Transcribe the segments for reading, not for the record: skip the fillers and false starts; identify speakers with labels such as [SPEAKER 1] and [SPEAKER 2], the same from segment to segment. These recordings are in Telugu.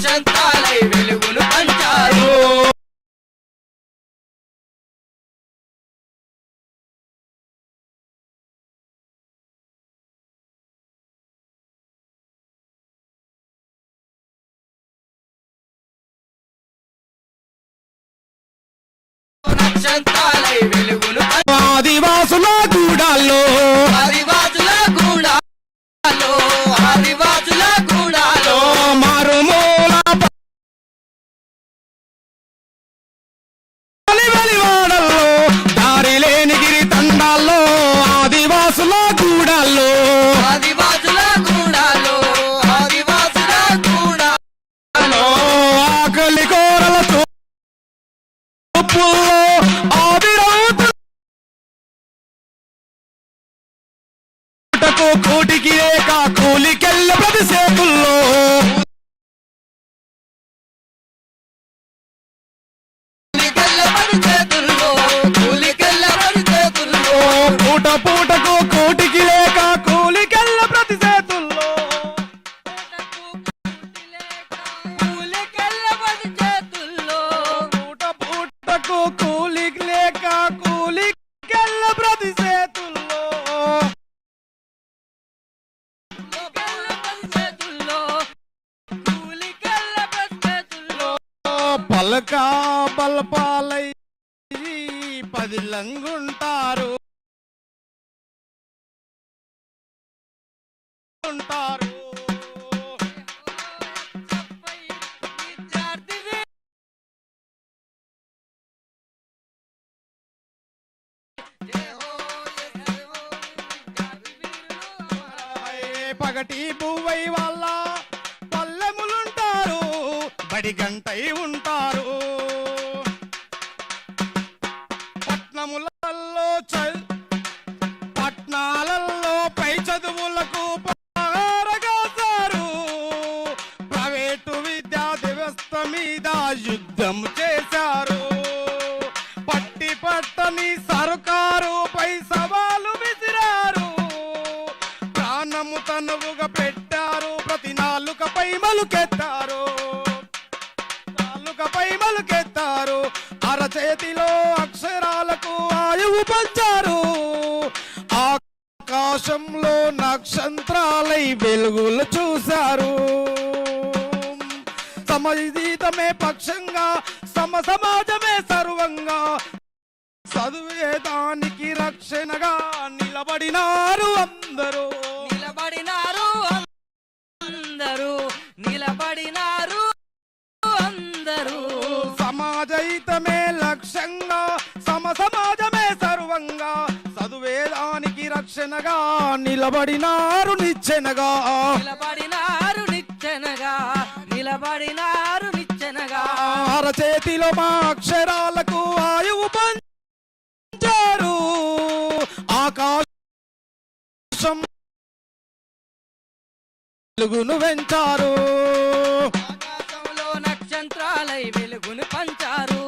[SPEAKER 1] నక్షత్రాలై వెలుగును పంచారు. నక్షత్రాలై వెలుగును
[SPEAKER 2] ఆదివాసుల గూడాల్లో
[SPEAKER 1] ఆదివాసుల గూడాలో ఆదివాసుల గూడాలో
[SPEAKER 2] మారుమూల వెలివాడల్లో దారి లేని గిరి తండాల్లో ఆదివాసుల గూడాల్లో
[SPEAKER 1] ఆదివాసుల గూడాలో ఆదివాసుల గూడాలో
[SPEAKER 2] ఆకలి కోరల చూపుల్లో ఆవిరవుతుటకు కోటికి లేక కూలికెళ్ళ ప్రతి సేతుల్లో పూట పూటకు కోటికి లేక కూలికెళ్ళ ప్రతి సేతుల్లో పూట పూటకు కూలికి లేక కూలికెళ్ళ ప్రతి సేతుల్లో పలక బల్పాలై పదిలంగుంటారు ఉంటారు పగటి పువ్వై వాళ్ళ పల్లెములుంటారు బడి గంటై ఉంటారు పట్నములలో పట్నాలలో పై చదువులకు పారగాసారు ప్రైవేటు విద్యా వ్యవస్థ మీద యుద్ధం చేశారు పట్టి పట్టని సర్కారు పై సవాలు విసిరారు ప్రాణము తనువుగా పెట్టారు ప్రతి నాలుకపై మలుకెత్తారు నాలుకపై మలుకెత్తారు అరచేతిలో అక్షరాలకు ఆయువు పంచారు ఆకాశంలో నక్షత్రాలై వెలుగులు చూశారు సమజీతమే పక్షంగా సమాజమే సర్వంగా చదువేదానికి రక్షణగా నిలబడినారు అందరూ
[SPEAKER 1] నిలబడినారు అందరూ
[SPEAKER 2] సమాజయితమే లక్ష్యంగా సమాజమే సర్వంగా చదువేదానికి రక్షణగా నిలబడినారు నిచ్చెనగా అరచేతిలో మా అక్షరాలకు ఆయువు పంచారు ఆకాశం వెలుగును వెంచారు
[SPEAKER 1] ఆకాశంలో నక్షత్రాలై వెలుగును పంచారు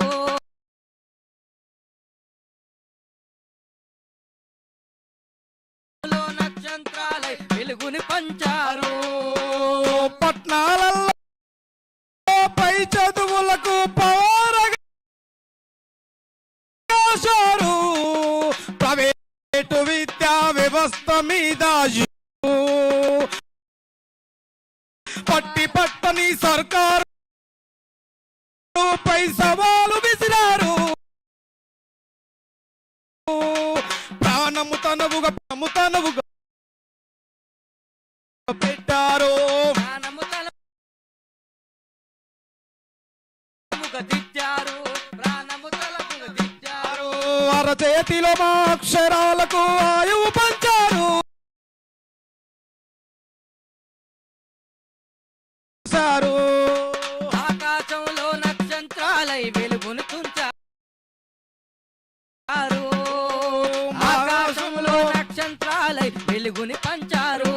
[SPEAKER 1] నక్షత్రాలై వెలుగుని పంచారు
[SPEAKER 2] పట్నాలలో పై చదువులకు పవరగాశారు ప్రైవేటు విద్యా వ్యవస్థ మీద పట్టి పట్టని సర్కారు పై సవాలు విసిరారు ప్రాణము తనవుగా పెట్టారు అరచేతిలో మా అక్షరాలకు ఆయువు పంచారు
[SPEAKER 1] ఆకాశంలో నక్షత్రాలై వెలుగును తుంచారు ఆకాశంలో నక్షత్రాలై వెలుగుని పంచారు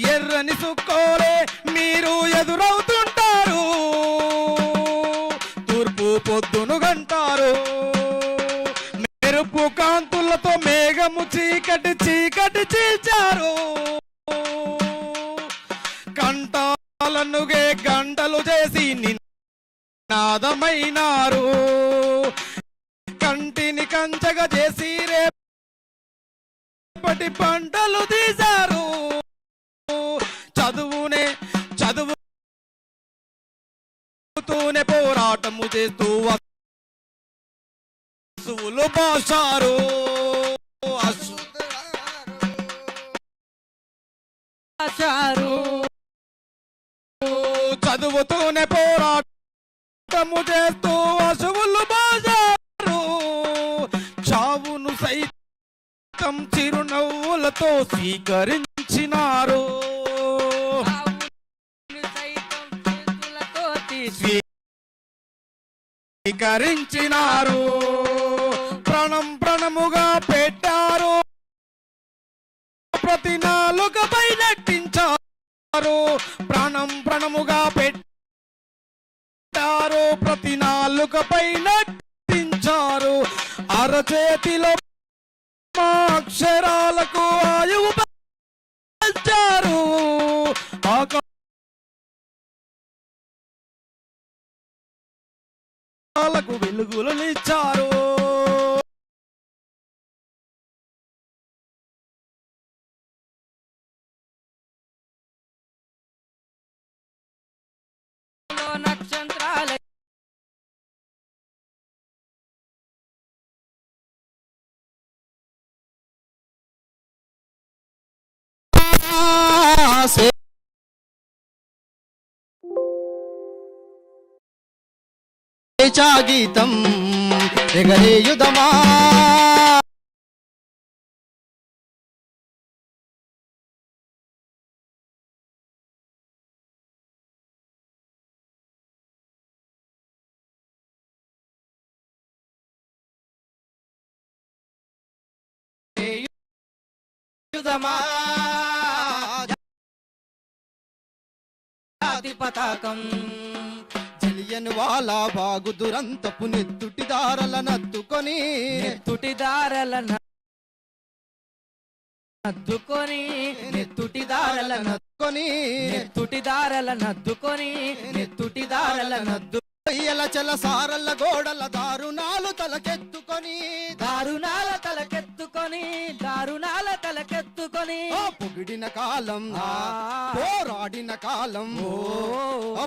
[SPEAKER 2] ఎర్రని సుక్కోలే మీరు ఎదురవుతుంటారు తూర్పు పొద్దును గంటారు మెరుపు కాంతులతో మేఘము చీకటి చీల్చారు కంట పాలనుగే గంటలు చేసి నినాదమైనారు. కంటిని కంచగా చేసి రేపటి పంటలు తీశారు. చదువుతూనే పోరాటము చేస్తూ అసువులు పోశారు. చదువుతూనే పోరాటము చేస్తూ అసువులు పోశారు. చావును సైతం చిరునవ్వులతో స్వీకరించినారు. స్వీకరించినారు. ప్రణముగా పెట్టారు. ప్రతి నాలుకపై నటించారు. ప్రణముగా పెట్టారు. ప్రతి నాలుకపై నటించారు. అరచేతిలో అక్షరాలకు ఆయువు పెంచారు. ఆకాశాలకు వెలుగులనిచ్చారు.
[SPEAKER 1] నక్షత్రాలై
[SPEAKER 3] గీతం ఎగరేయుదమా
[SPEAKER 1] జాతి పతాకం
[SPEAKER 3] తెలియని వాళ్ళ బాగు దురంతపు నెత్తుటి దారల నత్తుకొని ఎల చల సారల్ల గోడల దారుణాల తలకెత్తుకొని పొగిడిన కాలం పోరాడిన కాలం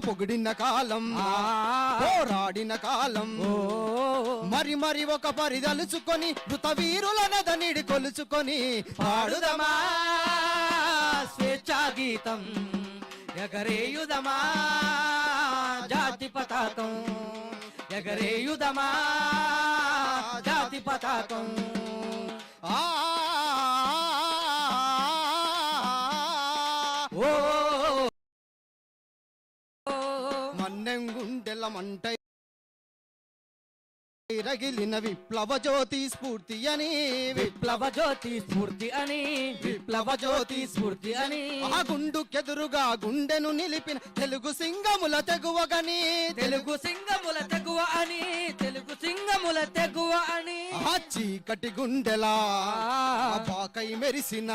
[SPEAKER 3] పొగిడిన కాలం పోరాడిన కాలం మరి ఒక పరిదలుచుకొని మృత వీరుల నదనిడి కొలుచుకొని
[SPEAKER 1] పాడుదమా స్వేచ్ఛా గీతం ఎగరేయుదమా జాతి పతాకం ఎగరేయుదమా జాతి పతాకం
[SPEAKER 3] మన్నెంగుండెల మంట రగిలిన విప్లవ జ్యోతి స్ఫూర్తి అని ఆ గుండుకెదురుగా గుండెను నిలిపిన తెలుగు సింగముల తెగువగని ఆ చీకటి గుండెలా పాకై మెరిసిన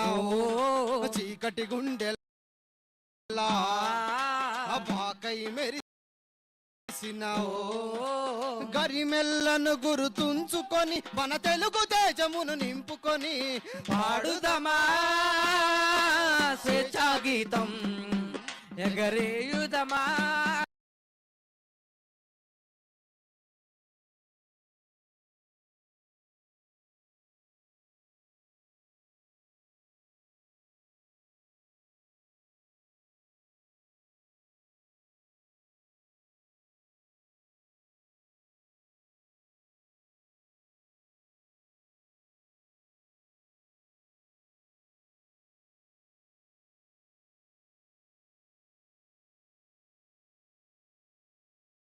[SPEAKER 3] చీకటి గుండెలా పాకై మెరిసిన గరిమెల్లను గుర్తుంచుకొని మన తెలుగు తేజమును నింపుకొని
[SPEAKER 1] పాడుదమా స్వేచ్ఛా గీతం ఎగరేయుదమా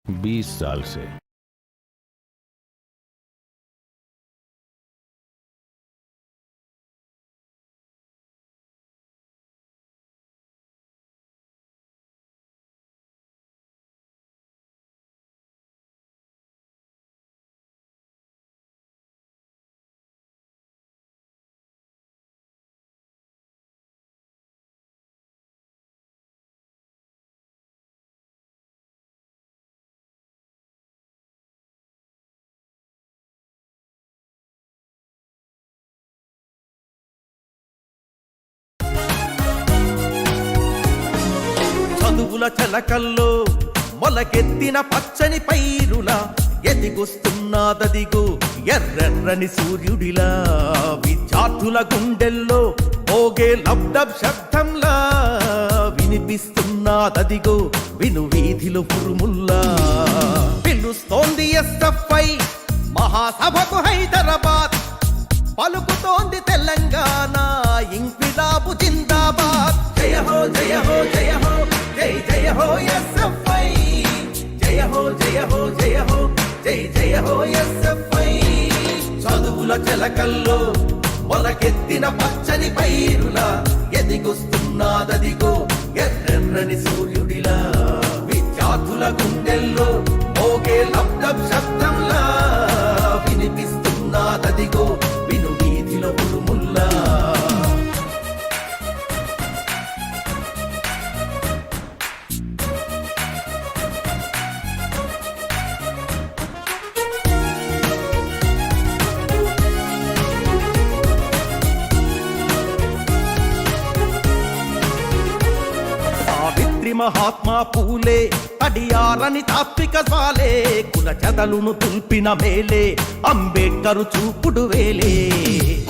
[SPEAKER 4] बीस साल से చదువుల చెలకల్లో మొలకెత్తిన పచ్చని పైరులా ఎదిగొస్తున్నదదిగో ఎర్రెర్రని సూర్యుడిలా విద్యార్థుల గుండెల్లో మోగే లబ్డబ్ శబ్దంలా వినిపిస్తున్నదదిగో విను వీధిలో పురుముల్లా పిలుస్తోంది SFI మహాసభకు హైదరాబాద్ పలుకుతోంది తెలంగాణ ఇంక్విలాబు జిందాబాద్ జయ హో జయ హో జయ హో జై జయ హో SFI జయ హో జయ హో జయ హో జై జయ హో SFI చదువుల చెలకల్లో మొలకెత్తిన పచ్చని పైరులా ఎదిగొస్తున్నదదిగో ఎర్రెర్రని సూర్యుడిలా విద్యార్థుల గుండెల్లో మోగే లబ్డబ్ శబ్దంలా వినిపిస్తున్నదదిగో విను వీధిలో పురుముల్లా మహాత్మా పూలే తడియారని తాత్విక జ్వాలే కుల చెదలును తుల్పిన మేలే అంబేడ్కరు చూపుడు వేలే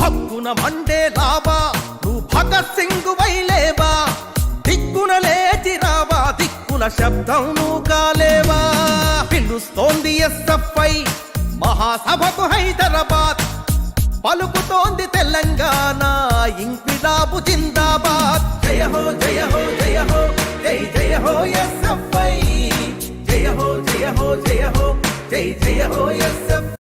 [SPEAKER 4] హక్కున మండే లాబా నువ్వు భగత్ సింగ్ వైలేవా దిక్కున లేచి రావా దిక్కుల శబ్దం నువ్వు కాలేవా పిలుస్తోంది SFI మహాసభకు హైదరాబాద్ పలుకుతోంది తెలంగాణ ఇంక్విలాబు జిందాబాద్ జయ హో జయ హో జయ హో జై జయ హో SFI జయ హో జయ హో జయ హో జై జయ హో SFI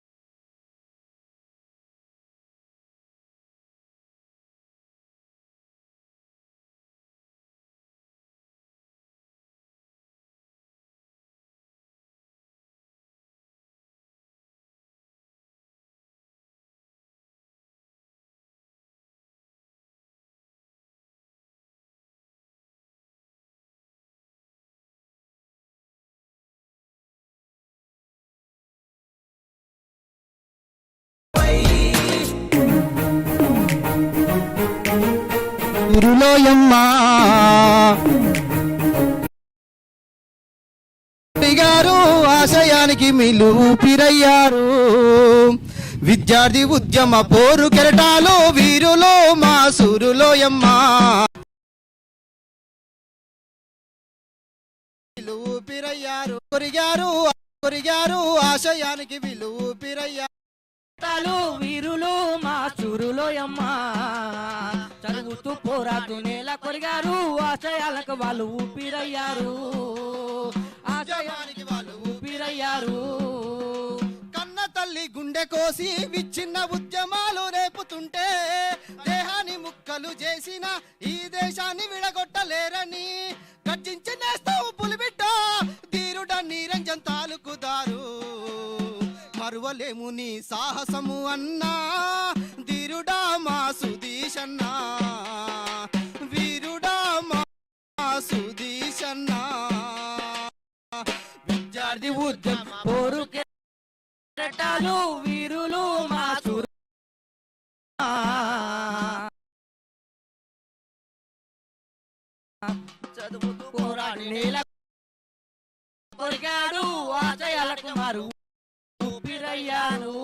[SPEAKER 3] ఊరులోయమ్మా గారు ఆశయానికి మిలు ఊపిరయ్యారు విద్యార్థి ఉద్యమ పోరు కెరటాలు వీరులో మా సూరులోయమ్మా ఊపిరయ్యారు కొరిగారు ఆశయానికి విలు ఊపిరయ్యారు
[SPEAKER 1] వీరులు మా చూరులోయమ్మా చదువుతూ పోరాదు నేల కొరిగారు ఆశయాలకు వాళ్ళు ఊపిరయ్యారు ఆశయానికి వాళ్ళు ఊపిరయ్యారు
[SPEAKER 3] కన్న తల్లి గుండె కోసి విచ్ఛిన్న ఉద్యమాలు రేపుతుంటే దేహాన్ని ముక్కలు చేసిన ఈ దేశాన్ని విడగొట్టలేరని గర్జించి నేస్తావు పులిబిడ్డ ధీరుడ నిరంజన్ తాలూకుదారు మరువలేము నీ సాహసము అన్నా ధీరుడా మా సుధీషన్నా వీరుడా మా సుధీషన్నా
[SPEAKER 1] విద్యార్థి ఉద్యమ పోరు కెరటాలు వీరులు మా చూరు చదువుతూ పోరాడి నేల కొరిగాడు ఆశయాలకు మారు ఊపిరయ్యారు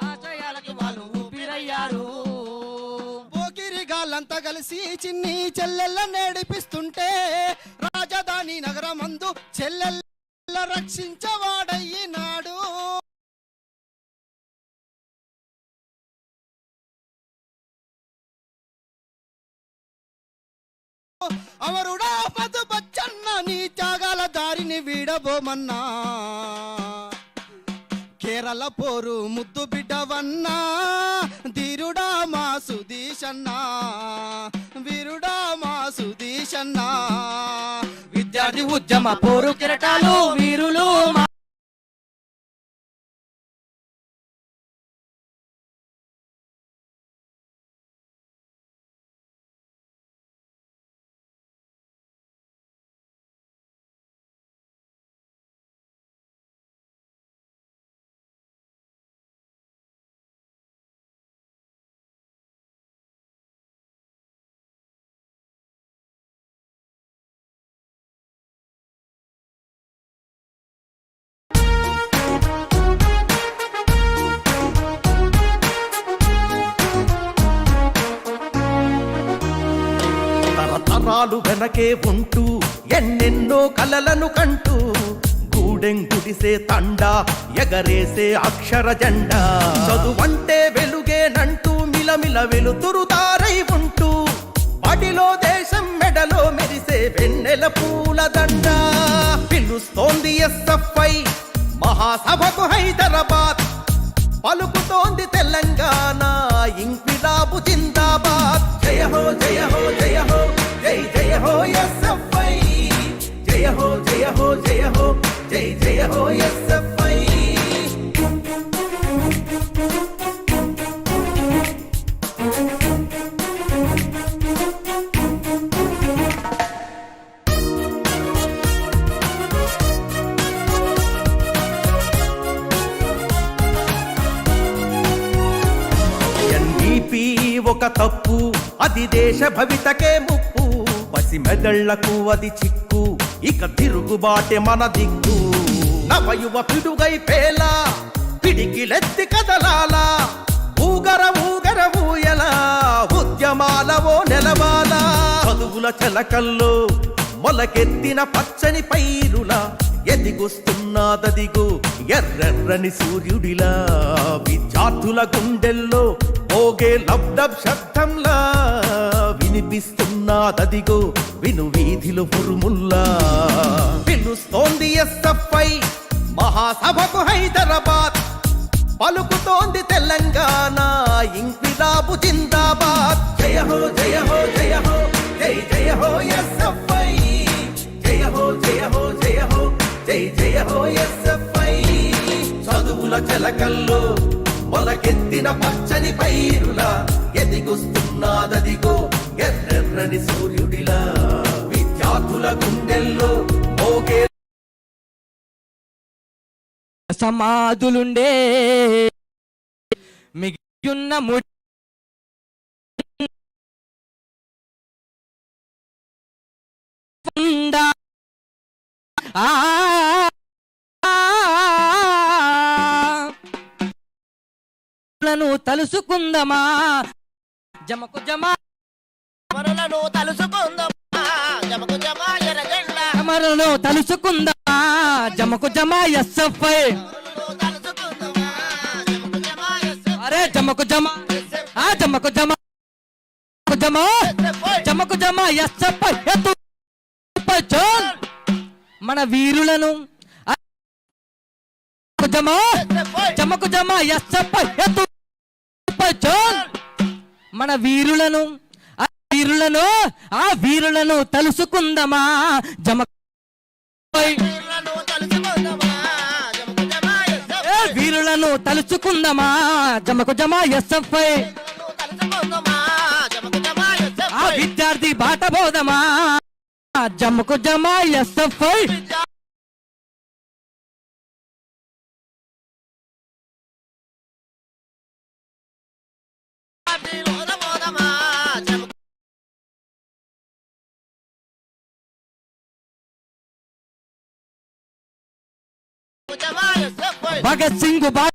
[SPEAKER 1] ఆశయాలకు వాళ్ళు ఊపిరయ్యారు
[SPEAKER 3] పోకిరిగాళ్ళంతా కలిసి చిన్ని చెల్లెళ్ళ నడిపిస్తుంటే రాజధాని నగరమందు చెల్లెళ్ళ రక్షించవాడయ్యినాడు అవరుడా పదు బచ్చన్న నీ త్యాగాల దారిని వీడబోమన్నా కేరళ పోరు ముద్దు బిడ్డవన్నా ధీరుడా మా సుధీషన్నా వీరుడా మా సుధీషన్నా
[SPEAKER 1] విద్యార్థి ఉద్యమ పోరు కెరటాలు వీరులు మా
[SPEAKER 4] జనాలు వెనకే ఉంటూ ఎన్నెన్నో కలలను కంటూ గూడెం గుడిసే తండా ఎగరేసే అక్షర జెండా చదువంటే వెలుగేనంటూ మిలమిల వెలుతురుతారై ఉంటూ బడిలో దేశం మెడలో మెరిసే వెన్నెల పూల దండ పిలుస్తోంది SFI మహాసభకు హైదరాబాద్ పలుకుతోంది తెలంగాణ ఇంక్విలాబు జిందాబాద్ జయ హో జయ హో జయ హో జై జయ హో SFI జయ హో జయ హో జయ హో జై జయ హో SFI ఒక తప్పు అది దేశ భవితకే ముప్పు పసి మెదళ్లకు అది చిక్కు ఇక తిరుగుబాటే మన దిక్కు నవయువ పిడుగై పేలా పిడికిలెత్తి కదలాలా ఊగర ఊగర ఊయలా ఉద్యమాలవో నెలవాలా చదువుల చెలకల్లో మొలకెత్తిన పచ్చని పైరులా ఎదిగొస్తున్నదదిగో ఎర్రెర్రని సూర్యుడిలా విద్యార్థుల గుండెల్లో ఓగే లబ్డబ్ శబ్దంలా వినిపిస్తున్నదదిగో విను వీధిలో పురుముల్లా పిలుస్తోంది SFI మహాసభకు హైదరాబాద్ పలుకుతోంది తెలంగాణ ఇంక్విలాబు జిందాబాద్ జయ హో జయ హో జయ హో జై జయ హో SFI జయ హో జయ హో జయ హో జై జయ హో SFI చదువుల చెలకల్లో మొలకెత్తిన పచ్చని పైరులా ఎదిగొస్తున్నదదిగో ఎర్రెర్రని సూర్యుడిలా విద్యార్థుల గుండెల్లో మోగే
[SPEAKER 1] సమాధులుండే మిగియున్న తలుసుకుందమా జమకు జమా
[SPEAKER 5] మరలను తలుసుకుందమా జమకు జమా ఎర్రజెండా
[SPEAKER 1] మరలను తలుసుకుందమా జమకు జమా SFI అరే జమకు జమా జమకు జమా జమా జమకు జమా SFI మన వీరులను జమా జమకు జమా SFI మన వీరులను ఆ వీరులను తలుసుకుందమా జమకు వీరులను తలుచుకుందమా జమకు జమా SFI ఆ విద్యార్థి బాట బోధమా జమకు జమా SFI భగత్ సింగ్ బాట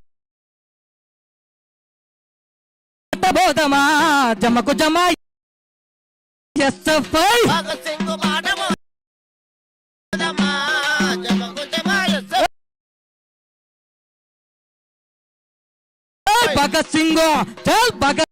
[SPEAKER 1] బోధమా జమకు జమా SFI భగత్ సింగ్ చల్ భగత్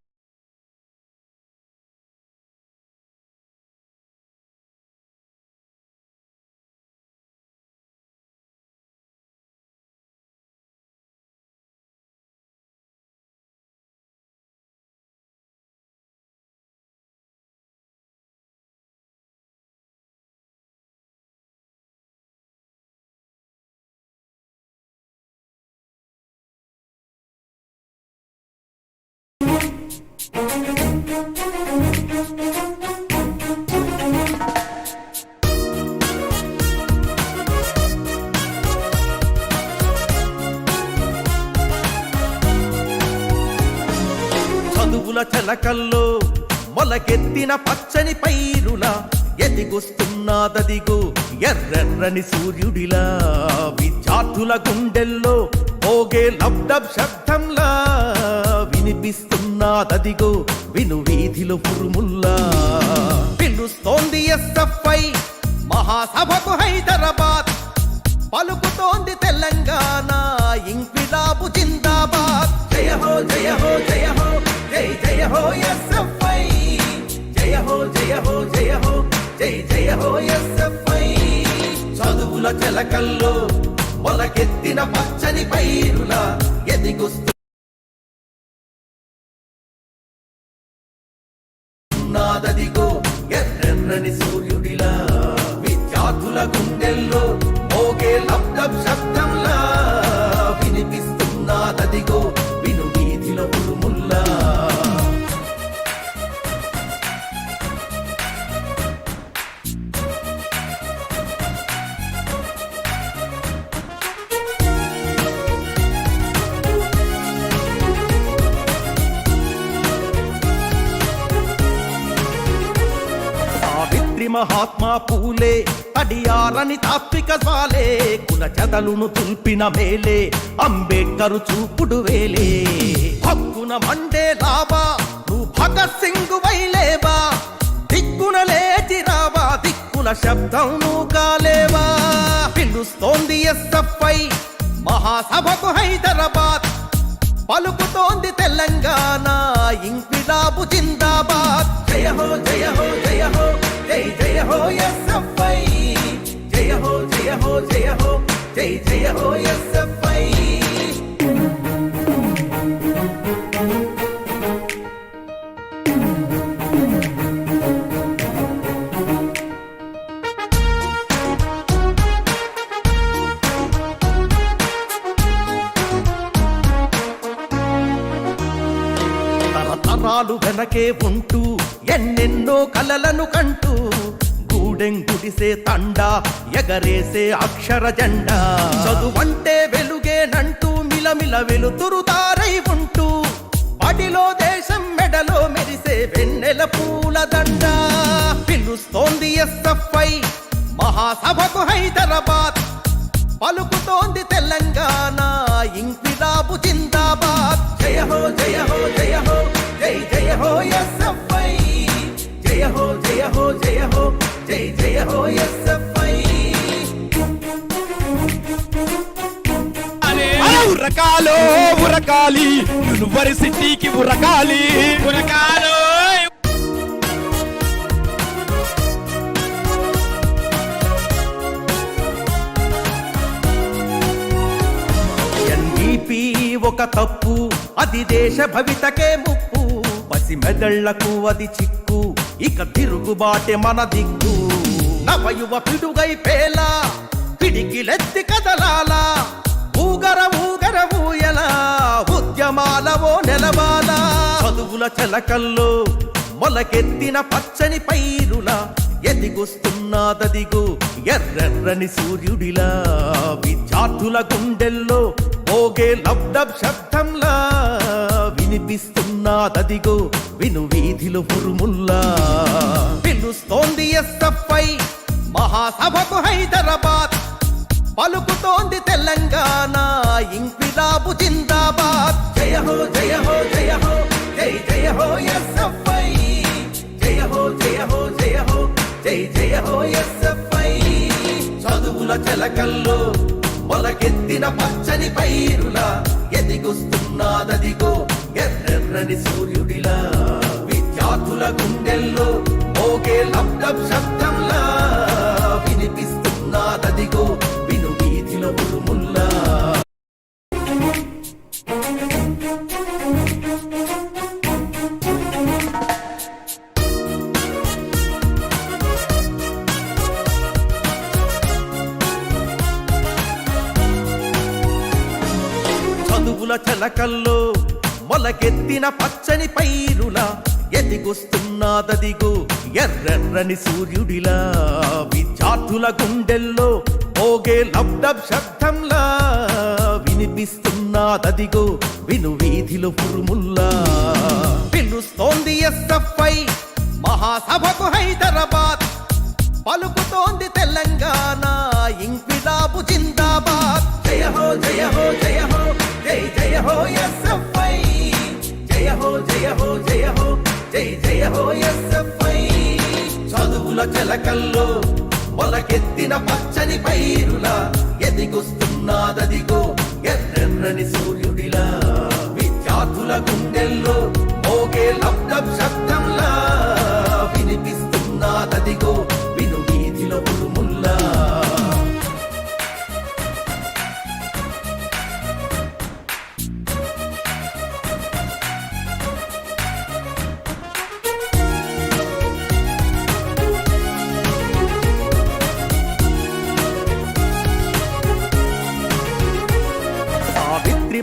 [SPEAKER 4] చదువుల చెలకల్లో మొలకెత్తిన పచ్చని పైరులా ఎదిగొస్తున్నదదిగో ఎర్రెర్రని సూర్యుడిలా విద్యార్థుల గుండెల్లో ఓగే లబ్డబ్ శబ్దంలా వినిపిస్తున్నదదిగో విను వీధిలో పురుముల్లా పిలుస్తోంది SFI మహాసభకు హైదరాబాద్, పలుకుతోంది తెలంగాణ ఇంక్విలాబు జిందాబాద్. జయ హో జయ హో జయ హో జై జయ హో SFI, జయ హో జయ హో జయ హో జై జయ హో SFI. చదువుల చెలకల్లో మొలకెత్తిన పచ్చని పైరుల ఎదిగుస్తున్నాదదిగో ఎర్రెర్రని సూర్యుడిలా, విద్యార్థుల గుండెల్లో మోగే లబ్డబ్ శబ్దంలా వినిపిస్తున్నాదదిగో విను వీధిలో ఉరుముల్లా. మహాత్మా పూలే తడియారని తాత్విక జ్వాలే, కుల చెదలును తుల్పిన మేలే అంబేడ్కరు చూపుడు వేలే. హక్కున మండే లాబా నువ్వు భగత్ సింగ్ వైలేవా, దిక్కున లేచి రావా దిక్కుల శబ్దం నువ్వు కాలేవా. పిలుస్తోంది SFI మహాసభకు హైదరాబాద్, పలుకుతోంది తెలంగాణ ఇంక్విలాబు జిందాబాద్. జయ హో జయ హో జయ హో జై జయ హో SFI, జయ హో జయ హో జయ హో జై జయ హో SFI. తరతరాలు వెనకే ఉంటూ ఎన్నెన్నో కలలను కంటూ గూడెం గుడిసే తండా ఎగరేసే అక్షర జెండా. చదువంటే వెలుగేనంటూ మిలమిల వెలుతురు తారై ఉంటూ పడిలో దేశం మెడలో మెరిసే వెన్నెల పూల దండ. పిలుస్తోంది SFI మహాసభకు హైదరాబాద్, పలుకుతోంది తెలంగాణ ఇంక్విలాబు జిందాబాద్. జయ హో జయ హో జయ హో జై జయ హో SFI, జయ హో జయ హో జయ హో జై జయ హో SFI.
[SPEAKER 2] ఉరకాలో ఉరకాలి, యూనివర్సిటీకి ఉరకాలి ఉరకాలో.
[SPEAKER 4] NDP ఒక తప్పు, అది దేశ భవితకే ముప్పు, పసి మెదళ్లకు అది చిక్కు, ఇక తిరుగుబాటే మన దిక్కు. నవయువ పిడుగై పేలా పిడికిలెత్తి కదలాలా, ఊగర ఊగర ఊయలా ఉద్యమాలవో నెలవాలా. చదువుల చెలకల్లో మొలకెత్తిన పచ్చని పైరుల ఎదిగొస్తున్నాదదిగో ఎర్రెర్రని సూర్యుడిలా, విద్యార్థుల గుండెల్లో మోగే లబ్డబ్ శబ్దంలా వినిపిస్తున్నాదదిగో విను వీధిలో ఉరుముల్లా. పిలుస్తోంది SFI మహాసభకు హైదరాబాద్, పలుకుతోంది తెలంగాణ ఇంక్విలాబు జిందాబాద్. జయ హో జయ హో జయ హో జై జయ హో SFI, జయ హో జయ హో జయ హో జై జయ హో SFI. చదువుల చెలకల్లో మొలకెత్తిన పచ్చని పైరుల ఎదిగొస్తున్నాదదిగో ఎర్రెర్రని సూర్యుడిలా, విద్యార్థుల గుండెల్లో మోగే లబ్డబ్ శబ్దంలా వినిపిస్తున్నాదదిగో విను వీధిలో ఉరుముల్లా. చదువుల చెలకల్లో మొలకెత్తిన పచ్చని పైరుల ఎదిగొస్తున్నాదదిగో ఎర్రెర్రని సూర్యుడిలా, విద్యార్థుల గుండెల్లో మోగే లబ్డబ్ శబ్దంలా వినిపిస్తున్నాదదిగో విను వీధిలో ఉరుముల్లా. పిలుస్తోంది SFI మహాసభకు హైదరాబాద్, పలుకుతోంది తెలంగాణ ఇంక్విలాబు జిందాబాద్. జయ హో జయ హో జయ హో జై జయ హో SFI, జయ హో జయ హో జయ హో జై జయ హో SFI. చదువు చెలకల్లో మొలకెత్తిన పచ్చని పైరులా ఎదిగొస్తున్నాదదిగో ఎర్రెర్రని సూర్యుడిలా విద్యార్థుల గుండెల్లో మోగే లబ్డబ్ శబ్దంలా వినిపిస్తున్నాదదిగో విను వీధిలో ఉరుముల్లా.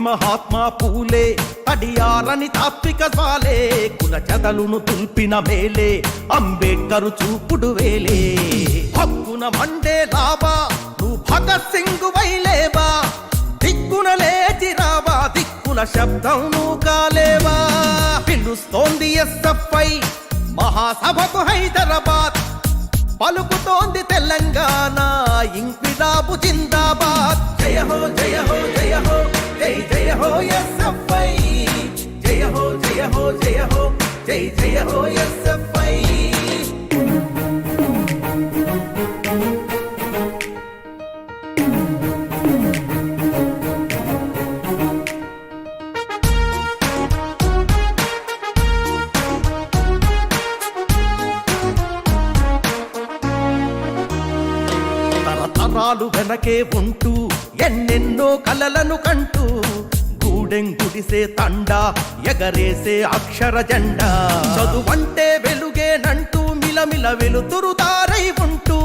[SPEAKER 4] మహాత్మా పూలే తడియారని తాత్విక జ్వాలే కుల చెదలును తుల్పిన మేలే అంబేడ్కరు చూపుడు వేలే హక్కున మండే లాబా నువ్వు భగత్ సింగ్ వైలేవా దిక్కున లేచి రావా దిక్కుల శబ్దం నువ్వు కాలేవా పిలుస్తోంది SFI మహాసభకు హైదరాబాద్ పలుకుతోంది తెలంగాణ ఇంక్విలాబు జిందాబాద్ జయ హో జయ హో జయ హో జై జయ హో SFI జయ హో జయ హో జయ హో జై జయ హో SFI. తరాలు వెనకే ఉంటూ ఎన్నెన్నో కలలను కంటూ గూడెం గుడిసే తండా ఎగరేసే అక్షర జెండా చదువంటే వెలుగేనంటూ మిలమిల వెలుతురు తారై ఉంటూ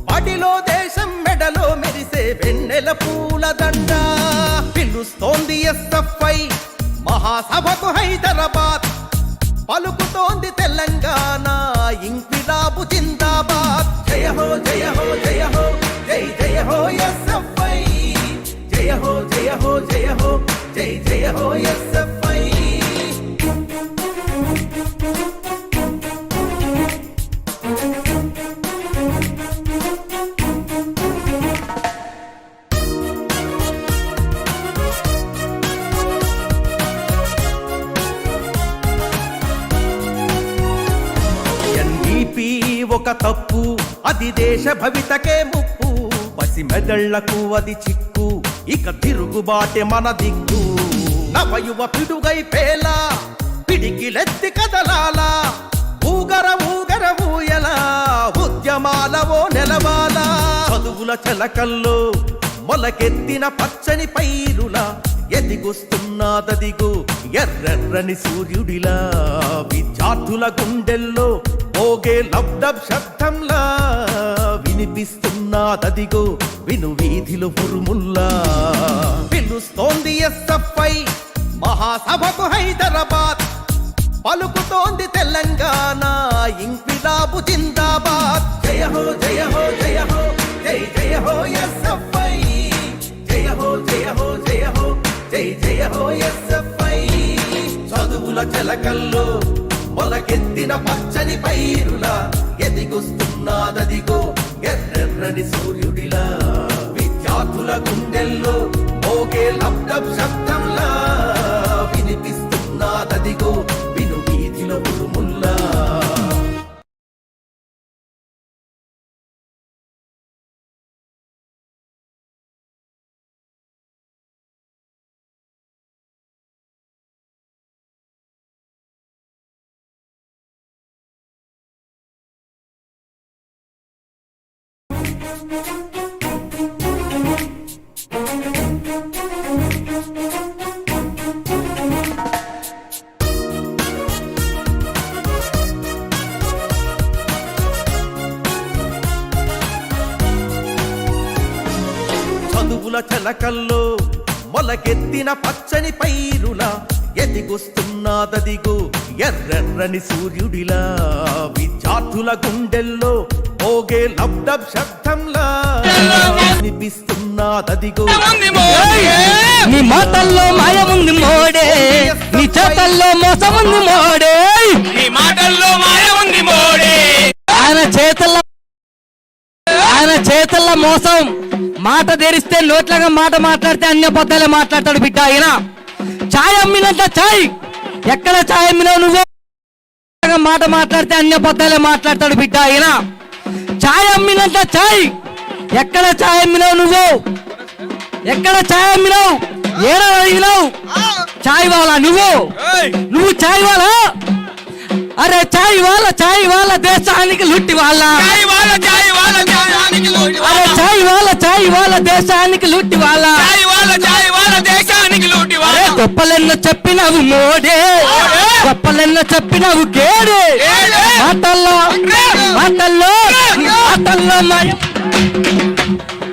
[SPEAKER 4] పడిలో దేశం మెడలో మెరిసే వెన్నెల పూల దండ పిలుస్తోంది SFI మహాసభకు హైదరాబాద్ పలుకుతోంది తెలంగాణ ఇంక్విలాబు జిందాబాద్ జయ హో జయ హో జయ హో జై జయ హో SFI జయ హో జయ హో జయ హో జై జయ హో SFI. ఒక తప్పు అది దేశ భవితకే ముప్పు పసి మెదళ్లకు అది చిక్కు ఇక తిరుగుబాటే మన దిక్కు నవయువ పిడుగై పేలా పిడికిలెత్తి కదలాలా ఊగర ఊగర ఊయలా ఉద్యమాలవో నెలవాలా చదువుల చెలకల్లో మొలకెత్తిన పచ్చని పైరులా ఎదిగొస్తున్నాదదిగో ఎర్రెర్రని సూర్యుడిలా విద్యార్థుల గుండెల్లో మోగే లబ్డబ్ శబ్దంలా వినిపిస్తున్నాదదిగో విను వీధిలో ఉరుముల్లా పిలుస్తోంది SFI మహాసభకు హైదరాబాద్ పలుకుతోంది తెలంగాణ ఇంక్విలాబు జిందాబాద్ జయ హో జయ హో జయ హో జై జయ హో SFI జయ హో జయ హో జయ హో జై జయ హో SFI. చదువుల చెలకల్లో మొలకెత్తిన పచ్చని పైరులా ఎదిగొస్తున్నాదదిగో ఎర్రెర్రని సూర్యుడిలా విద్యార్థుల గుండెల్లో మోగే లబ్డబ్ శబ్దంలా వినిపిస్తున్నాదదిగో విను వీధిలో ఉరుముల్లా. చదువుల చెలకల్లో మొలకెత్తిన పచ్చని పైరులా ఎదిగొస్తున్నాదదిగో ఎర్రెర్రని సూర్యుడిలా విద్యార్థుల గుండెల్లో మోగే లబ్డబ్ శబ్దంలా వినిపిస్తున్నాదదిగో
[SPEAKER 1] నీ మాటల్లో మాయముంది మోడే నీ చేతల్లో మోసముంది మోడే
[SPEAKER 2] నీ మాటల్లో మాయముంది మోడే
[SPEAKER 1] ఆయన చేతల్లో మోసం మాట తెరిస్తే నోట్లగా మాట మాట్లాడితే అన్య పదాలే మాట్లాడతాడు బిడ్డ. ఆయన ఛాయ్ అమ్మినంత ఛాయ్ ఎక్కడ ఛాయ్ అమ్మినావు నువ్వు మాట మాట్లాడితే అన్య పదాలే మాట్లాడతాడు బిడ్డ. ఆయన ఛాయ్ అమ్మినంత ఛాయ్. ఎక్కడ ఛాయ్ అమ్మినావు నువ్వు? ఎక్కడ ఛాయ్ అమ్మినావు? ఏడా అడిగినావు? ఛాయ్ వాళ్ళ నువ్వు ఛాయ్ వాళ్ళ? అరే ఛాయ్ వాళ్ళ దేశానికి లుట్టి వాళ్ళ. అరే ఛాయ్ వాళ్ళ దేశానికి లుట్టి వాళ్ళ. గొప్పలెన్నో చెప్పినవు మోడే, గొప్పలెన్నో చెప్పినవు కేడే. మాటల్లో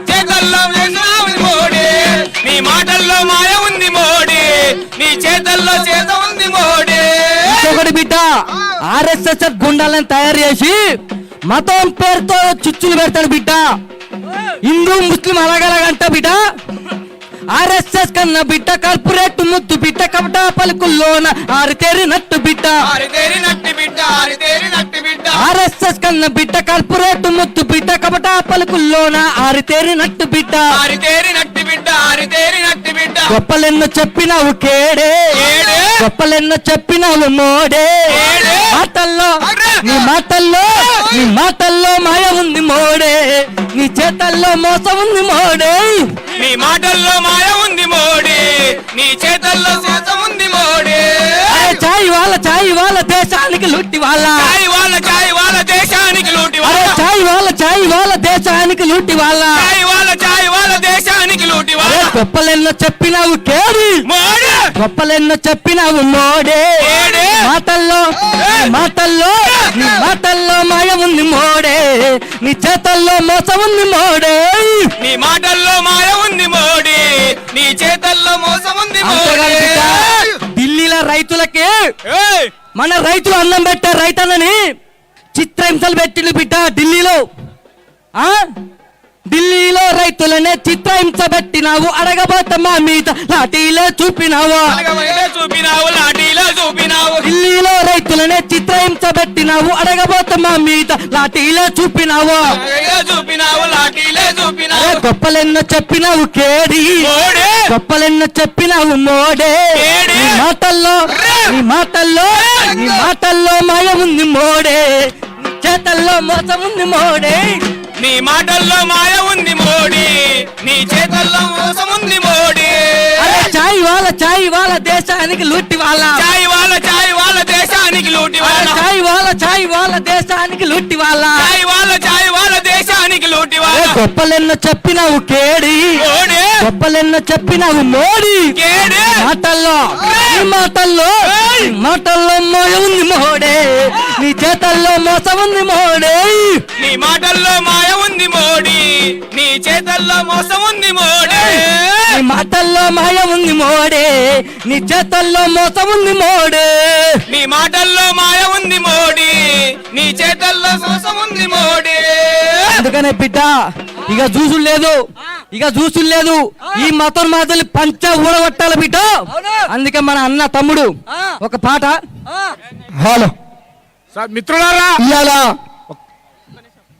[SPEAKER 2] చేతల్లో మోడే, నీ మాటల్లో మాయ ఉంది మోడే, నీ చేతల్లో చేత ఉంది మోడే.
[SPEAKER 1] ఇంకొకటి బిడ్డ, ఆర్ఎస్ఎస్ గుండాలను తయారు చేసి మతం పేరుతో చుచ్చులు పెడతాడు బిడ్డ. హిందూ ముస్లిం అలాగలాగంట బిడ్డ. ఆర్ఎస్ఎస్ కన్నా బిడ్డ కార్పొరేట్ ముద్దు బిడ్డ కపట పలుకుల్లోన ఆరితేరినట్టు బిడ్డ. ఆర్ఎస్ఎస్ కన్నా బిడ్డ కార్పొరేట్ ముద్దు బిడ్డ కపట పలుకుల్లోన ఆరితేరినట్టు బిడ్డ. గొప్పలెన్నో చెప్పినావు కేడే, గొప్పలెన్నో చెప్పినావు మోడే. నీ మాటల్లో మాయ ఉంది మోడే, నీ చేతల్లో మోసం ఉంది మోడే.
[SPEAKER 2] నీ మాటల్లో మాయ ఉంది మోడే, నీ చేతల్లో మోసం ఉంది మోడే.
[SPEAKER 1] ఛాయ్ వాళ్ళ దేశానికి లుట్టి వాళ్ళ.
[SPEAKER 2] ఛాయ్ వాళ్ళ దేశానికి లూటి వాళ్ళ.
[SPEAKER 1] ఛాయ్ వాళ్ళ దేశానికి లుట్టి వాళ్ళ.
[SPEAKER 2] ఛాయ్ వాళ్ళ దేశానికి లూటి వాళ్ళ.
[SPEAKER 1] గొప్పలెన్నో చెప్పినావు కేడి
[SPEAKER 2] మోడే,
[SPEAKER 1] గొప్పలెన్నో చెప్పినావు మోడే. నీ మాటల్లో మాయ ఉంది మోడే, నీ చేతల్లో మోసం ఉంది మోడే.
[SPEAKER 2] నీ మాటల్లో మాయ ఉంది మోడే, నీ చేతల్లో మోసం ఉంది మోడే.
[SPEAKER 1] ఢిల్లీలో రైతులకి మన రైతులు అన్నం పెట్టారు, రైతన్నని చిత్రహింసలు పెట్టిండు బిడ్డ. ఢిల్లీలో రైతులనే చిత్రహింస పెట్టినావు, అడగబోతే మా మీద లాఠీలే చూపినావు. ఢిల్లీలో రైతులనే చిత్రహింస పెట్టినావు, అడగబోతే మా మీద లాఠీలే చూపినావు. గొప్పలెన్నో చెప్పినావు కేడి, గొప్పలెన్నో చెప్పినావు మోడే. నీ మాటల్లో మాయ ఉంది మోడే, నీ చేతల్లో మోసం ఉంది మోడే.
[SPEAKER 2] నీ మాటల్లో మాయ ఉంది మోడీ, నీ చేతల్లో మోసం ఉంది మోడీ.
[SPEAKER 1] ఛాయ్ వాళ్ళ దేశానికి లూటి వాళ్ళ.
[SPEAKER 2] ఛాయ్ వాళ్ళ దేశానికి లూటి వాళ్ళ.
[SPEAKER 1] ఛాయ్ వాళ్ళ దేశానికి లూటి వాళ్ళ.
[SPEAKER 2] ఛాయ్ వాళ్ళ దేశానికి లూటి వాళ్ళ.
[SPEAKER 1] గొప్పలెన్నో చెప్పినావు కేడి, గొప్పలెన్నో చెప్పినావు మోడీ. మాటల్లో మాయ ఉంది మోడే, నీ చేతల్లో మోసం ఉంది మోడే.
[SPEAKER 2] నీ మాటల్లో మాయ ఉంది మోడీ, నీ చేతల్లో మోసం ఉంది మోడే.
[SPEAKER 1] నీ మాటల్లో మాయ ఉంది మోడే, నీ చేతల్లో మోసం ఉంది మోడే.
[SPEAKER 2] నీ మాటల్లో మాయ ఉంది మోడీ, నీ చేతల్లో మోసం ఉంది మోడే.
[SPEAKER 1] అందుకనే బిడ్డ ఇక చూసులు లేదు, ఈ మతం మాటలు పంచ ఊడగొట్టాలి బిడ్డ. అందుకే మన అన్న తమ్ముడు ఒక పాట. హలో
[SPEAKER 6] మిత్రులారా,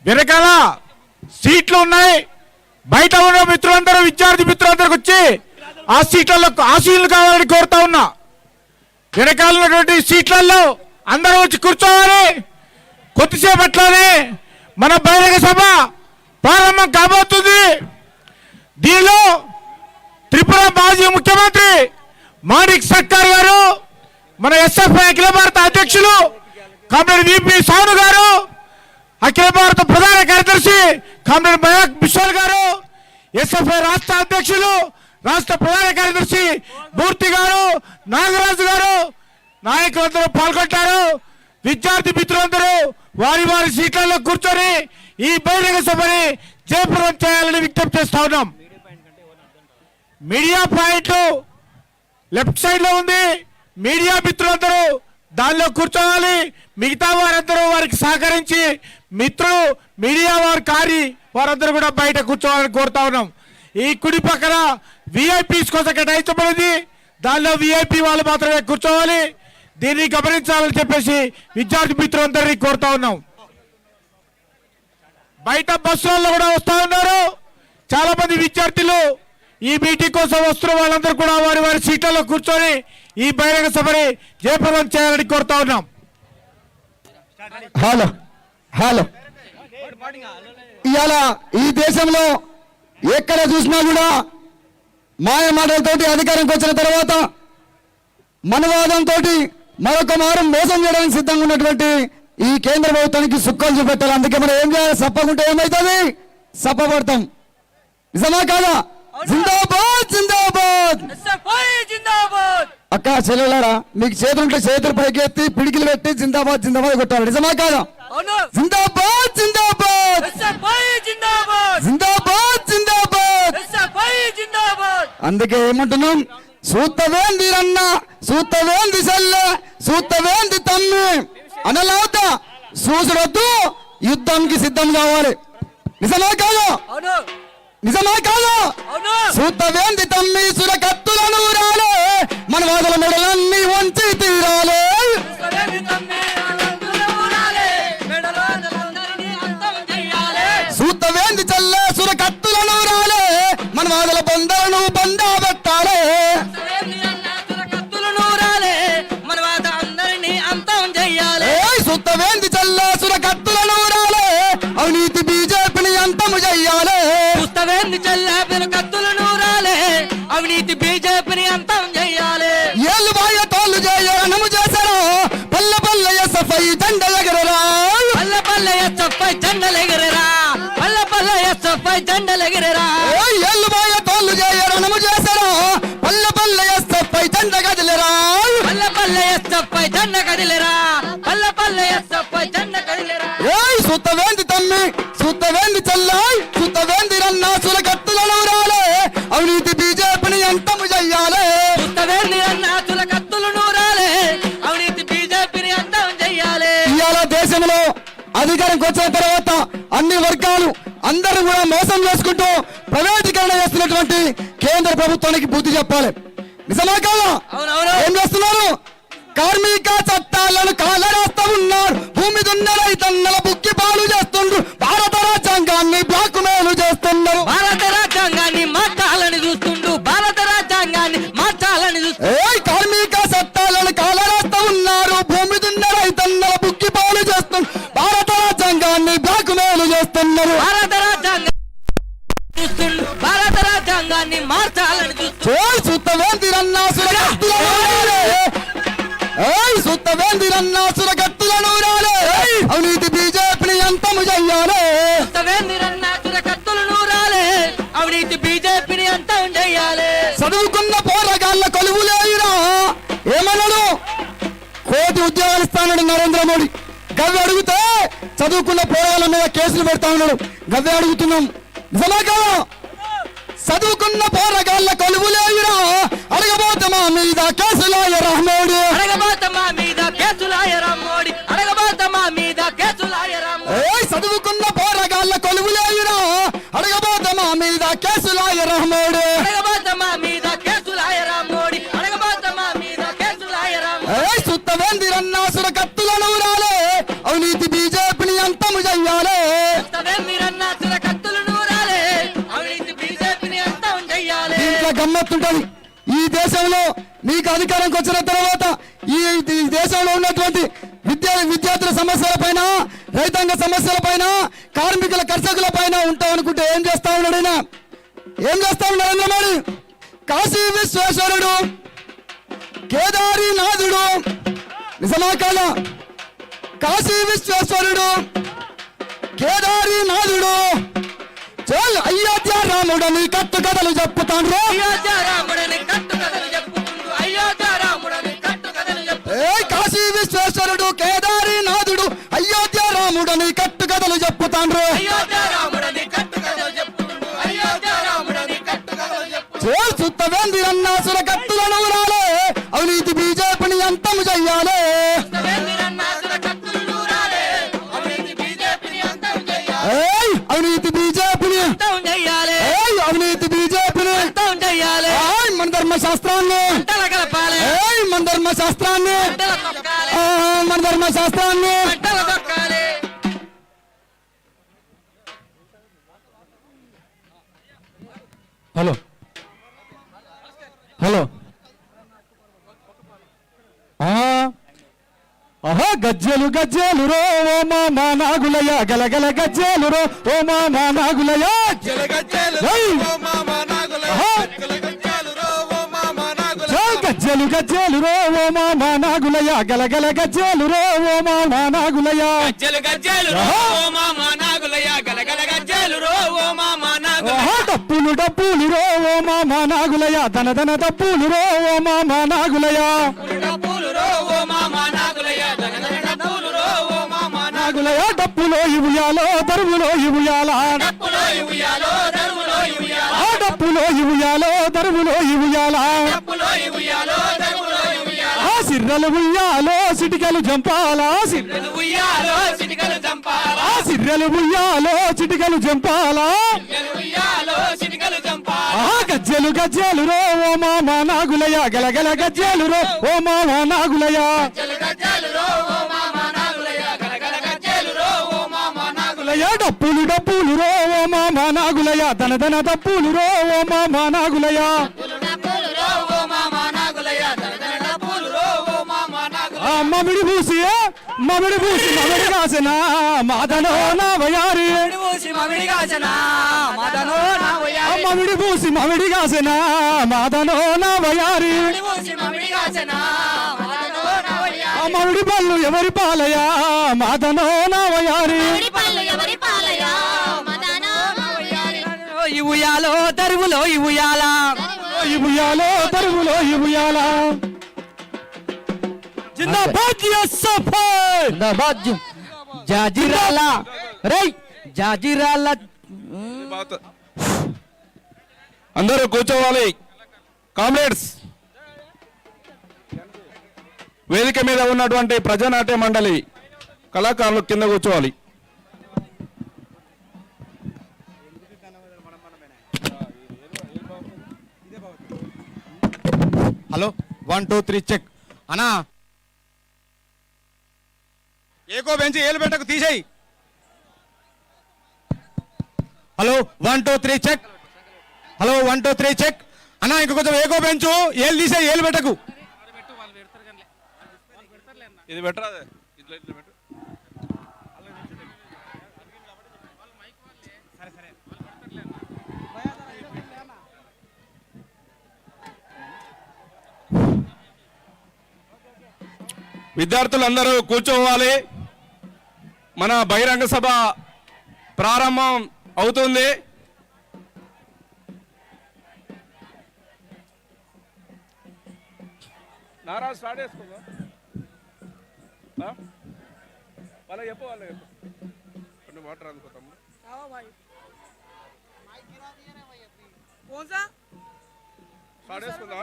[SPEAKER 6] వెనకాల సీట్లు ఉన్నాయి, బయట ఉన్న మిత్రులందరూ విద్యార్థి మిత్రులందరికి వచ్చి ఆ సీట్లలో ఆశీలు కావాలని కోరుతా ఉన్నా. వెనకాల ఉన్నటువంటి సీట్లలో అందరూ వచ్చి కూర్చోవాలి. కొద్దిసేపట్లోనే మన బహిరంగ సభ ప్రారంభం కాబోతుంది. దీనిలో త్రిపుర మాజీ ముఖ్యమంత్రి మాణిక్ సర్కార్ గారు, మన SFI అఖిల భారత అధ్యక్షులు కామ్రేడ్ VP సాను గారు, అఖిల భారత ప్రధాన కార్యదర్శి కామ్రేడ్ మయాక్ బిశ్వాల్ గారు, SFI రాష్ట్ర అధ్యక్షులు రాష్ట్ర ప్రధాన కార్యదర్శి మూర్తి గారు, నాగరాజు గారు, నాయకులందరూ పాల్గొంటారు. విద్యార్థి మిత్రులందరూ వారి వారి సీట్లలో కూర్చొని ఈ బహిరంగ సభని జయప్రదం చేయాలని విజ్ఞప్తి చేస్తా ఉన్నాం. మీడియా పాయింట్ లెఫ్ట్ సైడ్ లో ఉంది. మీడియా మిత్రులందరూ దానిలో కూర్చోవాలి. మిగతా వారందరూ వారికి సహకరించి మిత్రులు మీడియా వారు వారందరూ కూడా బయట కూర్చోవాలని కోరుతా ఉన్నాం. ఈ కుడి పక్కన VIPs కోసం కేటాయించబడింది, దానిలో VIP వాళ్ళు మాత్రమే కూర్చోవాలి. దీన్ని గమనించాలని చెప్పేసి విద్యార్థి మిత్రులందరినీ కోరుతా ఉన్నాం. బయట బస్సులలో కూడా వస్తా ఉన్నారు చాలా మంది విద్యార్థులు. ఈ మీటింగ్ కోసం వస్తున్న వాళ్ళందరూ కూడా వారి వారి సీట్లలో కూర్చొని ఈ బహిరంగ సభని జయప్రదం చేయాలని కోరుతా ఉన్నాం.
[SPEAKER 3] హలో
[SPEAKER 7] ఇవాళ ఈ దేశంలో ఎక్కడ చూసినా కూడా మాయ మాటలతోటి అధికారంకి వచ్చిన తర్వాత మనవాదంతో మరొక మారం మోసం చేయడానికి సిద్ధంగా ఉన్నటువంటి ఈ కేంద్ర ప్రభుత్వానికి సుక్కలు చూపెట్టాలి. అందుకే మనం ఏం చేయాలి? సప్పకుంటే ఏమవుతుంది? సప్పబడతాం. నిజమా కాదా? జిందాబాద్ జిందాబాద్. అక్క చెల్లెలారా, మీకు చేతులుంటే చేతులు పైకి ఎత్తి పిడికిలు పెట్టి జిందాబాద్ జిందాబాద్ కొట్టాలి. నిజమా కాదా? జిందాబాద్ జిందాబాద్ జిందాబాద్ జిందాబాద్. అందుకే ఏమంటున్నాం? సూత్తవేంది రన్న, సూత్తవేంది సెల్లె, సూత్తవేంది తమ్మి అనలాత సూసుడొద్దు, యుద్ధానికి సిద్ధం కావాలి. నిజమా కాదు? నిజమా కాదు? సూత్తవేంది తమ్మి సురకత్తులను రాలే, మన వాదల మెడలన్నీ వంచి తీరాలే. సూత్తవేంది చల్లే సురకత్తులను రాలే, మన వాదల బందలను బందా పెట్టాలే. సూత్తవేంది చల్లే సురకత్తులను రాలే, అవినీతి బీజేపీని అంతము చెయ్యాలి.
[SPEAKER 1] సూత్తవేంది చల్లే సురకత్తులను రాలే, అవినీతి బీజేపీని అంతం చెయ్యాలి.
[SPEAKER 7] ఏళ్ళు బాయ తోళ్ళు చేయనము చేశారు, పల్లె పల్లె SFI జెండలెగరరా,
[SPEAKER 1] పల్లె పల్లె SFI జెండలెగరరా, పల్లె పల్లె SFI జెండలెగరరా.
[SPEAKER 7] ఏళ్ళు బాయ తోళ్ళు చేయనము చేశారు, పల్లె పల్లె SFI జెండ కదిలేరా,
[SPEAKER 1] పల్లె పల్లె SFI జెండ కదిలేరా, పల్లె పల్లె SFI జెండ కదిలేరా.
[SPEAKER 7] సూత్తవేంది తమ్మి, సూత్తవేంది చల్లాయ్, సూత్తవేంది రన్నా సురకత్తులను రాలే, అవినీతి బీజేపీని అంతము చెయ్యాలి.
[SPEAKER 1] సూత్తవేంది రన్నా సురకత్తులను రాలే, అవినీతి బీజేపీని అంతం చెయ్యాలి.
[SPEAKER 7] ఇవాళ దేశంలో అధికారంకి వచ్చిన తర్వాత అన్ని వర్గాలు అందరూ కూడా మోసం చేసుకుంటూ ప్రైవేటీకరణ చేస్తున్నటువంటి కేంద్ర ప్రభుత్వానికి బుద్ధి చెప్పాలి. నిజమా కాదా? ఏం చేస్తున్నారు? కార్మిక చట్టాలను కాలరాస్తా ఉన్నారు, భూమి దున్న రైతన్నల బుక్కి పాలు చేస్తుండ్రు, భారత రాజ్యాంగాన్ని బ్లాక్ మెయిల్ చేస్తున్నారు,
[SPEAKER 1] భారత రాజ్యాంగాన్ని మార్చాలని చూస్తుండ్రు, భారత రాజ్యాంగాన్ని మార్చాలని చూస్తున్నారు.
[SPEAKER 7] కార్మిక చట్టాలను కాలరాస్తా ఉన్నారు, భూమి దున్న రైతన్నల బుక్కి పాలు చేస్తున్నారు, భారత రాజ్యాంగాన్ని బ్లాక్ మెయిల్ చేస్తున్నారు,
[SPEAKER 1] భారత రాజ్యాంగం చూస్తుండ్రు, భారత రాజ్యాంగాన్ని మార్చాలని చూస్తున్నారు.
[SPEAKER 7] సుత్తవేంది రన్నా సురకత్తులను రాలే, అవినీతి బీజేపీని అంతము చెయ్యాలి.
[SPEAKER 1] అవినీతి బీజేపీని అంతం చెయ్యాలి.
[SPEAKER 7] చదువుకున్న పోరగాళ్ళ కొలువులేరా ఏమన్నాడు? కోటి ఉద్యోగాలు ఇస్తానన్నాడు నరేంద్ర మోడీ. గవ్వి అడిగితే చదువుకున్న పోరగాళ్ళ మీద కేసులు పెడతా ఉన్నాడు. గవ్వి అడుగుతున్నాం. నిజమా కాదా? చదువుకున్న పోరగాళ్ళ కొలువులేరా, అడగబోతే మా మీద కేసులాయరా మోడీ,
[SPEAKER 1] అడగబోతే మా మీద కేసులాయరా మోడీ, అడగబోతే మా మీద కేసులాయరా మోడీ.
[SPEAKER 7] చదువుకున్న పోరగాళ్ళ కొలువులేరా, అడగబోతే మా మీద కేసులాయరా మోడీ,
[SPEAKER 1] అడగబోతే మా మీద కేసులాయరా మోడీ, అడగబోతే మా మీద కేసులాయరా మోడీ.
[SPEAKER 7] సుత్తవేంది రన్నా సురకత్తులను రాలే, అవినీతి బీజేపీని అంతము చెయ్యాలి. దీంట్లో గమ్మత్తుంటది. ఈ దేశంలో మీకు అధికారంకి వచ్చిన తర్వాత ఈ దేశంలో ఉన్నటువంటి విద్యార్థుల సమస్యల పైన, రైతాంగ సమస్యల పైన, కార్మికుల కర్షకుల పైన ఉంటాం అనుకుంటే ఏం చేస్తా ఉన్నాడు? ఏం చేస్తా ఉన్నాడు నరేంద్ర మోడీ? కాశీ విశ్వేశ్వరుడు, కేదారీనాథుడు, నిజమా కాదా? కాశీ విశ్వేశ్వరుడు, కేదారీనాథుడు, చల్ అయోధ్య రాముడని కట్టు కథలు చెప్పుతాండ్రు, కాశీ విశ్వేశ్వరుడు, కేదారీనాథుడు, అయోధ్య రాముడని కట్టు కథలు చెప్పుతాండ్రు. సుత్తవేంది అన్నా సురకత్తులను రాలే, అవినీతి బీజేపీని అంతము చెయ్యాలి. అవినీతి బీజేపీని అవినీతి బీజేపీని మన ధర్మశాస్త్రాన్ని, మన ధర్మశాస్త్రాన్ని, మన ధర్మశాస్త్రాన్ని. హలో హలో గజ్జలు గజ్జలు రో ఓ మామ నాగులయ్య గలగల గజ్జలు రో ఓ మామ నాగులయ్య గజ్జలు గజ్జలు రో ఓ మామ నాగులయ్య గలగల గజ్జలు రో ఓ మామ నాగులయ్య డప్పులు డప్పులు రో ఓ మామ నాగులయ్య ధన ధన డప్పులు రో ఓ మామ నాగులయ్య నాగులయ్య డప్పులో ఇవుయాలో దరువులో ఇవుయాల డప్పులో ఇవుయాలో దరువులో ఇవుయాల సిర్రలు ఉయ్యాలో సిటికలు జంపాలా సిర్రలు ఉయ్యాలో చిటికలు జంపాలా గజ్జలు గజ్జలు రో ఓ మామ నాగులయ్య గలగల గజ్జలు రో ఓ మామ నాగులయ్య డప్పులు డప్పులు రో ఓ మామ నాగులయ్య ధన ధన డప్పులు రో ఓ మామ నాగులయ్య మమిడి పూసి మమిడి కాసిన మాదనో నా వయారి మమిడి పూసి మమిడి కాసిన మాదనో నా వయారి మమిడి పళ్ళు ఎవరి పాలయా మాదనో నా వయారి
[SPEAKER 1] ఇవుయాలో దరువులో ఇవుయాలా
[SPEAKER 7] దరువులో ఇవుయాల జిందాబాద్ ఎస్ఎఫ్ఐ
[SPEAKER 1] జిందాబాద్ జాజిరాల రై జాజిరాల
[SPEAKER 6] అందరూ కూర్చోవాలి. కామ్రేడ్స్, వేదిక మీద ఉన్నటువంటి ప్రజానాట్య మండలి కళాకారులు కింద కూర్చోవాలి.
[SPEAKER 8] హలో 1 2 3 చెక్ అన్నా. ఏకో బెంచ్ ఏలు పెట్టకు తీసేయి. Hello 1 2 3 check. హలో 1 2 3 చెక్ అన్నా. ఇంక కొంచెం ఏకో బెంచు ఏలు తీసేయి, ఏలు పెట్టకు.
[SPEAKER 6] ఇది బెటరా? విద్యార్థులందరూ కూర్చోవాలి. మన బహిరంగ సభ ప్రారంభం అవుతుంది. నారా స్టార్ట్ చేసుకో. వాళ్ళ చెప్పు, వాళ్ళ చెప్పు. కొన్ని వాటర్ అనుకోతాము. స్టార్ట్ చేసుకుందాం.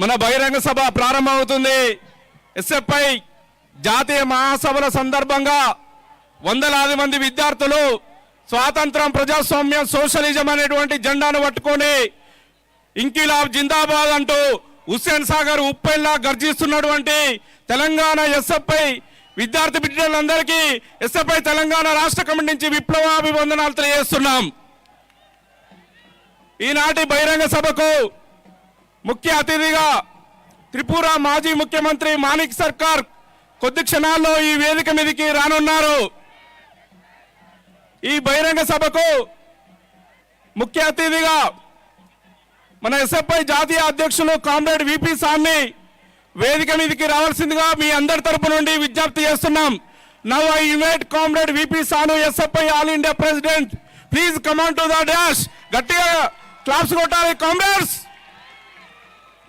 [SPEAKER 6] మన బహిరంగ సభ ప్రారంభమవుతుంది. ఎస్ఎఫ్ఐ జాతీయ మహాసభల సందర్భంగా వందలాది మంది విద్యార్థులు స్వాతంత్రం, ప్రజాస్వామ్యం, సోషలిజం అనేటువంటి జెండాను పట్టుకొని ఇంకిలాబ్ జిందాబాద్ అంటూ హుస్సేన్ సాగర్ ఉప్పెల్లా గర్జిస్తున్నటువంటి తెలంగాణ ఎస్ఎఫ్ఐ విద్యార్థి బిడ్డలందరికీ ఎస్ఎఫ్ఐ తెలంగాణ రాష్ట్ర కమిటీ నుంచి విప్లవాభివందనాలు తెలియజేస్తున్నాం. ఈనాటి బహిరంగ సభకు ముఖ్య అతిథిగా త్రిపుర మాజీ ముఖ్యమంత్రి మాణిక్ సర్కార్ కొద్ది క్షణాల్లో ఈ వేదిక మీదకి రానున్నారు. ఈ బహిరంగ సభకు ముఖ్య అతిథిగా మన ఎస్ఎఫ్ఐ జాతీయ అధ్యక్షులు కామ్రేడ్ విపి సాన్ని వేదిక మీదకి రావాల్సిందిగా మీ అందరి తరపు నుండి విజ్ఞప్తి చేస్తున్నాం. Now I invite comrade VP Sanu, SFI all India president. Please come on to the dash. గట్టిగా క్లాప్స్ కొట్టాలి comrades.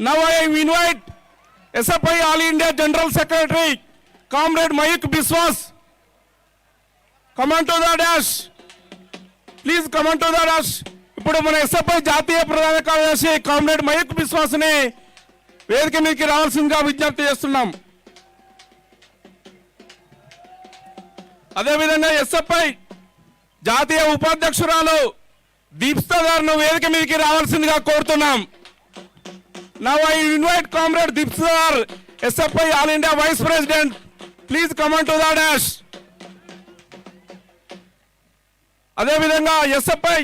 [SPEAKER 6] Now I invite SFI All India General Secretary, Comrade Mayuk Biswas. Come on to the dash. Please come on to the dash. ఇప్పుడు మన SFI జాతీయ ప్రధాన కార్యదర్శి కామ్రేడ్ మయూక్ బిస్వాస్ ని వేదిక మీదకి రావాల్సిందిగా విజ్ఞప్తి చేస్తున్నాం. అదేవిధంగా SFI జాతీయ ఉపాధ్యక్షురాలు దీప్స్తాదార్ ను వేదిక మీదకి రావాల్సిందిగా కోరుతున్నాం. Now I invite Comrade Dipsar, SFI All India Vice President. Please come on to the dash. అదేవిధంగా SFI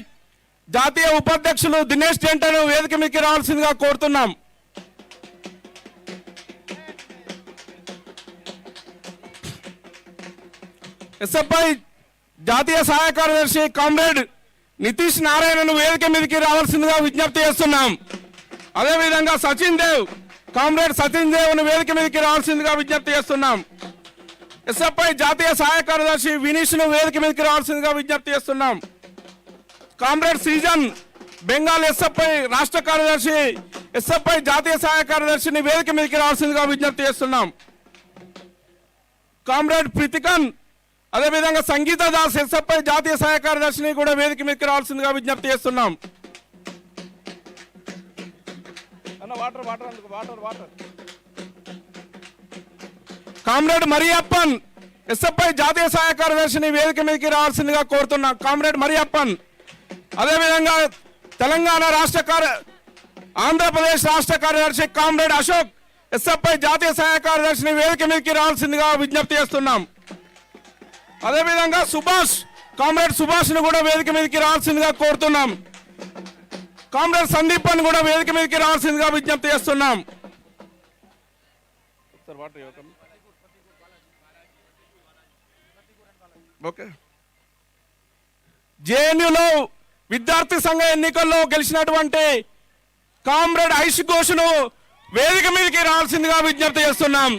[SPEAKER 6] జాతీయ ఉపాధ్యక్షులు దినేష్ జంటను వేదిక మీదకి రావాల్సిందిగా కోరుతున్నాం. ఎస్ఎఫ్ఐ జాతీయ సహాయ కార్యదర్శి కామ్రేడ్ నితీష్ నారాయణను వేదిక మీదకి రావాల్సిందిగా విజ్ఞప్తి చేస్తున్నాం. అదేవిధంగా సచిన్ దేవ్ కామ్రేడ్ సచిన్ దేవ్ను వేదిక మీదకి రావాల్సిందిగా విజ్ఞప్తి చేస్తున్నాం. ఎస్ఎఫ్ఐ జాతీయ సహాయ కార్యదర్శి వినీష్ను వేదిక మీదకి రావాల్సిందిగా విజ్ఞప్తి చేస్తున్నాం. కామ్రేడ్ సీజన్ బెంగాల్ ఎస్ఎఫ్ఐ రాష్ట్ర కార్యదర్శి ఎస్ఎఫ్ఐ జాతీయ సహాయ కార్యదర్శిని వేదిక మీదకి రావాల్సిందిగా విజ్ఞప్తి చేస్తున్నాం. కామ్రేడ్ ప్రితికన్ అదేవిధంగా సంగీత దాస్ ఎస్ఎఫ్ఐ జాతీయ సహాయ కార్యదర్శిని కూడా వేదిక మీదకి రావాల్సిందిగా విజ్ఞప్తి చేస్తున్నాం. కామ్రేడ్ మరియప్పన్ ఎస్ఎఫ్ఐ జాతీయ సహాయ కార్యదర్శిని వేదిక మీదకి రావాల్సిందిగా కోరుతున్నాం. కామ్రేడ్ మరియప్పన్ అదేవిధంగా తెలంగాణ ఆంధ్రప్రదేశ్ రాష్ట్ర కార్యదర్శి కామ్రేడ్ అశోక్ ఎస్ఎఫ్ఐ జాతీయ సహాయ కార్యదర్శిని వేదిక మీదకి రావాల్సిందిగా విజ్ఞప్తి చేస్తున్నాం. అదేవిధంగా కామ్రేడ్ సుభాష్ ను కూడా వేదిక మీదకి రావాల్సిందిగా కోరుతున్నాం. కామ్రేడ్ సందీప్ అని కూడా వేదిక మీదకి రావాల్సిందిగా విజ్ఞప్తి చేస్తున్నాం. జేఎన్యూలో విద్యార్థి సంఘ ఎన్నికల్లో గెలిచినటువంటి కామ్రేడ్ ఐష్ ఘోష్ను వేదిక మీదకి రావాల్సిందిగా విజ్ఞప్తి చేస్తున్నాం.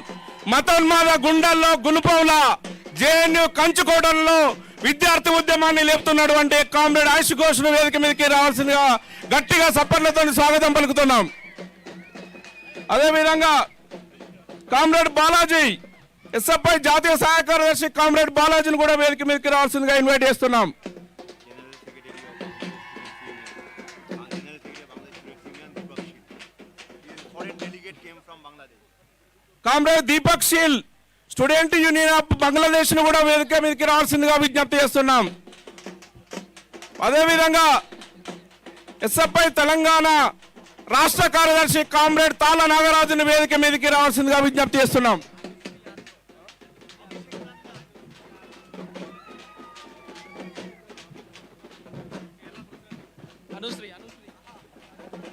[SPEAKER 6] మతోన్మాద గుండెల్లో గుణపంల జేఎన్యూ కంచుకోటంలో విద్యార్థి ఉద్యమాన్ని లేపుతున్నటువంటి కామ్రేడ్ ఐష్ ఘోష్ను వేదిక మీదకి రావాల్సిందిగా గట్టిగా సప్పట్లతో స్వాగతం పలుకుతున్నాం. అదేవిధంగా కామ్రేడ్ బాలాజీ ఎస్ఎఫ్ఐ జాతీయ సహాయ కార్యదర్శి కామ్రేడ్ బాలాజీని కూడా వేదిక మీదకి రావాల్సిందిగా ఇన్వైట్ చేస్తున్నాం. Comrade Deepak she'll student union of Bangladesh ను కూడా వేదిక మీదకి రావాల్సిందిగా విజ్ఞప్తి చేస్తున్నాం. అదేవిధంగా ఎస్ఎఫ్ఐ తెలంగాణ రాష్ట్ర కార్యదర్శి కామ్రేడ్ తాళ్ళ నాగరాజును వేదిక మీదకి రావాల్సిందిగా విజ్ఞప్తి చేస్తున్నాం.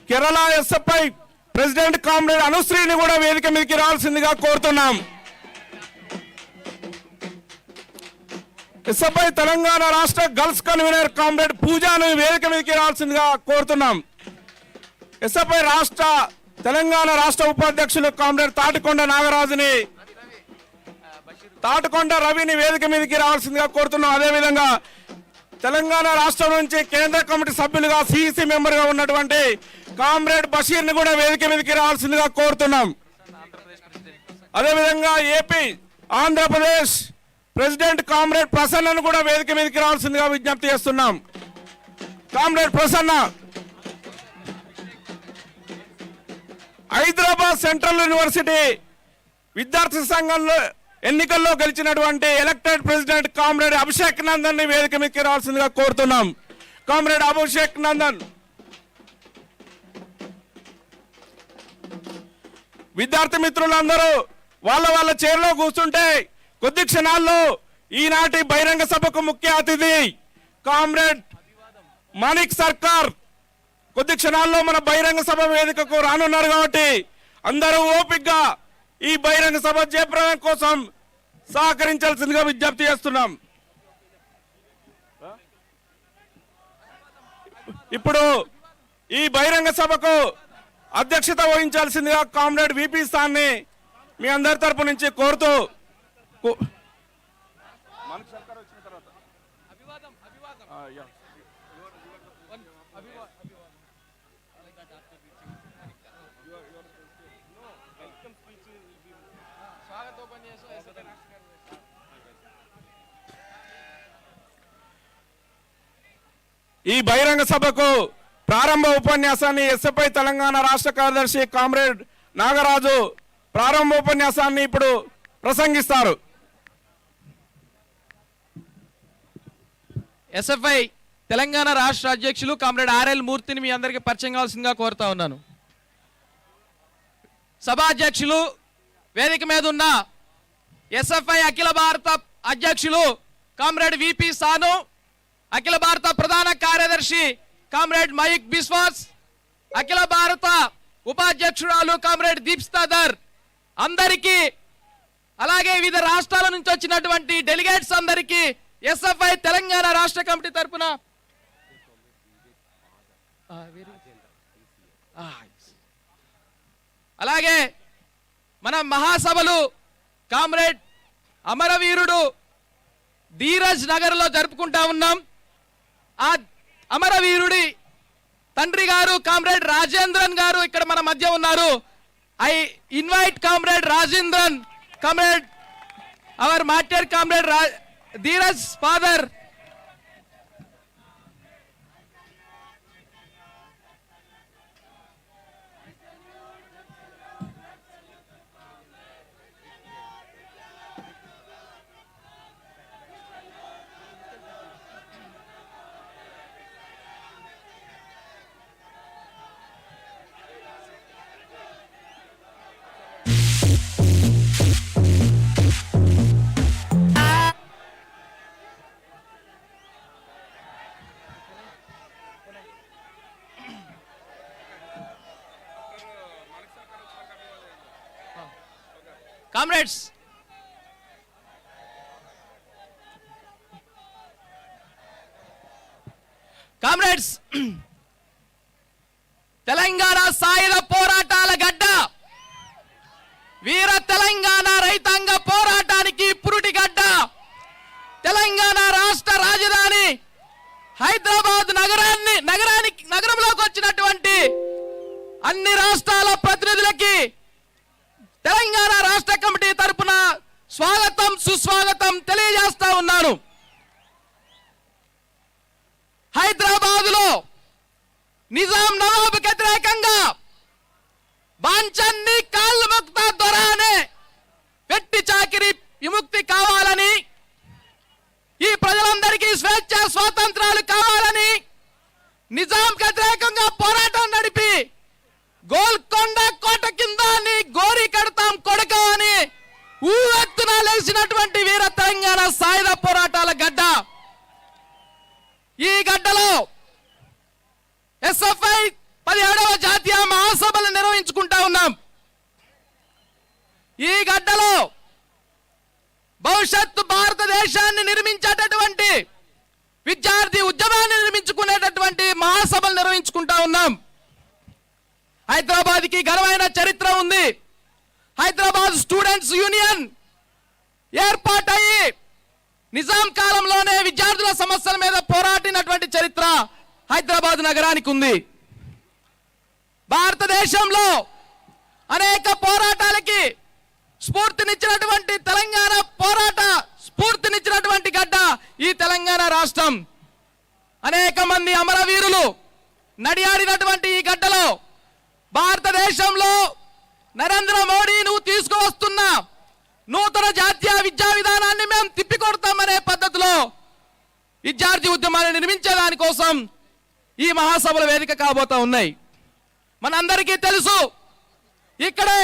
[SPEAKER 6] కేరళ ఎస్ఎఫ్ఐ ప్రెసిడెంట్ కామ్రేడ్ అనుశ్రీని కూడా వేదిక మీదకి రావాల్సిందిగా కోరుతున్నాం. ఎస్ఎఫ్ఐ తెలంగాణ రాష్ట్ర గర్ల్స్ కన్వీనర్ కామ్రేడ్ పూజాను వేదిక మీదకి రావాల్సిందిగా కోరుతున్నాం. ఎస్ఎఫ్ఐ తెలంగాణ రాష్ట్ర ఉపాధ్యక్షులు కామ్రేడ్ తాటికొండ రవిని వేదిక మీదకి రావాల్సిందిగా కోరుతున్నాం. అదేవిధంగా తెలంగాణ రాష్ట్రం నుంచి కేంద్ర కమిటీ సభ్యులుగా సిఇసి మెంబర్ గా ఉన్నటువంటి కామ్రేడ్ బషీర్ ని కూడా వేదిక మీదకి రావాల్సిందిగా కోరుతున్నాం. అదేవిధంగా ఆంధ్రప్రదేశ్ ప్రెసిడెంట్ కామ్రేడ్ ప్రసన్నను కూడా వేదిక మీదకి రావాల్సిందిగా విజ్ఞప్తి చేస్తున్నాం. Comrade Prasanna Hyderabad central university విద్యార్థి సంఘంలో ఎన్నికల్లో గెలిచినటువంటి elected president comrade Abhishek Nandan ని వేదిక మీదకి రావాల్సిందిగా కోరుతున్నాం. కామ్రేడ్ అభిషేక్ నందన్ విద్యార్థి మిత్రులందరూ వాళ్ళ చైర్లో కూర్చుంటే కొద్ది క్షణాల్లో ఈనాటి బహిరంగ సభకు ముఖ్య అతిథి కామ్రేడ్ మాణిక్ సర్కార్ కొద్ది క్షణాల్లో మన బహిరంగ సభ వేదికకు రానున్నారు కాబట్టి అందరూ ఓపికగా ఈ బహిరంగ సభ జయప్రదం కోసం సహకరించాల్సిందిగా విజ్ఞప్తి చేస్తున్నాం. ఇప్పుడు ఈ బహిరంగ సభకు అధ్యక్షత వహించాల్సిందిగా కామ్రేడ్ విపి స్థాన్ని మీ అందరి తరపు నుంచి కోరుతూ ఈ బహిరంగ సభకు ప్రారంభ ఉపన్యాసాన్ని ఎస్ఎఫ్ఐ తెలంగాణ రాష్ట్ర కార్యదర్శి కామ్రేడ్ నాగరాజు ప్రారంభ ఉపన్యాసాన్ని ఇప్పుడు ప్రసంగిస్తారు.
[SPEAKER 9] ఎస్ఎఫ్ఐ తెలంగాణ రాష్ట్ర అధ్యక్షులు కామ్రేడ్ ఆర్ఎల్ మూర్తిని మీ అందరికీ పరిచయం కావాల్సిందిగా కోరుతా ఉన్నాను. సభాధ్యక్షులు వేదిక మీద ఉన్న ఎస్ఎఫ్ఐ అఖిల భారత అధ్యక్షులు కామ్రేడ్ విపి సాను, అఖిల భారత ప్రధాన కార్యదర్శి కామ్రేడ్ మయిక్ బిస్వాస్, అఖిల భారత ఉపాధ్యక్షురాలు కామ్రేడ్ దీప్స్తాదర్ అందరికీ, అలాగే వివిధ రాష్ట్రాల నుంచి వచ్చినటువంటి డెలిగేట్స్ అందరికీ SFI తెలంగాణ రాష్ట్ర కమిటీ తరపున అలాగే మన మహాసభలు కామ్రేడ్ అమరవీరుడు ధీరజ్ నగర్ లో జరుపుకుంటా ఉన్నాం. ఆ అమరవీరుడి తండ్రి గారు కామ్రేడ్ రాజేంద్రన్ గారు ఇక్కడ మన మధ్య ఉన్నారు. I invite comrade Rajendran, comrade our mother comrade Dheeraj father. Comrades, Telangana సాయుధ పోరాటాల గడ్డ, వీర తెలంగాణ రైతాంగ పోరాటానికి పురుటి గడ్డ, తెలంగాణ రాష్ట్ర రాజధాని హైదరాబాద్ నగరంలోకి వచ్చినటువంటి అన్ని రాష్ట్రాల ప్రతినిధులకి తెలంగాణ రాష్ట్ర కమిటీ తరపున స్వాగతం సుస్వాగతం తెలియజేస్తా ఉన్నాను. హైదరాబాద్ లో నిజాం నవాబ్ వ్యతిరేకంగా బాంచన్ని కాళ్ళు ముక్తా దొర అనే వెట్టి చాకిరి విముక్తి కావాలని, ఈ ప్రజలందరికీ స్వేచ్ఛ స్వాతంత్రాలు కావాలని నిజాం వ్యతిరేకంగా పోరాటం నడిపి గోల్కొండ కోట కింద నీ గోరి కడతాం కొడక అని ఊవెత్తున లేచినటువంటి వీర తెలంగాణ సాయుధ పోరాటాల గడ్డ. ఈ గడ్డలో SFI 17వ జాతీయ మహాసభలు నిర్వహించుకుంటా ఉన్నాం. ఈ గడ్డలో భవిష్యత్తు భారతదేశాన్ని నిర్మించేటటువంటి విద్యార్థి ఉద్యమాన్ని నిర్మించుకునేటటువంటి మహాసభలు నిర్వహించుకుంటా ఉన్నాం. హైదరాబాద్ కి ఘనమైన చరిత్ర ఉంది. హైదరాబాద్ స్టూడెంట్స్ యూనియన్ ఏర్పాటయ్యి నిజాం కాలంలోనే విద్యార్థుల సమస్యల మీద పోరాడినటువంటి చరిత్ర హైదరాబాద్ నగరానికి ఉంది. భారతదేశంలో అనేక పోరాటాలకి స్ఫూర్తినిచ్చినటువంటి తెలంగాణ స్ఫూర్తినిచ్చినటువంటి గడ్డ ఈ తెలంగాణ రాష్ట్రం. అనేక మంది అమరవీరులు నడియాడినటువంటి ఈ గడ్డలో భారతదేశంలో నరేంద్ర మోడీ నువ్వు తీసుకువస్తున్న నూతన జాతీయ విద్యా విధానాన్ని మేము తిప్పికొడతామనే పద్ధతిలో విద్యార్థి ఉద్యమాన్ని నిర్మించేదాని కోసం ఈ మహాసభల వేదిక కాబోతా ఉన్నాయి. మనందరికీ తెలుసు, ఇక్కడే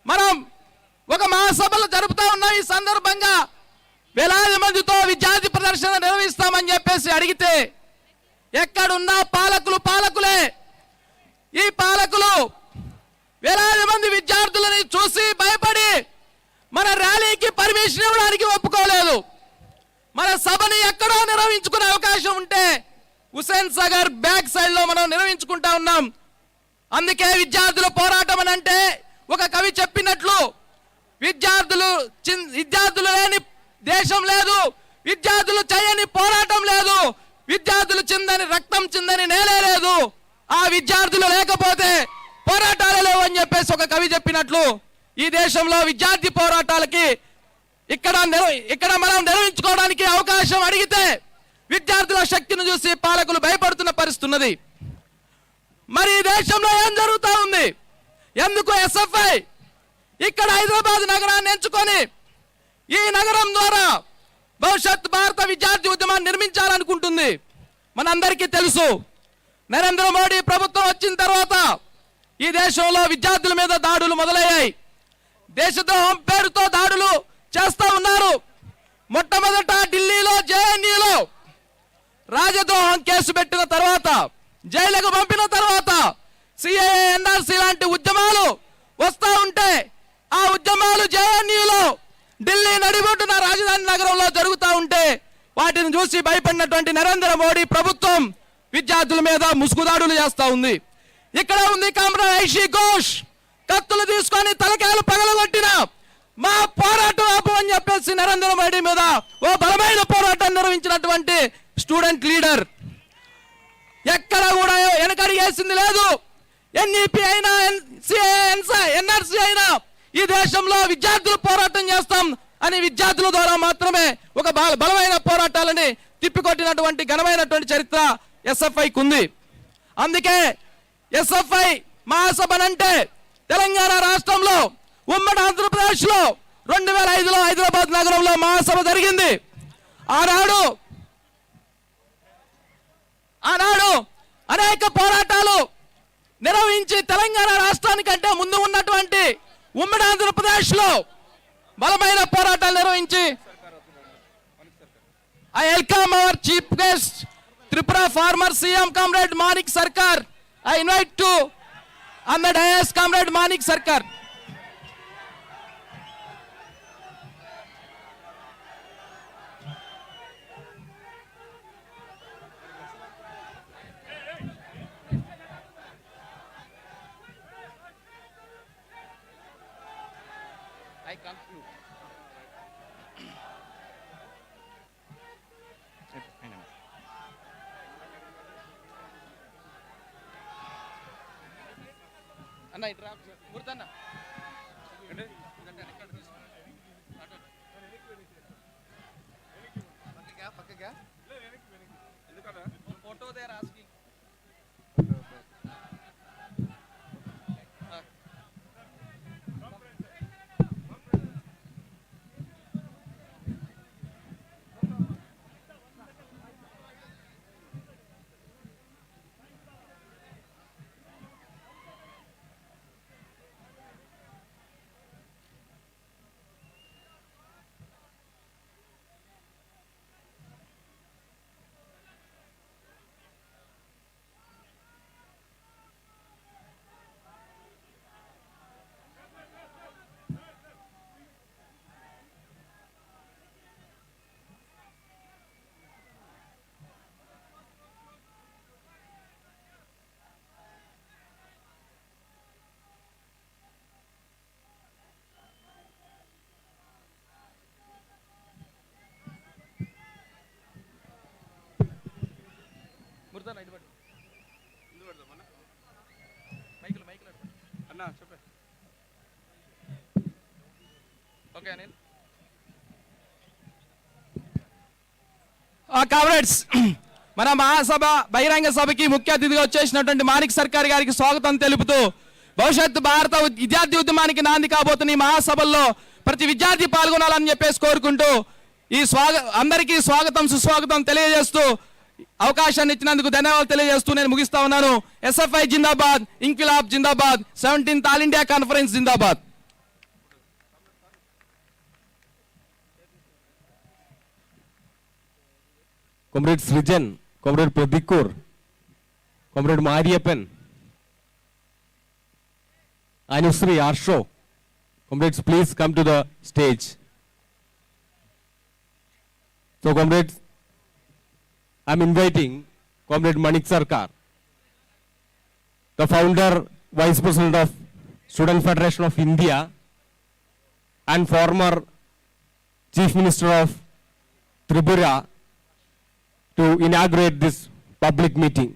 [SPEAKER 9] మనం ఒక మహాసభలు జరుపుతా ఉన్నాం. ఈ సందర్భంగా వేలాది మందితో విద్యార్థి ప్రదర్శన నిర్వహిస్తామని చెప్పేసి అడిగితే ఎక్కడున్నా పాలకులే. ఈ పాలకులు వేలాది మంది విద్యార్థులని చూసి భయపడి మన ర్యాలీకి పర్మిషన్ ఇవ్వడానికి ఒప్పుకోలేదు. మన సభని ఎక్కడో నిర్వహించుకునే అవకాశం ఉంటే హుసేన్ సాగర్ బ్యాక్ సైడ్ లో మనం నిర్వహించుకుంటా ఉన్నాం. అందుకే విద్యార్థుల పోరాటం అని అంటే ఒక కవి చెప్పినట్లు విద్యార్థులు లేని దేశం లేదు, విద్యార్థులు చేయని పోరాటం లేదు, విద్యార్థులు చిందని రక్తం చిందని నేలే లేదు, ఆ విద్యార్థులు లేకపోతే పోరాటాలు లేవు అని చెప్పేసి ఒక కవి చెప్పినట్లు ఈ దేశంలో విద్యార్థి పోరాటాలకి ఇక్కడ మనం నిర్వహించుకోవడానికి అవకాశం అడిగితే విద్యార్థుల శక్తిని చూసి పాలకులు భయపడుతున్న పరిస్థితి ఉన్నది. మరి ఈ దేశంలో ఏం జరుగుతూ ఉంది? ఎందుకు SFI ఇక్కడ హైదరాబాద్ నగరాన్ని ఎంచుకొని ఈ నగరం ద్వారా భవిష్యత్ భారత విద్యార్థి ఉద్యమాన్ని నిర్మించాలనుకుంటుంది? మనందరికీ తెలుసు, నరేంద్ర మోడీ ప్రభుత్వం వచ్చిన తర్వాత ఈ దేశంలో విద్యార్థుల మీద దాడులు మొదలయ్యాయి. దేశద్రోహం పేరుతో దాడులు చేస్తా ఉన్నారు. మొట్టమొదట ఢిల్లీలో JNUలో రాజద్రోహం కేసు పెట్టిన తర్వాత, జైలుకు పంపిన తర్వాత, సిఏఏ ఎన్ఆర్సీ లాంటి ఉద్యమాలు వస్తా ఉంటే ఆ ఉద్యమాలు జేఎన్యూలో ఢిల్లీ నడిబొడ్డున రాజధాని నగరంలో జరుగుతూ ఉంటే వాటిని చూసి భయపడినటువంటి నరేంద్ర మోడీ ప్రభుత్వం విద్యార్థుల మీద ముసుగుదాడులు చేస్తా ఉంది. ఇక్కడ ఉంది కామ్రేడ్ ఐషీ ఘోష్, కత్తులు తీసుకొని తలకాయలు పగలగొట్టిన మా పోరాటం ఆపమని చెప్పేసి నరేంద్ర మోడీ మీద ఓ బలమైన పోరాటం నిర్వహించినటువంటి స్టూడెంట్ లీడర్. ఎక్కడ కూడా వెనకడి వేసింది లేదు. ఎన్ఈపీ అయినా, ఎన్ఆర్సీ అయినా ఈ దేశంలో విద్యార్థులు పోరాటం చేస్తాం అని విద్యార్థుల ద్వారా మాత్రమే ఒక బలమైన పోరాటాలని తిప్పికొట్టినటువంటి ఘనమైనటువంటి చరిత్ర ఎస్ఎఫ్ఐకి ఉంది. అందుకే ఎస్ఎఫ్ఐ మహాసభనంటే తెలంగాణ రాష్ట్రంలో ఉమ్మడి ఆంధ్రప్రదేశ్లో 2005లో హైదరాబాద్ నగరంలో మహాసభ జరిగింది. ఆనాడు అనేక పోరాటాలు నిర్వహించి తెలంగాణ రాష్ట్రానికంటే ముందు ఉన్నటువంటి ఉమ్మడి ఆంధ్రప్రదేశ్లో బలమైన పోరాటాలు నిర్వహించి I welcome our chief guest Tripura former CM Comrade Manik Sarkar. I invite to on the dais Comrade Manik Sarkar. I conclude. అన్న ఇట్రా గుర్తన్న ఫోటో దే రాస్కి అన్నా చెప్పే ఓకే అనిల్. కామ్రేడ్స్, మన మహాసభ బహిరంగ సభకి ముఖ్య అతిథిగా వచ్చేసినటువంటి మానిక్ సర్కార్ గారికి స్వాగతం తెలుపుతూ భవిష్యత్తు భారత విద్యార్థి ఉద్యమానికి నాంది కాబోతున్న ఈ మహాసభల్లో ప్రతి విద్యార్థి పాల్గొనాలని చెప్పేసి కోరుకుంటూ ఈ అందరికీ స్వాగతం సుస్వాగతం తెలియజేస్తూ అవకాశాన్ని ఇచ్చినందుకు ధన్యవాదాలు తెలియజేస్తూ నేను ముగిస్తా ఉన్నాను. SFI Zindabad, Inquilab Zindabad, 17th all India conference Zindabad.
[SPEAKER 10] Comrade Srijan, Comrade Pradikur, Comrade Mariappan, Anusri Arsho, comrades please come to the stage. So comrades, I am inviting Comrade Manik Sarkar, the founder, Vice President of Student Federation of India and former Chief Minister of Tripura, to inaugurate this public meeting.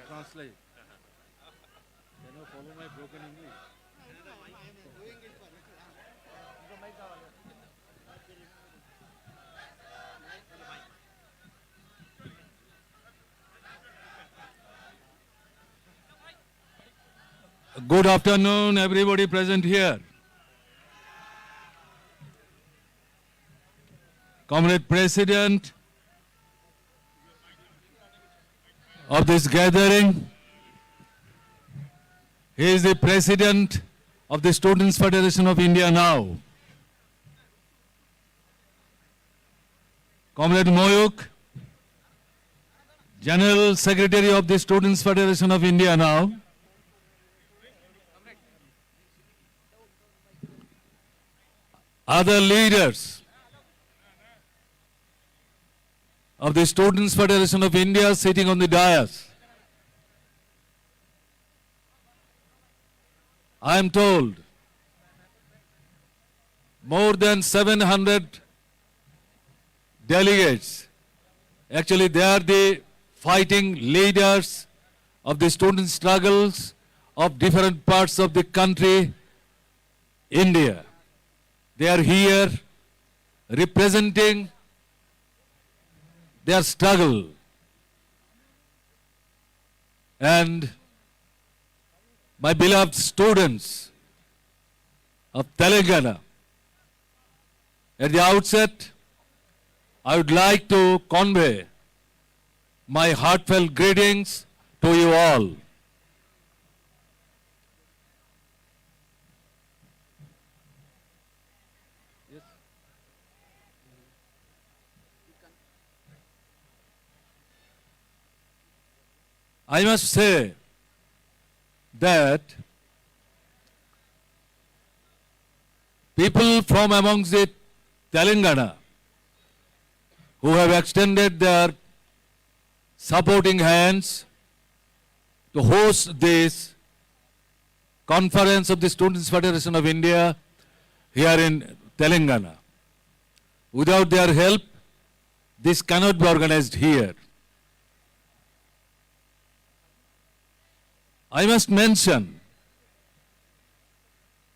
[SPEAKER 6] Translate. Can you follow my broken English? Good afternoon, everybody present here.
[SPEAKER 10] Comrade President of this gathering, he is the President of the Students' Federation of India now. Comrade Moyuk, General Secretary of the Students' Federation of India now. Other leaders of the Students' Federation of India sitting on the dais. I am told more than 700 delegates. Actually, they are the fighting leaders of the student struggles of different parts of the country, India. They are here representing their struggle. And my beloved students of Telangana, at the outset, I would like to convey my heartfelt greetings to you all. I must say that people from amongst the Telangana who have extended their supporting hands to host this conference of the Students' Federation of India here in Telangana. Without their help, this cannot be organized here. I must mention,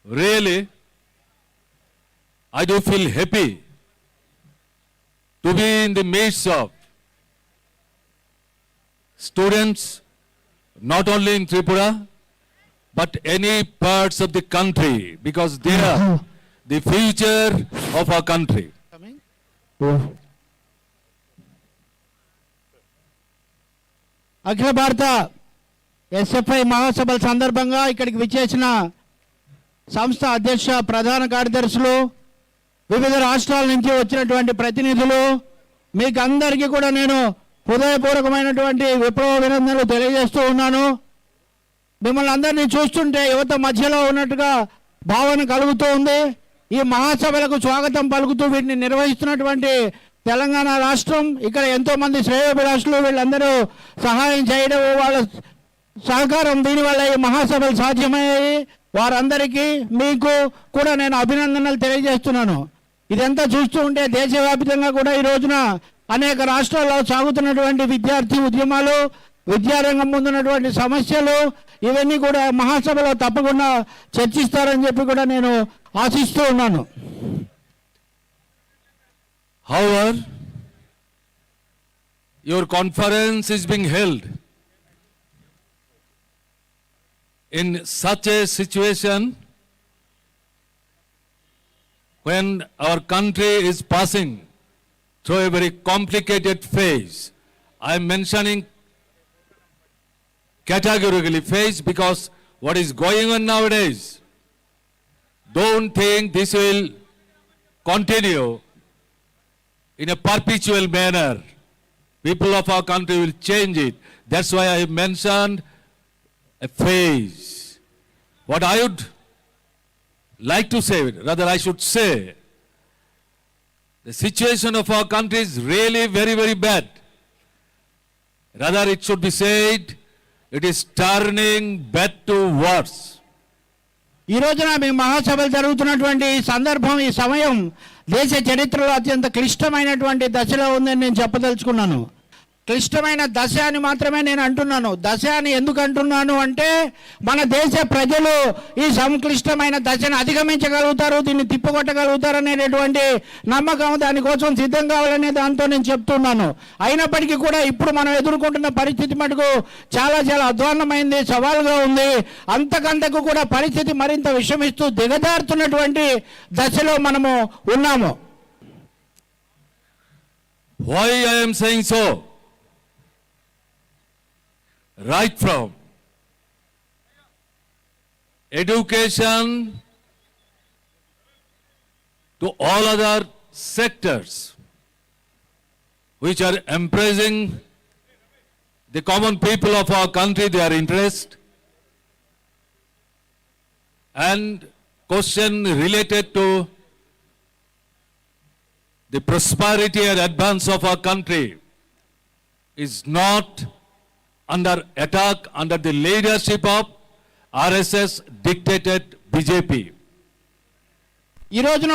[SPEAKER 10] really, I do feel happy to be in the midst of students, not only in Tripura, but any parts of the country, because they are the future of our country.
[SPEAKER 11] అఖిల భారత SFI మహాసభల సందర్భంగా ఇక్కడికి విచ్చేసిన సంస్థ అధ్యక్ష ప్రధాన కార్యదర్శులు, వివిధ రాష్ట్రాల నుంచి వచ్చినటువంటి ప్రతినిధులు, మీకు అందరికీ కూడా నేను హృదయపూర్వకమైనటువంటి విప్లవ అభినందనలు తెలియజేస్తూ ఉన్నాను. మిమ్మల్ని అందరినీ చూస్తుంటే యువత మధ్యలో ఉన్నట్టుగా భావన కలుగుతూ ఉంది. ఈ మహాసభలకు స్వాగతం పలుకుతూ వీటిని నిర్వహిస్తున్నటువంటి తెలంగాణ రాష్ట్రం, ఇక్కడ ఎంతోమంది శ్రేయోభిలాషులు, వీళ్ళందరూ సహాయం చేయడం, వాళ్ళ సహకారం, దీనివల్ల ఈ మహాసభలు సాధ్యమయ్యాయి. వారందరికీ మీకు కూడా నేను అభినందనలు తెలియజేస్తున్నాను. ఇదంతా చూస్తూ ఉంటే దేశవ్యాప్తంగా కూడా ఈ రోజున అనేక రాష్ట్రాల్లో సాగుతున్నటువంటి విద్యార్థి ఉద్యమాలు, విద్యారంగం ముందున్నటువంటి సమస్యలు, ఇవన్నీ కూడా మహాసభలో తప్పకుండా చర్చిస్తారని చెప్పి కూడా నేను ఆశిస్తూ ఉన్నాను.
[SPEAKER 10] However, your conference is being held in such a situation when our country is passing through a very complicated phase. I am mentioning categorically phase because what is going on nowadays, don't think this will continue in a perpetual manner. People of our country will change it. That's why I mentioned a phase. What I would like to say, rather I should say, the situation of our country is really very, very bad. Rather it should be said, it is turning bad to worse.
[SPEAKER 11] ఈ రోజున మీ మహాసభలు జరుగుతున్నటువంటి ఈ సందర్భం, ఈ సమయం దేశ చరిత్రలో అత్యంత క్లిష్టమైనటువంటి దశలో ఉందని నేను చెప్పదలుచుకున్నాను. క్లిష్టమైన దశ అని మాత్రమే నేను అంటున్నాను. దశ అని ఎందుకు అంటున్నాను అంటే, మన దేశ ప్రజలు ఈ సంక్లిష్టమైన దశను అధిగమించగలుగుతారు, దీన్ని తిప్పగొట్టగలుగుతారు అనేటువంటి నమ్మకం, దానికోసం సిద్ధం కావాలనే దాంతో నేను చెప్తున్నాను. అయినప్పటికీ కూడా ఇప్పుడు మనం ఎదుర్కొంటున్న పరిస్థితి మటుకు చాలా చాలా అధ్వాన్నమైంది, సవాలుగా ఉంది. అంతకంతకు కూడా పరిస్థితి మరింత విషమిస్తూ దిగజారుతున్నటువంటి దశలో మనము ఉన్నాము.
[SPEAKER 10] Why I am saying so? Right from education to all other sectors which are embracing the common people of our country, their interest, and question related to the prosperity and advance of our country is not under attack under the leadership of RSS dictated BJP.
[SPEAKER 11] ఈ రోజున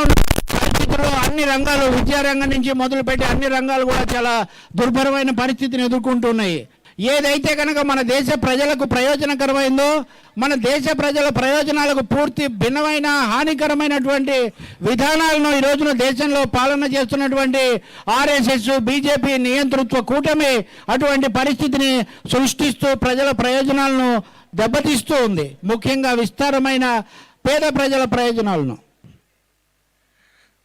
[SPEAKER 11] పరిస్థితుల్లో అన్ని రంగాలు, విద్యారంగం నుంచి మొదలుపెట్టి అన్ని రంగాలు కూడా చాలా దుర్భరమైన పరిస్థితిని ఎదుర్కొంటున్నాయి. ఏదైతే కనుక మన దేశ ప్రజలకు ప్రయోజనకరమైందో, మన దేశ ప్రజల ప్రయోజనాలకు పూర్తి భిన్నమైన హానికరమైనటువంటి విధానాలను ఈ రోజున దేశంలో పాలన చేస్తున్నటువంటి ఆర్ఎస్ఎస్ బీజేపీ నియంతృత్వ కూటమి అటువంటి పరిస్థితిని సృష్టిస్తూ ప్రజల ప్రయోజనాలను దెబ్బతీస్తూ ఉంది, ముఖ్యంగా విస్తారమైన పేద ప్రజల ప్రయోజనాలను.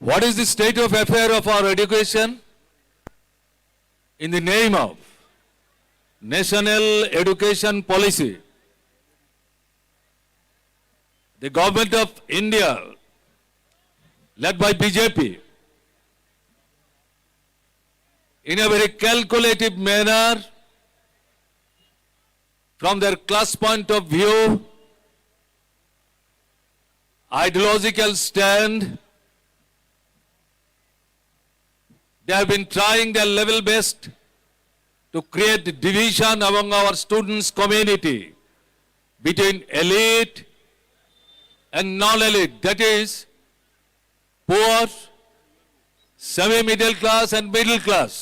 [SPEAKER 10] What is the state of affair of our education? In the name of National Education Policy, the government of India, led by BJP, in a very calculative manner, from their class point of view, ideological stand, they have been trying their level best to create division among our students' community between elite and non-elite, that is, poor, semi-middle class and middle class,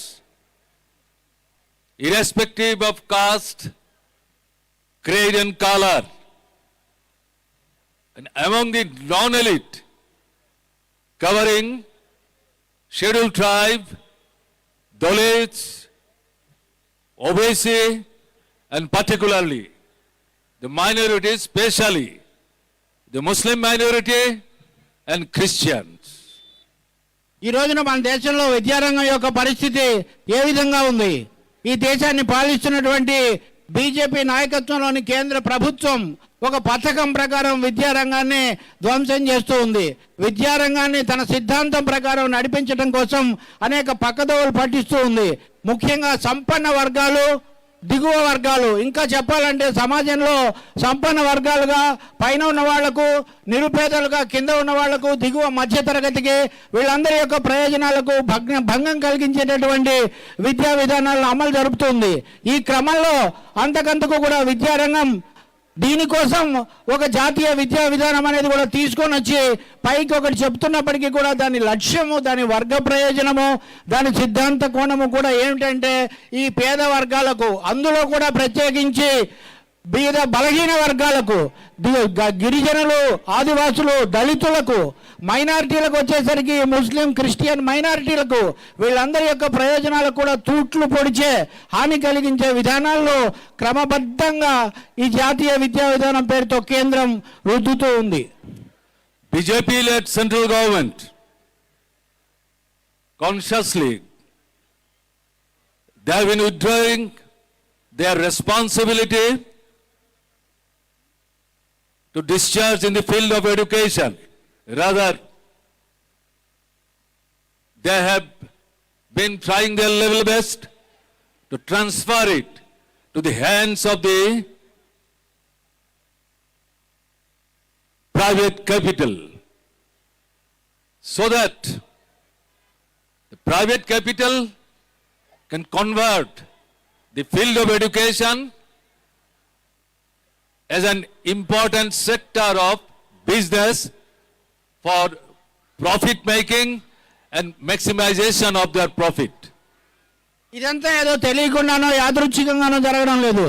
[SPEAKER 10] irrespective of caste, creed and color. And among the non-elite, covering scheduled tribe, Dalits, OBC, and particularly the minorities, especially the Muslim minority and Christians.
[SPEAKER 11] ఈ రోజున మన దేశంలో విద్యారంగం యొక్క పరిస్థితి ఏ విధంగా ఉంది? ఈ దేశాన్ని పాలిస్తున్నటువంటి బీజేపీ నాయకత్వంలోని కేంద్ర ప్రభుత్వం ఒక పథకం ప్రకారం విద్యారంగాన్ని ధ్వంసం చేస్తూ ఉంది. విద్యారంగాన్ని తన సిద్ధాంతం ప్రకారం నడిపించడం కోసం అనేక పక్కదోవలు పట్టిస్తూ ఉంది. ముఖ్యంగా సంపన్న వర్గాలు, దిగువ వర్గాలు, ఇంకా చెప్పాలంటే సమాజంలో సంపన్న వర్గాలుగా పైన ఉన్న వాళ్లకు, నిరుపేదలుగా కింద ఉన్న వాళ్లకు, దిగువ మధ్య తరగతికి, వీళ్ళందరి యొక్క ప్రయోజనాలకు భంగం కలిగించేటటువంటి విద్యా విధానాలను అమలు జరుపుతుంది. ఈ క్రమంలో అంతకంతకు కూడా విద్యారంగం దీనికోసం ఒక జాతీయ విద్యా విధానం అనేది కూడా తీసుకొని వచ్చి పైకి ఒకటి చెప్తున్నప్పటికీ కూడా దాని లక్ష్యము, దాని వర్గ ప్రయోజనము, దాని సిద్ధాంత కోణము కూడా ఏమిటంటే ఈ పేద వర్గాలకు, అందులో కూడా ప్రత్యేకించి బీద బలహీన వర్గాలకు, గిరిజనులు, ఆదివాసులు, దళితులకు, మైనారిటీలకు వచ్చేసరికి ముస్లిం, క్రిస్టియన్ మైనారిటీలకు, వీళ్ళందరి యొక్క ప్రయోజనాలకు కూడా తూట్లు పొడిచే, హాని కలిగించే విధానాల్లో క్రమబద్ధంగా ఈ జాతీయ విద్యా విధానం పేరుతో కేంద్రం రుద్దుతూ ఉంది.
[SPEAKER 10] BJP led central government consciously they have been withdrawing their responsibility to discharge in the field of education. Rather, they have been trying their level best to transfer it to the hands of the private capital, so that the private capital can convert the field of education as an important sector of business for profit making and maximization of their profit.
[SPEAKER 11] ఇదంతా ఏదో తెలియకుండానో యాదృచ్ఛికంగానో జరగడం లేదు.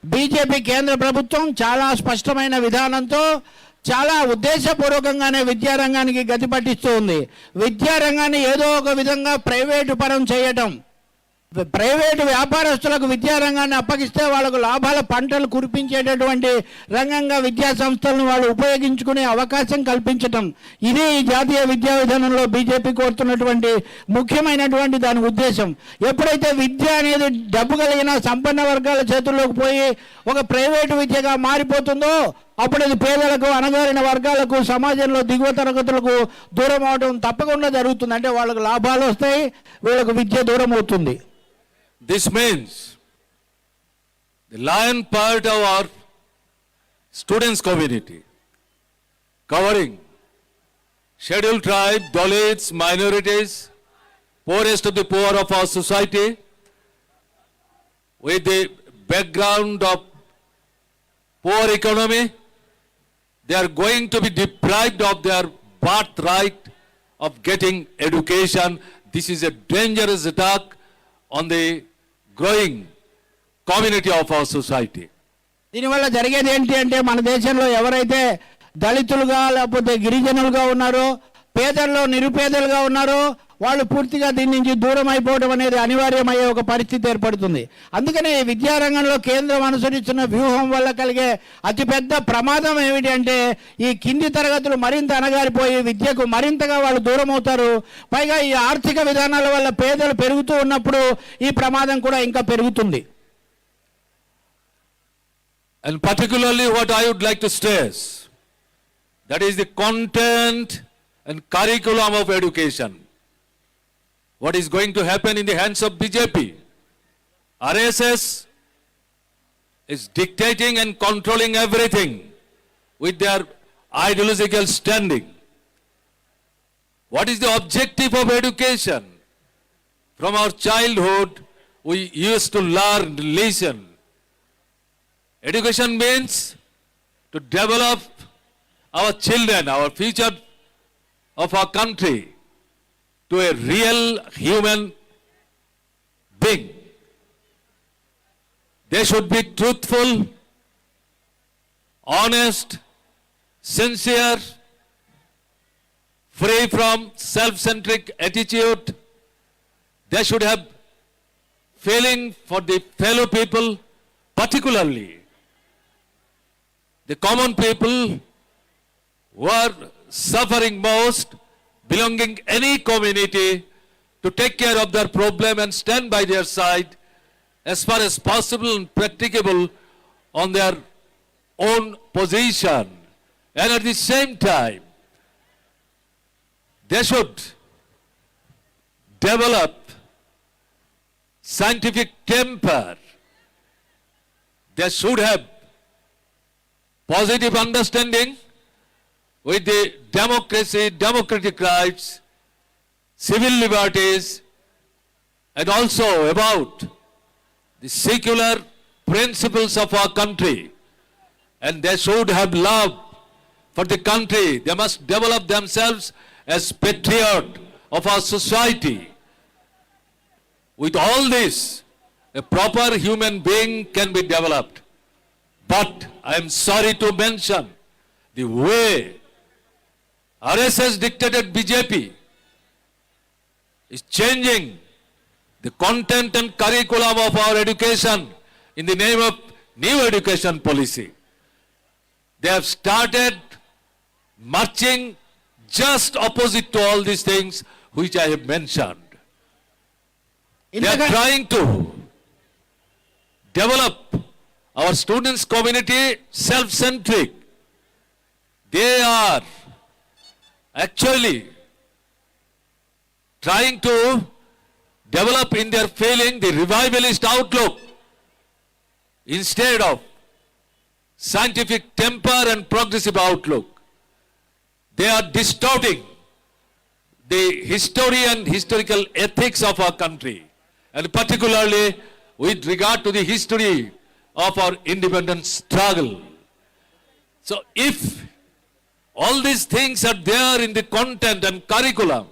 [SPEAKER 11] బీజేపీ కేంద్ర ప్రభుత్వం చాలా స్పష్టమైన విధానంతో చాలా ఉద్దేశపూర్వకంగానే విద్యారంగానికి గతి పట్టిస్తూ ఉంది. విద్యారంగాన్ని ఏదో ఒక విధంగా ప్రైవేటు పరం చేయటం, ప్రైవేటు వ్యాపారస్తులకు విద్యారంగాన్ని అప్పగిస్తే వాళ్ళకు లాభాల పంటలు కురిపించేటటువంటి రంగంగా విద్యా సంస్థలను వాళ్ళు ఉపయోగించుకునే అవకాశం కల్పించటం, ఇదే ఈ జాతీయ విద్యా విధానంలో బీజేపీ కోరుతున్నటువంటి ముఖ్యమైనటువంటి దాని ఉద్దేశం. ఎప్పుడైతే విద్య అనేది డబ్బు కలిగిన సంపన్న వర్గాల చేతుల్లోకి పోయి ఒక ప్రైవేటు విద్యగా మారిపోతుందో అప్పుడు అది పేదలకు, అణగారిన వర్గాలకు, సమాజంలో దిగువ తరగతులకు దూరం అవడం తప్పకుండా జరుగుతుంది. అంటే వాళ్ళకు లాభాలు వస్తాయి, వీళ్ళకు విద్య దూరం అవుతుంది.
[SPEAKER 10] This means the lion part of our students community, covering scheduled tribe, Dalits, minorities, poorest of the poor of our society, with the background of poor economy, they are going to be deprived of their birthright of getting education. This is a dangerous attack on the growing community of our society.
[SPEAKER 11] దీనివల్ల జరిగేది ఏంటి అంటే మన దేశంలో ఎవరైతే దళితులుగా లేకపోతే గిరిజనులుగా ఉన్నారో, పేదల్లో నిరుపేదలుగా ఉన్నారో వాళ్ళు పూర్తిగా దీని నుంచి దూరం అయిపోవడం అనేది అనివార్యమయ్యే ఒక పరిస్థితి ఏర్పడుతుంది. అందుకనే ఈ విద్యారంగంలో కేంద్రం అనుసరిస్తున్న వ్యూహం వల్ల కలిగే అతిపెద్ద ప్రమాదం ఏమిటి అంటే ఈ కింది తరగతులు మరింత అణగారిపోయి విద్యకు మరింతగా వాళ్ళు దూరం అవుతారు. పైగా ఈ ఆర్థిక విధానాల వల్ల పేదలు పెరుగుతూ ఉన్నప్పుడు ఈ ప్రమాదం కూడా ఇంకా పెరుగుతుంది.
[SPEAKER 10] And particularly what I would like to stress, that is the content and curriculum of education. What is going to happen in the hands of BJP? RSS is dictating and controlling everything with their ideological standing. What is the objective of education? From our childhood, we used to learn, listen. Education means to develop our children, our future of our country, to a real human being. They should be truthful, honest, sincere, free from self-centric attitude. They should have feeling for the fellow people, particularly the common people who are suffering most, belonging any community, to take care of their problem and stand by their side as far as possible and practicable on their own position. And at the same time, they should develop scientific temper. They should have positive understanding with the democracy, democratic rights, civil liberties, and also about the secular principles of our country. And they should have love for the country. They must develop themselves as patriot of our society. With all this, a proper human being can be developed. But I am sorry to mention the way RSS dictated BJP is changing the content and curriculum of our education in the name of new education policy. They have started marching just opposite to all these things which I have mentioned. They are trying to develop our students' community self-centric. They are actually trying to develop in their feeling the revivalist outlook instead of scientific temper and progressive outlook. They are distorting the history and historical ethics of our country, and particularly with regard to the history of our independence struggle. So if all these things are there in the content and curriculum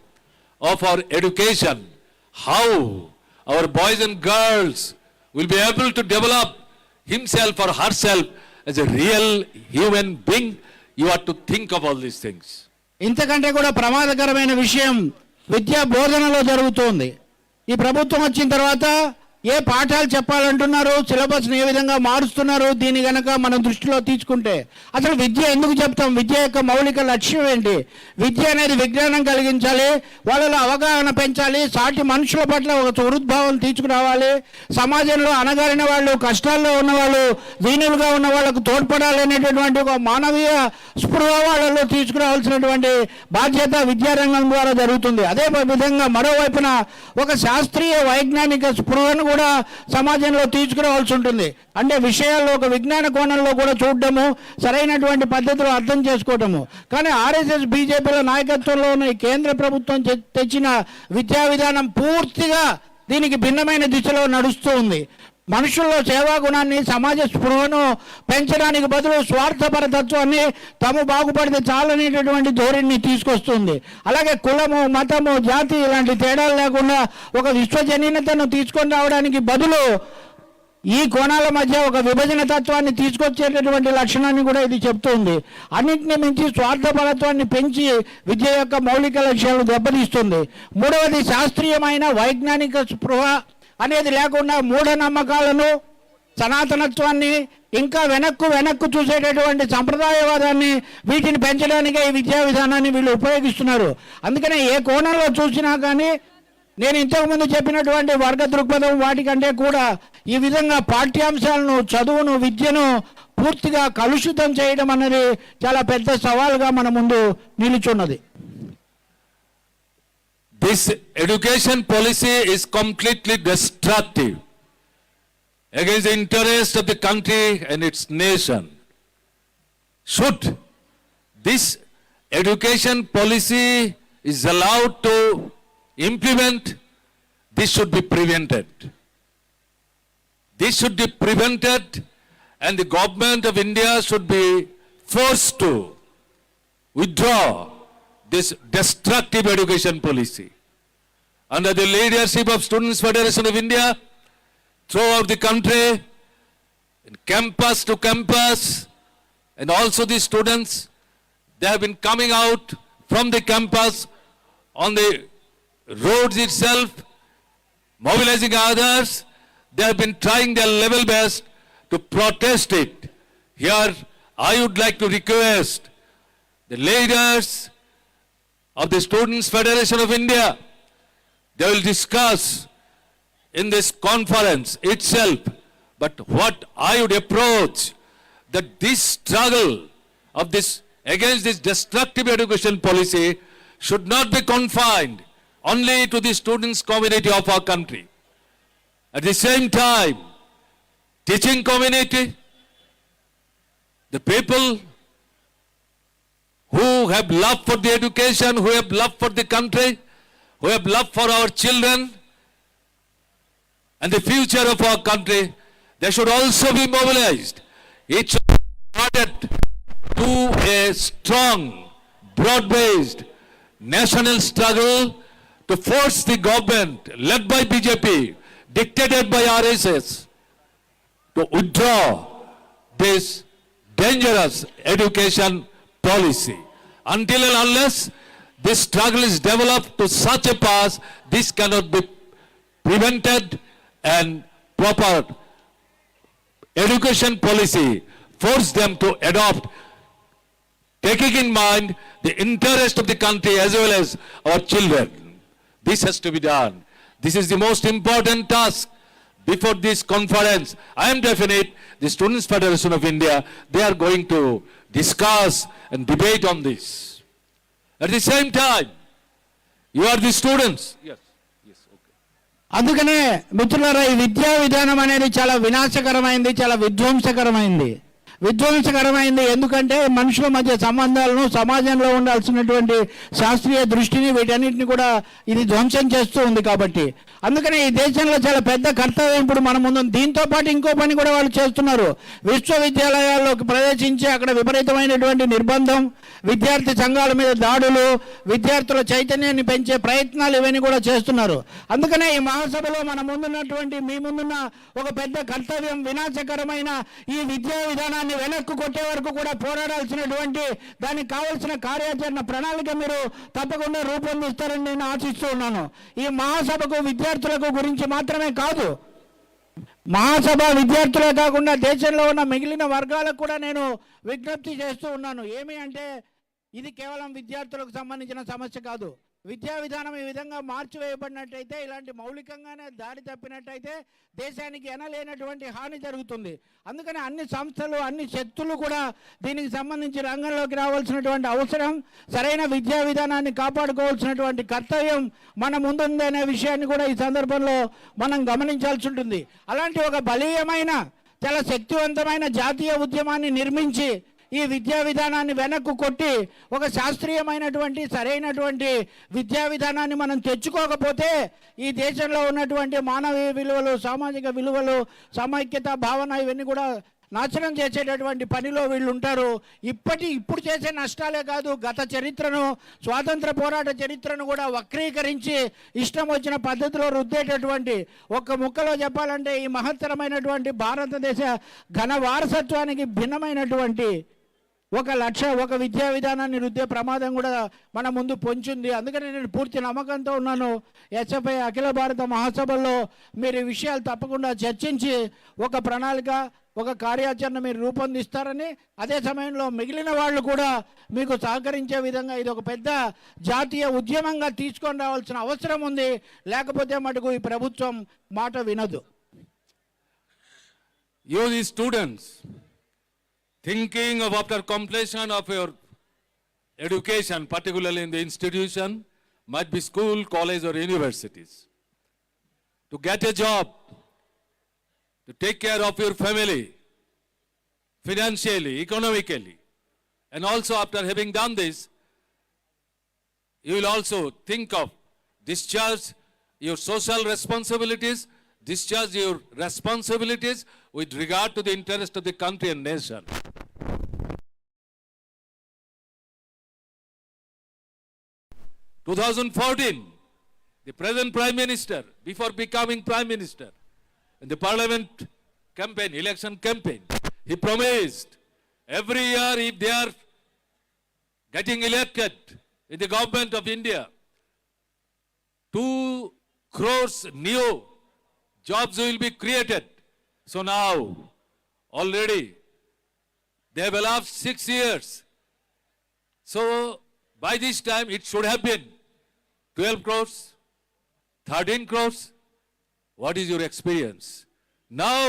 [SPEAKER 10] of our education, how our boys and girls will be able to develop himself or herself as a real human being? You have to think of all these things.
[SPEAKER 11] ఇంతకంటే కూడా ప్రమాదకరమైన విషయం విద్యా బోధనలో జరుగుతోంది. ఈ ప్రభుత్వం వచ్చిన తర్వాత ఏ పాఠాలు చెప్పాలంటున్నారు, సిలబస్ని ఏ విధంగా మారుస్తున్నారు, దీని గనక మనం దృష్టిలో తీసుకుంటే అసలు విద్య ఎందుకు చెప్తాం, విద్య యొక్క మౌలిక లక్ష్యం ఏంటి? విద్య అనేది విజ్ఞానం కలిగించాలి, వాళ్ళలో అవగాహన పెంచాలి, సాటి మనుషుల పట్ల ఒక సుహృద్భావం తీసుకురావాలి, సమాజంలో అణగారిన వాళ్ళు, కష్టాల్లో ఉన్నవాళ్ళు, దీనులుగా ఉన్న వాళ్ళకు తోడ్పడాలి అనేటటువంటి ఒక మానవీయ స్పృహ వాళ్ళలో తీసుకురావాల్సినటువంటి బాధ్యత విద్యారంగం ద్వారా జరుగుతుంది. అదే విధంగా మరోవైపున ఒక శాస్త్రీయ వైజ్ఞానిక స్పృహను కూడా సమాజంలో తీసుకురావాల్సి ఉంటుంది. అంటే విషయాల్లో ఒక విజ్ఞాన కోణంలో కూడా చూడడము, సరైనటువంటి పద్ధతిలో అర్థం చేసుకోవటము. కానీ ఆర్ఎస్ఎస్ బీజేపీల నాయకత్వంలో ఉన్న ఈ కేంద్ర ప్రభుత్వం తెచ్చిన విద్యా విధానం పూర్తిగా దీనికి భిన్నమైన దిశలో నడుస్తూ ఉంది. మనుషుల్లో సేవా గుణాన్ని, సమాజ స్పృహను పెంచడానికి బదులు స్వార్థపరతత్వాన్ని, తాము బాగుపడితే చాలనేటటువంటి ధోరణిని తీసుకొస్తుంది. అలాగే కులము, మతము, జాతి ఇలాంటి తేడాలు లేకుండా ఒక విశ్వజనీనతను తీసుకొని రావడానికి బదులు ఈ కోణాల మధ్య ఒక విభజన తత్వాన్ని తీసుకొచ్చేటటువంటి లక్షణాన్ని కూడా ఇది చెప్తుంది. అన్నింటినీ మించి స్వార్థపరత్వాన్ని పెంచి విద్య యొక్క మౌలిక లక్ష్యాలు దెబ్బతీస్తుంది. మూడవది, శాస్త్రీయమైన వైజ్ఞానిక స్పృహ అనేది లేకుండా మూఢనమ్మకాలను, సనాతనత్వాన్ని, ఇంకా వెనక్కు చూసేటటువంటి సంప్రదాయవాదాన్ని, వీటిని పెంచడానికే ఈ విద్యా విధానాన్ని వీళ్ళు ఉపయోగిస్తున్నారు. అందుకనే ఏ కోణంలో చూసినా కానీ నేను ఇంతకుముందు చెప్పినటువంటి వర్గ దృక్పథం వాటికంటే కూడా ఈ విధంగా పాఠ్యాంశాలను, చదువును, విద్యను పూర్తిగా కలుషితం చేయడం అనేది చాలా పెద్ద సవాలుగా మన ముందు నిలుచున్నది.
[SPEAKER 10] This education policy is completely destructive against the interest of the country and its nation. Should this education policy is allowed to implement, this should be prevented. This should be prevented, and the government of India should be forced to withdraw this destructive education policy. Under the leadership of Students' Federation of India, throughout the country, campus to campus, and also the students, they have been coming out from the campus on the roads itself, mobilizing others. They have been trying their level best to protest it. Here, I would like to request the leaders of the Students' Federation of India, they will discuss in this conference itself, but what I would approach, that this struggle of this against this destructive education policy should not be confined only to the students community of our country. At the same time, teaching community, the people who have love for the education, who have love for the country, who have love for our children and the future of our country, they should also be mobilized. It should be started to a strong, broad-based national struggle to force the government led by BJP, dictated by RSS, to withdraw this dangerous education policy. Until and unless this struggle is developed to such a pass, this cannot be prevented, and proper education policy force them to adopt, taking in mind the interest of the country as well as our children. This has to be done. This is the most important task before this conference. I am definite the Students' Federation of India, they are going to discuss and debate on this. At the same time, you are the students. Yes.
[SPEAKER 11] అందుకనే మిత్రులారా, ఈ విద్యా విధానం అనేది చాలా వినాశకరమైంది, చాలా విధ్వంసకరమైంది. ఎందుకంటే మనుషుల మధ్య సంబంధాలను, సమాజంలో ఉండాల్సినటువంటి శాస్త్రీయ దృష్టిని, వీటన్నిటిని కూడా ఇది ధ్వంసం చేస్తూ ఉంది. కాబట్టి అందుకనే ఈ దేశంలో చాలా పెద్ద కర్తవ్యం ఇప్పుడు మన ముందు. దీంతో పాటు ఇంకో పని కూడా వాళ్ళు చేస్తున్నారు. విశ్వవిద్యాలయాల్లోకి ప్రవేశించి అక్కడ విపరీతమైనటువంటి నిర్బంధం, విద్యార్థి సంఘాల మీద దాడులు, విద్యార్థుల చైతన్యాన్ని పెంచే ప్రయత్నాలు ఇవన్నీ కూడా చేస్తున్నారు. అందుకనే ఈ మహాసభలో మన ముందున్నటువంటి, మీ ముందున్న ఒక పెద్ద కర్తవ్యం, వినాశకరమైన ఈ విద్యా విధానాన్ని దాన్ని వెనక్కు కొట్టే వరకు కూడా పోరాడాల్సినటువంటి దానికి కావాల్సిన కార్యాచరణ ప్రణాళిక మీరు తప్పకుండా రూపొందిస్తారని నేను ఆశిస్తూ ఉన్నాను. ఈ మహాసభకు విద్యార్థులకు గురించి మాత్రమే కాదు, మహాసభ విద్యార్థులే కాకుండా దేశంలో ఉన్న మిగిలిన వర్గాలకు కూడా నేను విజ్ఞప్తి చేస్తూ ఉన్నాను. ఏమి అంటే ఇది కేవలం విద్యార్థులకు సంబంధించిన సమస్య కాదు. విద్యా విధానం ఈ విధంగా మార్చివేయబడినట్టయితే, ఇలాంటి మౌలికంగానే దారి తప్పినట్టయితే దేశానికి ఎనలేనటువంటి హాని జరుగుతుంది. అందుకని అన్ని సంస్థలు, అన్ని శక్తులు కూడా దీనికి సంబంధించి రంగంలోకి రావాల్సినటువంటి అవసరం, సరైన విద్యా విధానాన్ని కాపాడుకోవాల్సినటువంటి కర్తవ్యం మన ముందుందనే విషయాన్ని కూడా ఈ సందర్భంలో మనం గమనించాల్సి ఉంటుంది. అలాంటి ఒక బలీయమైన, చాలా శక్తివంతమైన జాతీయ ఉద్యమాన్ని నిర్మించి ఈ విద్యా విధానాన్ని వెనక్కు కొట్టి ఒక శాస్త్రీయమైనటువంటి సరైనటువంటి విద్యా విధానాన్ని మనం తెచ్చుకోకపోతే ఈ దేశంలో ఉన్నటువంటి మానవీయ విలువలు, సామాజిక విలువలు, సమైక్యత భావన ఇవన్నీ కూడా నాశనం చేసేటటువంటి పనిలో వీళ్ళు ఉంటారు. ఇప్పుడు చేసే నష్టాలే కాదు, గత చరిత్రను, స్వాతంత్ర పోరాట చరిత్రను కూడా వక్రీకరించి ఇష్టం వచ్చిన పద్ధతిలో రుద్దేటటువంటి, ఒక్క ముక్కలో చెప్పాలంటే ఈ మహత్తరమైనటువంటి భారతదేశ ఘన వారసత్వానికి భిన్నమైనటువంటి ఒక విద్యా విధానాన్ని రుద్దే ప్రమాదం కూడా మన ముందు పొంచుంది. అందుకని నేను పూర్తి నమ్మకంతో ఉన్నాను, ఎస్ఎఫ్ఐ అఖిల భారత మహాసభల్లో మీరు ఈ విషయాలు తప్పకుండా చర్చించి ఒక ప్రణాళిక, ఒక కార్యాచరణ మీరు రూపొందిస్తారని, అదే సమయంలో మిగిలిన వాళ్ళు కూడా మీకు సహకరించే విధంగా ఇది ఒక పెద్ద జాతీయ ఉద్యమంగా తీసుకొని రావాల్సిన అవసరం ఉంది. లేకపోతే మటుకు ఈ ప్రభుత్వం మాట వినదు.
[SPEAKER 10] Students thinking of after completion of your education, particularly in the institution, might be school, college or universities, to get a job, to take care of your family, financially, economically, and also after having done this, you will also think of discharge your social responsibilities, discharge your responsibilities with regard to the interest of the country and nation. In 2014, the present Prime Minister, before becoming Prime Minister, in the Parliament campaign, election campaign, he promised every year if they are getting elected in the government of India, 2 crores new jobs will be created. So now, already, they have elapsed 6 years. So, by this time, it should have been 12 crores, 13 crores. What is your experience? Now,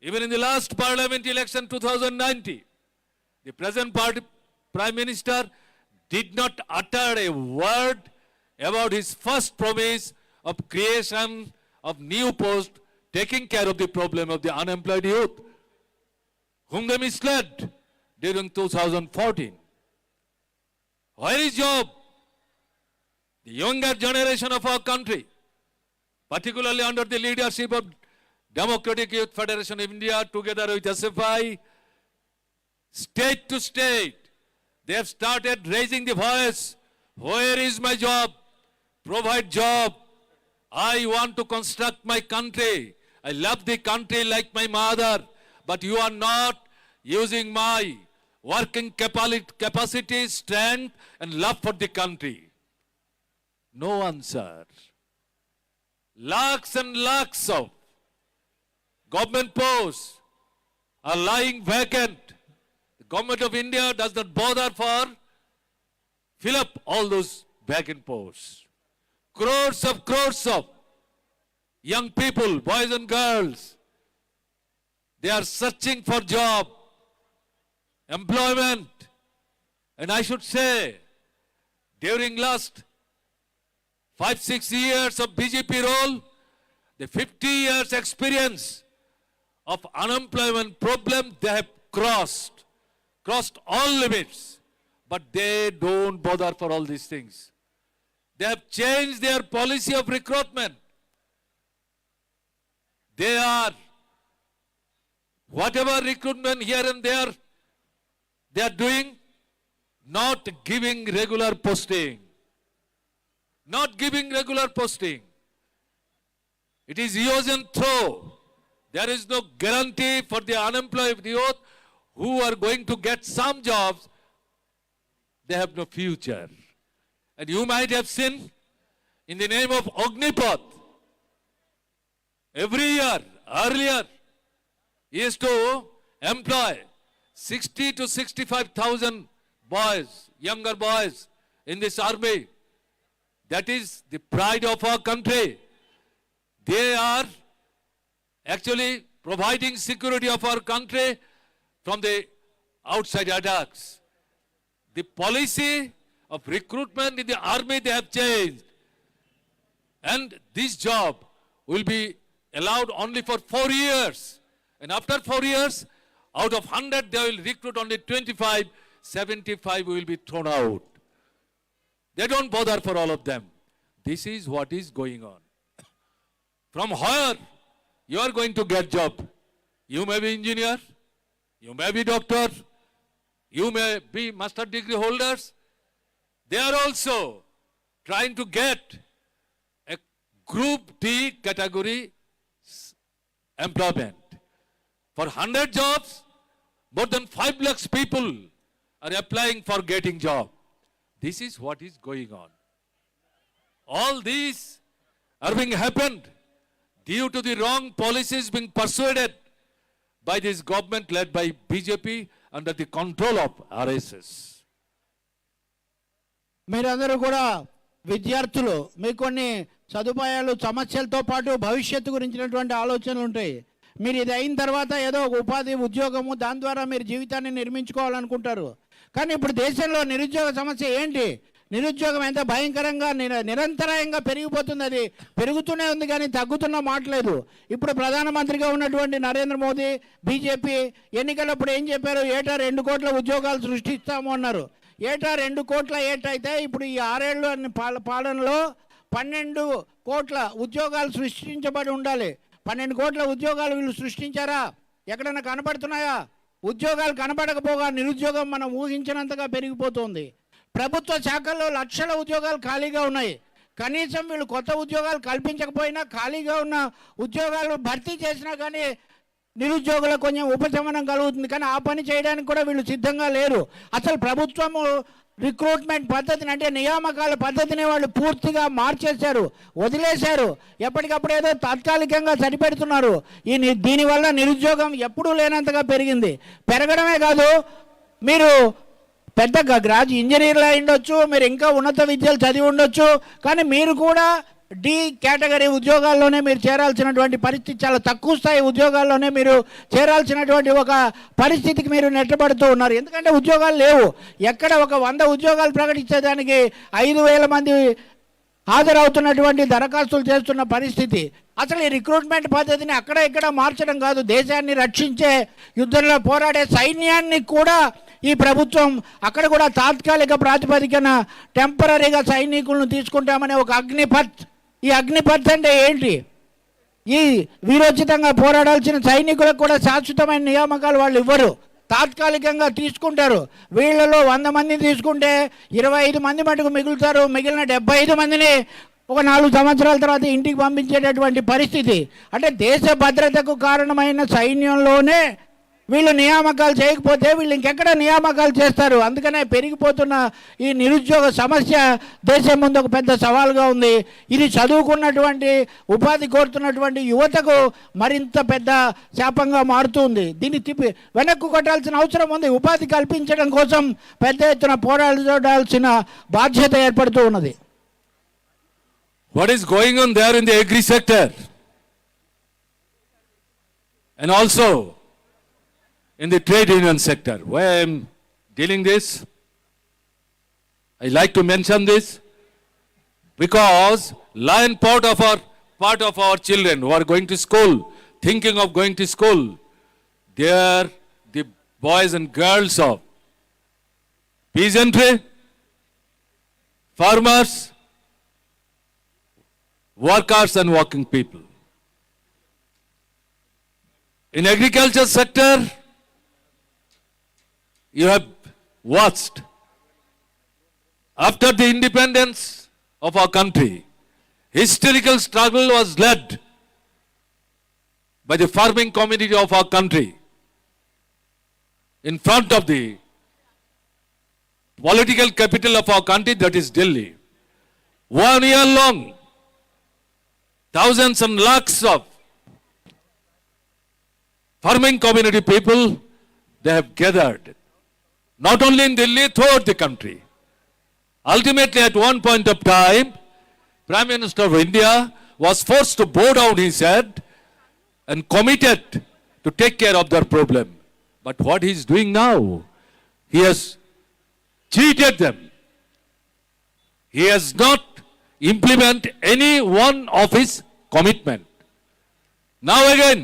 [SPEAKER 10] even in the last parliament election 2019, the present Prime Minister did not utter a word about his first promise of creation of new post, taking care of the problem of the unemployed youth, whom they misled during 2014. Where is job? The younger generation of our country, particularly under the leadership of Democratic Youth Federation of India, together with SFI, state to state, they have started raising the voice. Where is my job? Provide job. I want to construct my country. I love the country like my mother, but you are not using my working capacity, strength and love for the country. No answer. Lakhs and lakhs of government posts are lying vacant. The government of India does not bother for fill up all those vacant posts. Crores of young people, boys and girls, they are searching for job, employment. And I should say, during last 5-6 years of BJP rule, the 50 years experience of unemployment problem, they have crossed all limits. But they don't bother for all these things. They have changed their policy of recruitment. They are, whatever recruitment here and there, they are doing, not giving regular posting. Not giving regular posting. It is use and throw. There is no guarantee for the unemployed youth who are going to get some jobs. They have no future. And you might have seen in the name of Agnipath, every year, earlier, he used to employ 60 to 65,000 boys, younger boys in this army. That is the pride of our country. They are actually providing security of our country from the outside attacks. The policy of recruitment in the army they have changed. And this job will be allowed only for 4 years. And after 4 years, out of 100, they will recruit only 25, 75 will be thrown out. They don't bother for all of them. This is what is going on. From where you are going to get job? You may be engineer, you may be doctor, you may be master degree holders. They are also trying to get a group D category employment. For 100 jobs, more than 5 lakhs people are applying for getting job. This is what is going on. All these are being happened due to the wrong policies being persuaded by this government led by BJP under the control of RSS.
[SPEAKER 11] మీరందరూ కూడా విద్యార్థులు, మీకు కొన్ని సదుపాయాలు, సమస్యలతో పాటు భవిష్యత్తు గురించినటువంటి ఆలోచనలు ఉంటాయి. మీరు ఇది అయిన తర్వాత ఏదో ఒక ఉపాధి, ఉద్యోగము, దాని ద్వారా మీరు జీవితాన్ని నిర్మించుకోవాలనుకుంటారు. కానీ ఇప్పుడు దేశంలో నిరుద్యోగ సమస్య ఏంటి? నిరుద్యోగం ఎంత భయంకరంగా నిరంతరాయంగా పెరిగిపోతుంది. అది పెరుగుతూనే ఉంది కానీ తగ్గుతున్న మాటలేదు. ఇప్పుడు ప్రధానమంత్రిగా ఉన్నటువంటి నరేంద్ర మోదీ, బీజేపీ ఎన్నికలప్పుడు ఏం చెప్పారు? ఏటా 2 కోట్ల ఉద్యోగాలు సృష్టిస్తాము అన్నారు. ఏటా 2 కోట్ల ఏటైతే ఇప్పుడు ఈ 6 ఏళ్ళు పాలనలో 12 కోట్ల ఉద్యోగాలు సృష్టించబడి ఉండాలి. 12 కోట్ల ఉద్యోగాలు వీళ్ళు సృష్టించారా? ఎక్కడన్నా కనపడుతున్నాయా? ఉద్యోగాలు కనపడకపోగా నిరుద్యోగం మనం ఊహించినంతగా పెరిగిపోతుంది. ప్రభుత్వ శాఖల్లో లక్షల ఉద్యోగాలు ఖాళీగా ఉన్నాయి. కనీసం వీళ్ళు కొత్త ఉద్యోగాలు కల్పించకపోయినా ఖాళీగా ఉన్న ఉద్యోగాలు భర్తీ చేసినా కానీ నిరుద్యోగులకు కొంచెం ఉపశమనం కలుగుతుంది. కానీ ఆ పని చేయడానికి కూడా వీళ్ళు సిద్ధంగా లేరు. అసలు ప్రభుత్వము రిక్రూట్మెంట్ పద్ధతిని, అంటే నియామకాల పద్ధతిని వాళ్ళు పూర్తిగా మార్చేశారు, వదిలేశారు. ఎప్పటికప్పుడు ఏదో తాత్కాలికంగా సరిపెడుతున్నారు. దీనివల్ల నిరుద్యోగం ఎప్పుడూ లేనంతగా పెరిగింది. పెరగడమే కాదు, మీరు పెద్ద ఇంజనీర్లు అయి ఉండొచ్చు, మీరు ఇంకా ఉన్నత విద్యలు చదివి ఉండొచ్చు, కానీ మీరు కూడా డి కేటగిరీ ఉద్యోగాల్లోనే మీరు చేరాల్సినటువంటి పరిస్థితి, చాలా తక్కువ స్థాయి ఉద్యోగాల్లోనే మీరు చేరాల్సినటువంటి ఒక పరిస్థితికి మీరు నెట్టబడుతూ ఉన్నారు. ఎందుకంటే ఉద్యోగాలు లేవు. ఎక్కడ ఒక 100 ఉద్యోగాలు ప్రకటించేదానికి 5,000 మంది హాజరవుతున్నటువంటి దరఖాస్తులు చేస్తున్న పరిస్థితి. అసలు ఈ రిక్రూట్మెంట్ పద్ధతిని అక్కడ ఇక్కడ మార్చడం కాదు, దేశాన్ని రక్షించే యుద్ధంలో పోరాడే సైన్యాన్ని కూడా ఈ ప్రభుత్వం అక్కడ కూడా తాత్కాలిక ప్రాతిపదికన టెంపరీగా సైనికులను తీసుకుంటామనే ఒక అగ్నిపథ్. ఈ అగ్నిపథ్ అంటే ఏంటి? ఈ వీరోచితంగా పోరాడాల్సిన సైనికులకు కూడా శాశ్వతమైన నియామకాలు వాళ్ళు ఇవ్వరు, తాత్కాలికంగా తీసుకుంటారు. వీళ్ళలో 100 మందిని తీసుకుంటే 25 మంది మటుకు మిగులుతారు. మిగిలిన 75 మందిని ఒక 4 సంవత్సరాల తర్వాత ఇంటికి పంపించేటటువంటి పరిస్థితి. అంటే దేశ భద్రతకు కారణమైన సైన్యంలోనే వీళ్ళు నియామకాలు చేయకపోతే వీళ్ళు ఇంకెక్కడ నియామకాలు చేస్తారు? అందుకనే పెరిగిపోతున్న ఈ నిరుద్యోగ సమస్య దేశం ముందు ఒక పెద్ద సవాల్గా ఉంది. ఇది చదువుకున్నటువంటి, ఉపాధి కోరుతున్నటువంటి యువతకు మరింత పెద్ద శాపంగా మారుతుంది. దీన్ని తిప్పి వెనక్కు కొట్టాల్సిన అవసరం ఉంది. ఉపాధి కల్పించడం కోసం పెద్ద ఎత్తున పోరాడాల్సిన బాధ్యత ఏర్పడుతూ ఉన్నది.
[SPEAKER 10] What is going on there in the agri sector? And also in the trade union sector, why I am dealing this, I like to mention this because lion part of our children who are going to school, thinking of going to school, they are the boys and girls of peasantry, farmers, workers and working people. In agriculture sector, you have watched, after the independence of our country, hysterical struggle was led by the farming community of our country in front of the political capital of our country, that is Delhi. 1 year long, thousands and lakhs of farming community people, they have gathered, not only in Delhi, throughout the country. Ultimately, at one point of time, Prime Minister of India was forced to bow down his head and committed to take care of their problem. But what he is doing now, he has cheated them. He has not implemented any one of his commitment. Now again,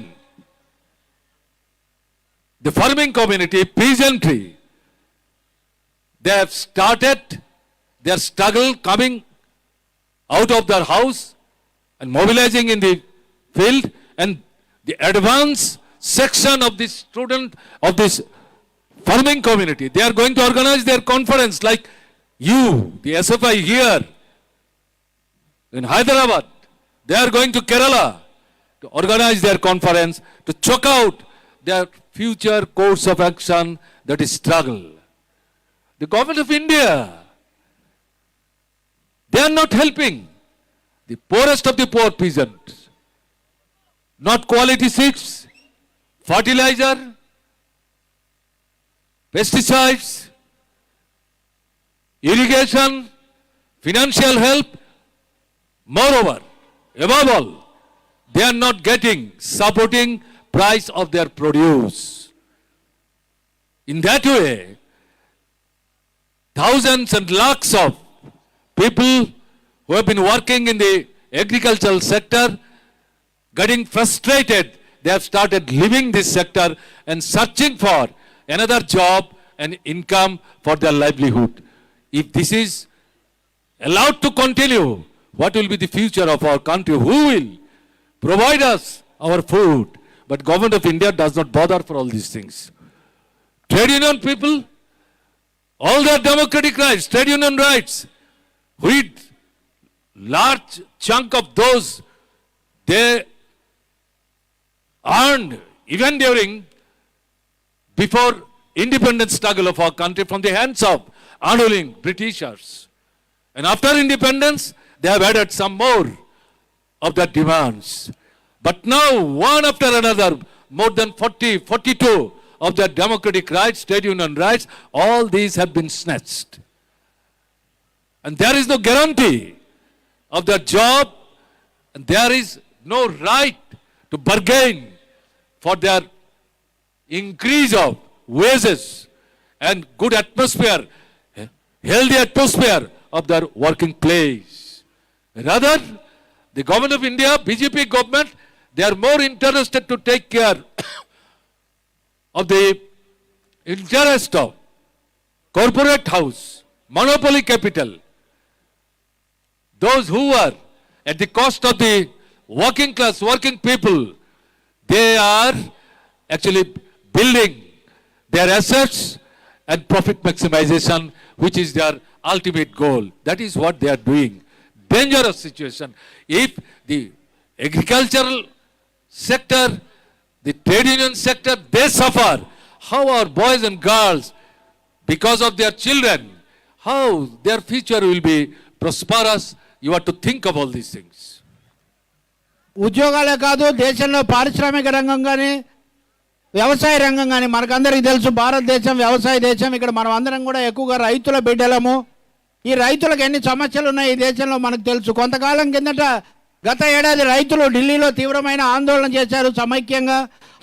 [SPEAKER 10] the farming community, peasantry, they have started their struggle, coming out of their house and mobilizing in the field, and the advanced section of this student of this farming community, they are going to organize their conference like you, the SFI here in Hyderabad. They are going to Kerala to organize their conference to choke out their future course of action, that is struggle. The government of India, they are not helping the poorest of the poor peasants. Not quality seeds, fertilizer, pesticides, irrigation, financial help. Moreover, above all, they are not getting supporting price of their produce. In that way, thousands and lakhs of people who have been working in the agricultural sector, getting frustrated, they have started leaving this sector and searching for another job and income for their livelihood. If this is allowed to continue, what will be the future of our country? Who will provide us our food? But government of India does not bother for all these things. Trade union people, all their democratic rights, trade union rights, with large chunk of those they earned even during before independent struggle of our country from the hands of unwilling Britishers. And after independence, they have added some more of their demands. But now, one after another, more than 42 of their democratic rights, trade union rights, all these have been snatched. And there is no guarantee of their job, and there is no right to bargain for their increase of wages and good atmosphere, healthy atmosphere of their working place. Rather, the government of India, BJP government, they are more interested to take care of the interest of corporate house, monopoly capital. Those who are at the cost of the working class, working people, they are actually building their assets and profit maximization, which is their ultimate goal. That is what they are doing. Dangerous situation. If the agricultural sector, the trade union sector, they suffer, how our boys and girls, because of their children, how their future will be prosperous? You have to think of all these things.
[SPEAKER 11] ఉద్యోగాలే కాదు, దేశంలో పారిశ్రామిక రంగం కానీ వ్యవసాయ రంగం కానీ మనకందరికీ తెలుసు, భారతదేశం వ్యవసాయ దేశం. ఇక్కడ మనం అందరం కూడా ఎక్కువగా రైతుల బిడ్డలము. ఈ రైతులకు ఎన్ని సమస్యలు ఉన్నాయి ఈ దేశంలో మనకు తెలుసు. కొంతకాలం కిందట గత ఏడాది రైతులు ఢిల్లీలో తీవ్రమైన ఆందోళన చేశారు సమైక్యంగా.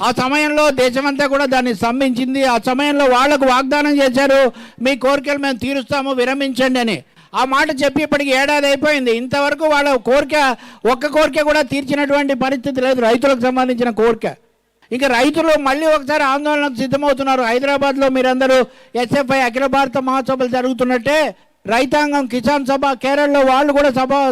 [SPEAKER 11] ఆ సమయంలో దేశమంతా కూడా దాన్ని స్తంభించింది. ఆ సమయంలో వాళ్లకు వాగ్దానం చేశారు, మీ కోరికలు మేము తీరుస్తాము, విరమించండి అని. ఆ మాట చెప్పి ఇప్పటికి ఏడాది అయిపోయింది. ఇంతవరకు వాళ్ళ ఒక్క కోరిక కూడా తీర్చినటువంటి పరిస్థితి లేదు, రైతులకు సంబంధించిన కోరిక. ఇంకా రైతులు మళ్ళీ ఒకసారి ఆందోళనకు సిద్ధమవుతున్నారు. హైదరాబాద్లో మీరందరూ SFI అఖిల భారత మహాసభలు జరుగుతున్నట్టే రైతాంగం కిసాన్ సభ కేరళలో వాళ్ళు కూడా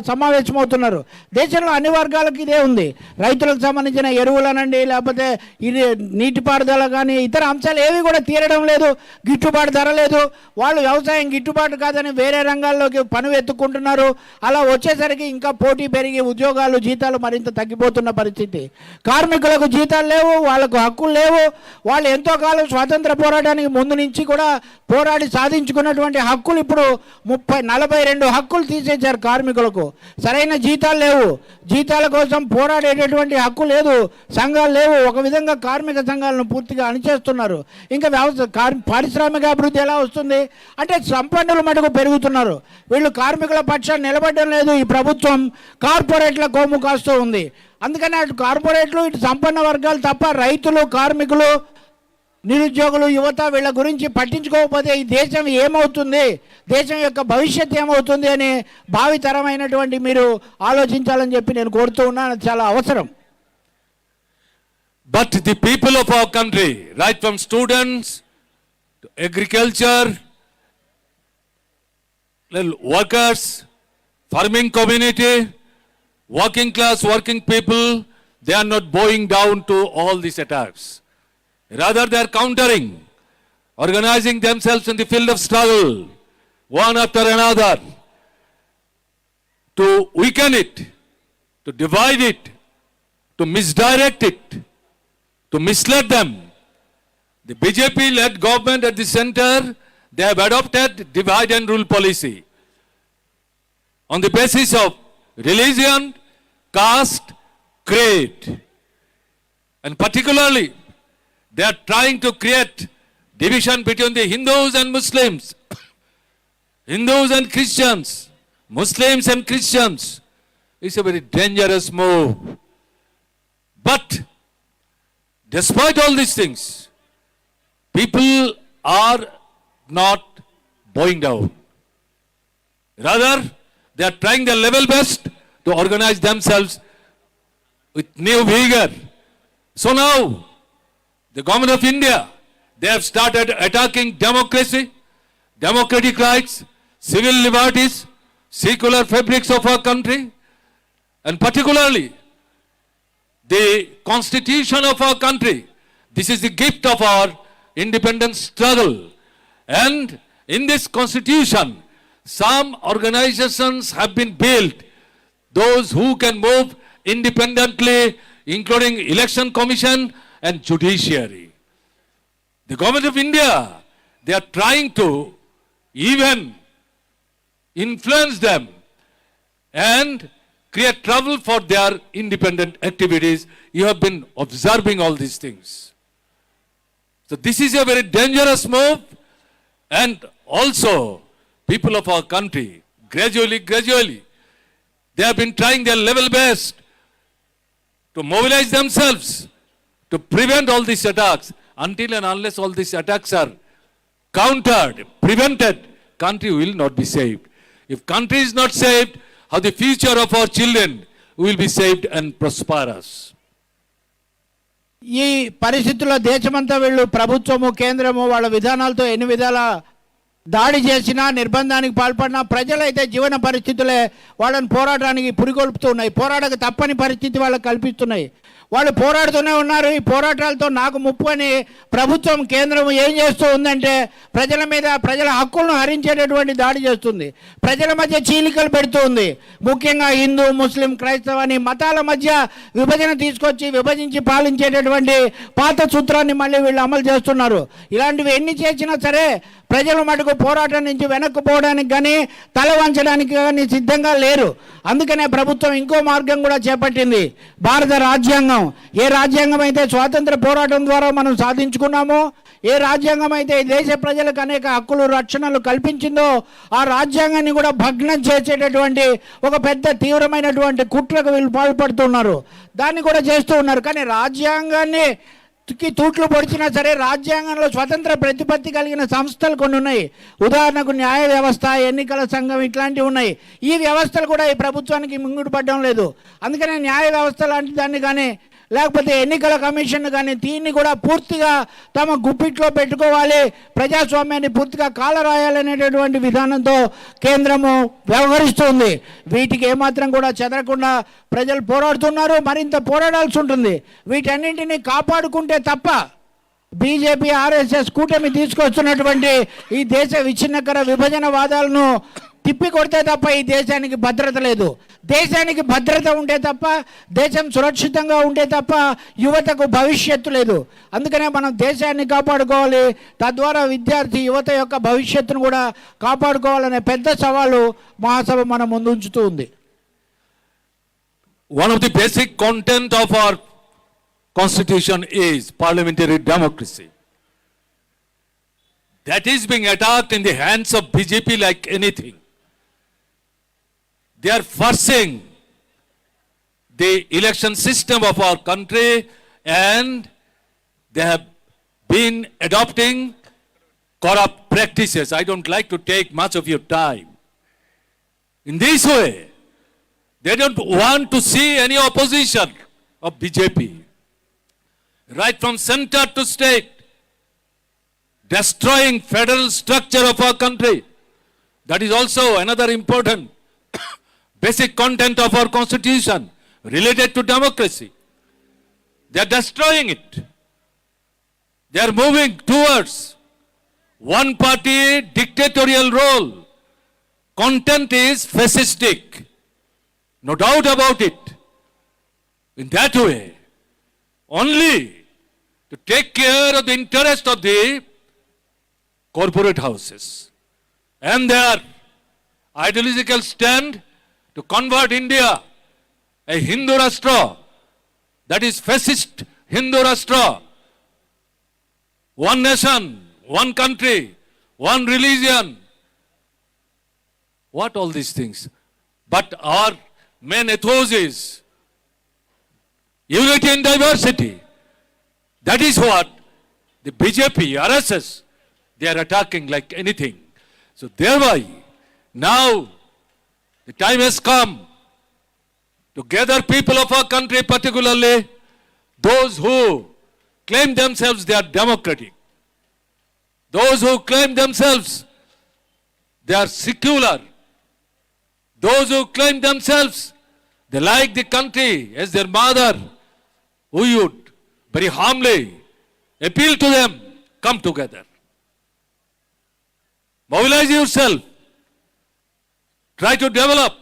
[SPEAKER 11] సమావేశమవుతున్నారు. దేశంలో అన్ని వర్గాలకు ఇదే ఉంది. రైతులకు సంబంధించిన ఎరువులనండి, లేకపోతే ఇది నీటిపారుదల కానీ ఇతర అంశాలు ఏవి కూడా తీరడం లేదు. గిట్టుబాటు ధర లేదు. వాళ్ళు వ్యవసాయం గిట్టుబాటు కాదని వేరే రంగాల్లోకి పనులు ఎత్తుకుంటున్నారు. అలా వచ్చేసరికి ఇంకా పోటీ పెరిగి ఉద్యోగాలు జీతాలు మరింత తగ్గిపోతున్న పరిస్థితి. కార్మికులకు జీతాలు లేవు, వాళ్ళకు హక్కులు లేవు. వాళ్ళు ఎంతో కాలం స్వాతంత్ర పోరాటానికి ముందు నుంచి కూడా పోరాడి సాధించుకున్నటువంటి హక్కులు ఇప్పుడు 42 హక్కులు తీసేశారు. కార్మికులకు సరైన జీతాలు లేవు. జీతాల కోసం పోరాడేటటువంటి హక్కు లేదు. సంఘాలు లేవు. ఒక విధంగా కార్మిక సంఘాలను పూర్తిగా అణిచేస్తున్నారు. ఇంకా పారిశ్రామిక అభివృద్ధి ఎలా వస్తుంది అంటే సంపన్నుల మటుకు పెరుగుతున్నారు. వీళ్ళు కార్మికుల పక్షాన్ని నిలబడడం లేదు. ఈ ప్రభుత్వం కార్పొరేట్ల కొమ్ము కాస్తూ ఉంది. అందుకని అటు కార్పొరేట్లు ఇటు సంపన్న వర్గాలు తప్ప రైతులు, కార్మికులు, నిరుద్యోగులు, యువత వీళ్ళ గురించి పట్టించుకోకపోతే ఈ దేశం ఏమవుతుంది, దేశం యొక్క భవిష్యత్తు ఏమవుతుంది అని భావితరమైనటువంటి మీరు ఆలోచించాలని చెప్పి నేను కోరుతూ ఉన్నాను. చాలా అవసరం.
[SPEAKER 10] But the people of our country, right from students to agriculture, workers, farming community, working class, working people, they are not bowing down to all these attacks. Rather, they are countering, organizing themselves in the field of struggle, one after another, to weaken it, to divide it, to misdirect it, to mislead them. The BJP-led government at the center, they have adopted divide and rule policy on the basis of religion, caste, creed, and particularly they are trying to create division between the Hindus and Muslims, Hindus and Christians, Muslims and Christians. It's a very dangerous move. But despite all these things, people are not bowing down. Rather, they are trying their level best to organize themselves with new vigor. So now, the government of India, they have started attacking democracy, democratic rights, civil liberties, secular fabrics of our country, and particularly the constitution of our country. This is the gift of our independence struggle. And in this constitution, some organizations have been built, those who can move independently, including election commission and judiciary. The government of India, they are trying to even influence them and create trouble for their independent activities. You have been observing all these things. So this is a very dangerous move, and also people of our country, gradually, they have been trying their level best to mobilize themselves to prevent all these attacks. Until and unless all these attacks are countered, prevented, country will not be saved. If country is not saved, how the future of our children will be saved and prosperous?
[SPEAKER 11] ఈ పరిస్థితుల్లో దేశమంతా వీళ్ళు ప్రభుత్వము, కేంద్రము వాళ్ళ విధానాలతో ఎన్ని విధాల దాడి చేసినా, నిర్బంధానికి పాల్పడినా ప్రజలైతే జీవన పరిస్థితులే వాళ్ళని పోరాటానికి పురికొల్పుతూ ఉన్నాయి. పోరాడక తప్పని పరిస్థితి వాళ్ళకి కల్పిస్తున్నాయి. వాళ్ళు పోరాడుతూనే ఉన్నారు. ఈ పోరాటాలతో నాకు ముప్పు అని ప్రభుత్వం, కేంద్రం ఏం చేస్తూ ఉందంటే ప్రజల మీద, ప్రజల హక్కులను హరించేటటువంటి దాడి చేస్తుంది. ప్రజల మధ్య చీలికలు పెడుతూ ఉంది. ముఖ్యంగా హిందూ, ముస్లిం, క్రైస్తవ అని మతాల మధ్య విభజన తీసుకొచ్చి విభజించి పాలించేటటువంటి పాత సూత్రాన్ని మళ్ళీ వీళ్ళు అమలు చేస్తున్నారు. ఇలాంటివి ఎన్ని చేసినా సరే ప్రజలు మటుకు పోరాటం నుంచి వెనక్కి పోవడానికి కానీ, తల వంచడానికి కానీ సిద్ధంగా లేరు. అందుకనే ప్రభుత్వం ఇంకో మార్గం కూడా చేపట్టింది. భారత రాజ్యాంగం, ఏ రాజ్యాంగం అయితే స్వాతంత్ర పోరాటం ద్వారా మనం సాధించుకున్నామో, ఏ రాజ్యాంగం అయితే ఈ దేశ ప్రజలకు అనేక హక్కులు, రక్షణలు కల్పించిందో, ఆ రాజ్యాంగాన్ని కూడా భగ్నం చేసేటటువంటి ఒక పెద్ద తీవ్రమైనటువంటి కుట్రకు వీళ్ళు పాల్పడుతున్నారు. దాన్ని కూడా చేస్తూ ఉన్నారు. కానీ రాజ్యాంగాన్ని తూట్లు పొడిచినా సరే రాజ్యాంగంలో స్వతంత్ర ప్రతిపత్తి కలిగిన సంస్థలు కొన్ని ఉన్నాయి. ఉదాహరణకు న్యాయ వ్యవస్థ, ఎన్నికల సంఘం ఇట్లాంటివి ఉన్నాయి. ఈ వ్యవస్థలు కూడా ఈ ప్రభుత్వానికి మింగుడు పడడం లేదు. అందుకనే న్యాయ వ్యవస్థ లాంటి దాన్ని కానీ, లేకపోతే ఎన్నికల కమిషన్ కానీ దీన్ని కూడా పూర్తిగా తమ గుప్పిట్లో పెట్టుకోవాలి, ప్రజాస్వామ్యాన్ని పూర్తిగా కాలరాయాలనేటటువంటి విధానంతో కేంద్రము వ్యవహరిస్తుంది. వీటికి ఏమాత్రం కూడా చెదరకుండా ప్రజలు పోరాడుతున్నారు, మరింత పోరాడాల్సి ఉంటుంది. వీటన్నింటినీ కాపాడుకుంటే తప్ప బీజేపీ ఆర్ఎస్ఎస్ కూటమి తీసుకొస్తున్నటువంటి ఈ దేశ విచ్ఛిన్నకర విభజన వాదాలను తిప్పి కొడితే తప్ప ఈ దేశానికి భద్రత లేదు. దేశానికి భద్రత ఉంటే తప్ప, దేశం సురక్షితంగా ఉంటే తప్ప యువతకు భవిష్యత్తు లేదు. అందుకనే మనం దేశాన్ని కాపాడుకోవాలి, తద్వారా విద్యార్థి యువత యొక్క భవిష్యత్తును కూడా కాపాడుకోవాలనే పెద్ద సవాలు మహాసభ మన ముందు ఉంచుతూ ఉంది.
[SPEAKER 10] One of the basic content of our constitution is parliamentary democracy. That is being attacked in the hands of BJP like anything. They are forcing the election system of our country, and they have been adopting corrupt practices. I don't like to take much of your time. In this way, they don't want to see any opposition of BJP. Right from center to state, destroying federal structure of our country. That is also another important basic content of our constitution related to democracy. They are destroying it. They are moving towards one party dictatorial role. Content is fascistic. No doubt about it. In that way, only to take care of the interest of the corporate houses and their ideological stand to convert India a Hindu Rashtra, that is fascist Hindu Rashtra, one nation, one country, one religion. What all these things? But our main ethos is unity and diversity. That is what the BJP, RSS, they are attacking like anything. So thereby, now the time has come to gather people of our country, particularly those who claim themselves they are democratic, those who claim themselves they are secular, those who claim themselves they like the country as their mother. We would very humbly appeal to them, come together. Mobilize yourself. Try to develop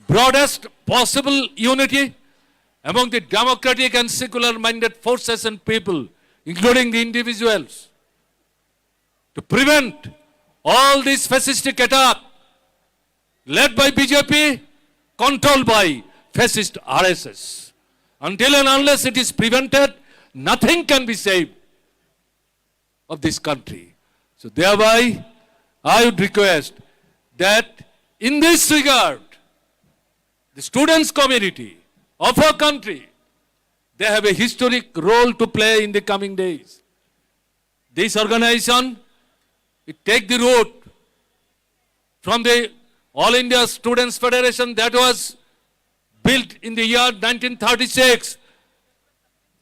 [SPEAKER 10] broadest possible unity among the democratic and secular-minded forces and people, including the individuals, to prevent all this fascistic attack led by BJP, controlled by fascist RSS. Until and unless it is prevented, nothing can be saved of this country. So thereby, I would request that in this regard, the students' community of our country, they have a historic role to play in the coming days. This organization, it take the root from the All India Students Federation that was built in the year 1936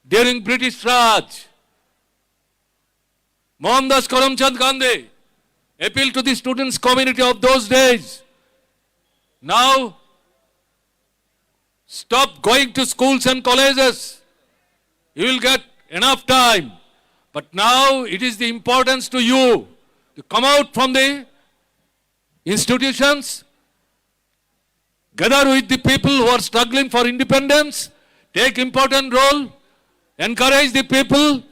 [SPEAKER 10] during British Raj. Mohandas Karamchand Gandhi appealed to the students' community of those days. Now, stop going to schools and colleges. You will get enough time. But now it is the importance to you to come out from the institutions, gather with the people who are struggling for independence, take important role, encourage the people,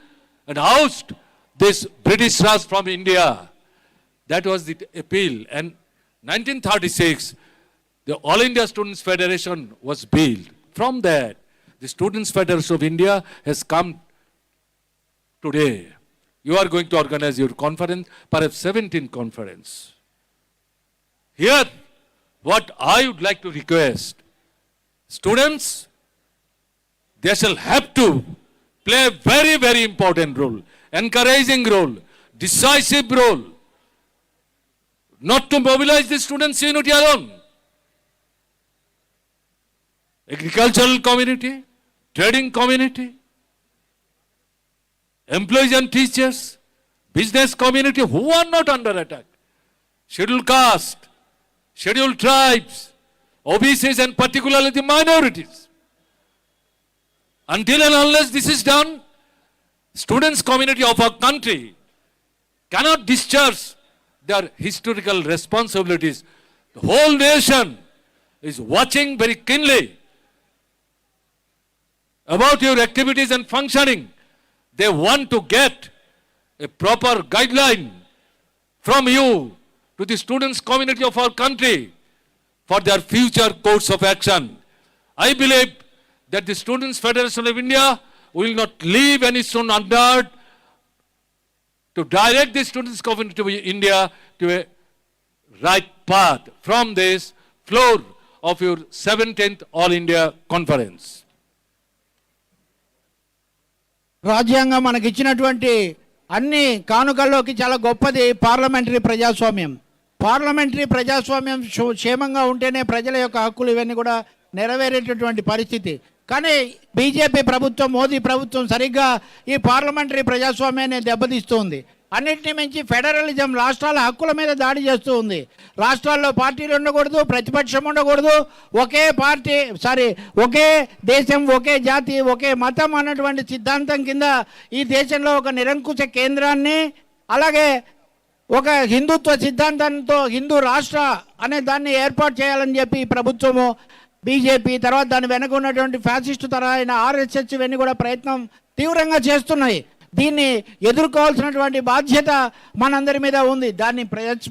[SPEAKER 10] and oust this British Raj from India. That was the appeal. And 1936, the All India Students Federation was built. From that, the Students Federation of India has come today. You are going to organize your conference, perhaps 17th conference. Here, what I would like to request, students, they shall have to play a very, very important role, encouraging role, decisive role, not to mobilize the students' unity alone. Agricultural community, trading community, employees and teachers, business community, who are not under attack? Scheduled caste, scheduled tribes, OBCs and particularly the minorities. Until and unless this is done, students community of our country cannot discharge their historical responsibilities. The whole nation is watching very keenly about your activities and functioning. They want to get a proper guideline from you to the students community of our country for their future course of action. I believe that the Students Federation of India will not leave any stone unturned to direct the students community of India to a right path from this floor of your 17th All India Conference.
[SPEAKER 11] రాజ్యాంగం మనకి ఇచ్చినటువంటి అన్ని కానుకల్లోకి చాలా గొప్పది పార్లమెంటరీ ప్రజాస్వామ్యం. పార్లమెంటరీ ప్రజాస్వామ్యం క్షేమంగా ఉంటేనే ప్రజల యొక్క హక్కులు ఇవన్నీ కూడా నెరవేరేటటువంటి పరిస్థితి. కానీ బీజేపీ ప్రభుత్వం, మోదీ ప్రభుత్వం సరిగ్గా ఈ పార్లమెంటరీ ప్రజాస్వామ్యాన్ని దెబ్బతీస్తుంది. అన్నింటినీ మించి ఫెడరలిజం, రాష్ట్రాల హక్కుల మీద దాడి చేస్తూ ఉంది. రాష్ట్రాల్లో పార్టీలు ఉండకూడదు, ప్రతిపక్షం ఉండకూడదు, ఒకే దేశం, ఒకే జాతి, ఒకే మతం అన్నటువంటి సిద్ధాంతం కింద ఈ దేశంలో ఒక నిరంకుశ కేంద్రాన్ని, అలాగే ఒక హిందుత్వ సిద్ధాంతంతో హిందూ రాష్ట్ర అనే దాన్ని ఏర్పాటు చేయాలని చెప్పి ఈ ప్రభుత్వము, బీజేపీ, తర్వాత దాని వెనక ఉన్నటువంటి ఫ్యాసిస్టు తరహైన ఆర్ఎస్ఎస్ ఇవన్నీ కూడా ప్రయత్నం తీవ్రంగా చేస్తున్నాయి. దీన్ని ఎదుర్కోవాల్సినటువంటి బాధ్యత మనందరి మీద ఉంది. దాన్ని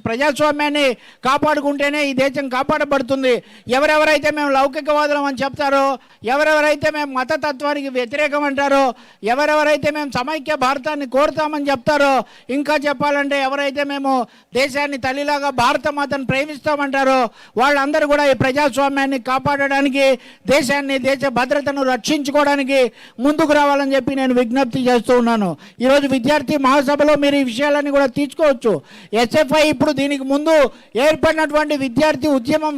[SPEAKER 11] ప్రజాస్వామ్యాన్ని కాపాడుకుంటేనే ఈ దేశం కాపాడబడుతుంది. ఎవరెవరైతే మేము లౌకికవాదులం అని చెప్తారో, ఎవరెవరైతే మేము మతతత్వానికి వ్యతిరేకం అంటారో, ఎవరెవరైతే మేము సమైక్య భారతాన్ని కోరుతామని చెప్తారో, ఇంకా చెప్పాలంటే ఎవరైతే మేము దేశాన్ని తల్లిలాగా భారత మాతను ప్రేమిస్తామంటారో వాళ్ళందరూ కూడా ఈ ప్రజాస్వామ్యాన్ని కాపాడడానికి, దేశాన్ని, దేశ భద్రతను రక్షించుకోవడానికి ముందుకు రావాలని చెప్పి నేను విజ్ఞప్తి చేస్తూ ఉన్నాను. ఈరోజు విద్యార్థి మహాసభలో మీరు ఈ విషయాలన్నీ కూడా తీసుకోవచ్చు. ఎస్ఎఫ్ఐ ఇప్పుడు దీనికి ముందు ఏర్పడినటువంటి విద్యార్థి ఉద్యమం,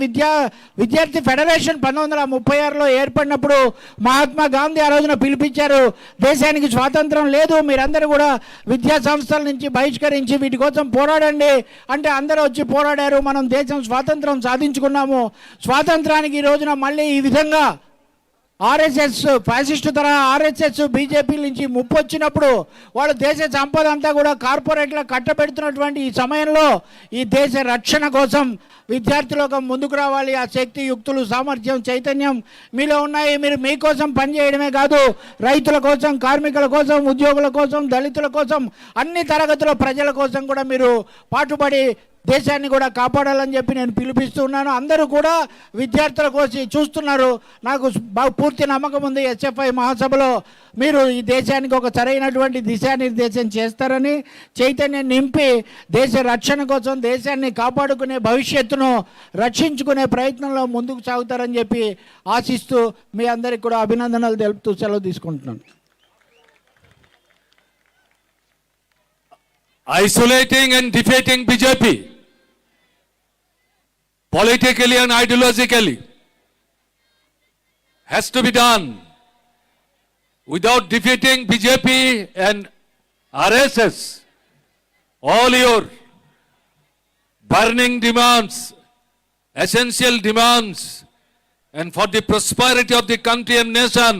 [SPEAKER 11] విద్యార్థి ఫెడరేషన్ 1936లో ఏర్పడినప్పుడు మహాత్మా గాంధీ ఆ రోజున పిలిపించారు, దేశానికి స్వాతంత్రం లేదు, మీరందరూ కూడా విద్యా సంస్థల నుంచి బహిష్కరించి వీటి కోసం పోరాడండి అంటే అందరూ వచ్చి పోరాడారు. మనం దేశం స్వాతంత్రం సాధించుకున్నాము. స్వాతంత్రానికి ఈ రోజున మళ్ళీ ఈ విధంగా ఆర్ఎస్ఎస్, ఫ్యాసిస్టు తరహా ఆర్ఎస్ఎస్, బీజేపీ నుంచి ముప్పు వచ్చినప్పుడు వాళ్ళు దేశ సంపద అంతా కూడా కార్పొరేట్ల కట్టబెడుతున్నటువంటి ఈ సమయంలో ఈ దేశ రక్షణ కోసం విద్యార్థులకు ముందుకు రావాలి. ఆ శక్తి, యుక్తులు, సామర్థ్యం, చైతన్యం మీలో ఉన్నాయి. మీరు మీకోసం పనిచేయడమే కాదు, రైతుల కోసం, కార్మికుల కోసం, ఉద్యోగుల కోసం, దళితుల కోసం, అన్ని తరగతుల ప్రజల కోసం కూడా మీరు పాటుపడి దేశాన్ని కూడా కాపాడాలని చెప్పి నేను పిలిపిస్తున్నాను. అందరూ కూడా విద్యార్థుల కోసం చూస్తున్నారు. నాకు పూర్తి నమ్మకం ఉంది ఎస్ఎఫ్ఐ మహాసభలో మీరు ఈ దేశానికి ఒక సరైనటువంటి దిశానిర్దేశం చేస్తారని, చైతన్యం నింపి దేశ రక్షణ కోసం, దేశాన్ని కాపాడుకునే, భవిష్యత్తును రక్షించుకునే ప్రయత్నంలో ముందుకు సాగుతారని చెప్పి ఆశిస్తూ మీ అందరికి కూడా అభినందనలు తెలుపుతూ సెలవు తీసుకుంటున్నాను.
[SPEAKER 10] Isolating and defeating BJP politically and ideologically has to be done. Without defeating BJP and RSS, all your burning demands, essential demands, and for the prosperity of the country and nation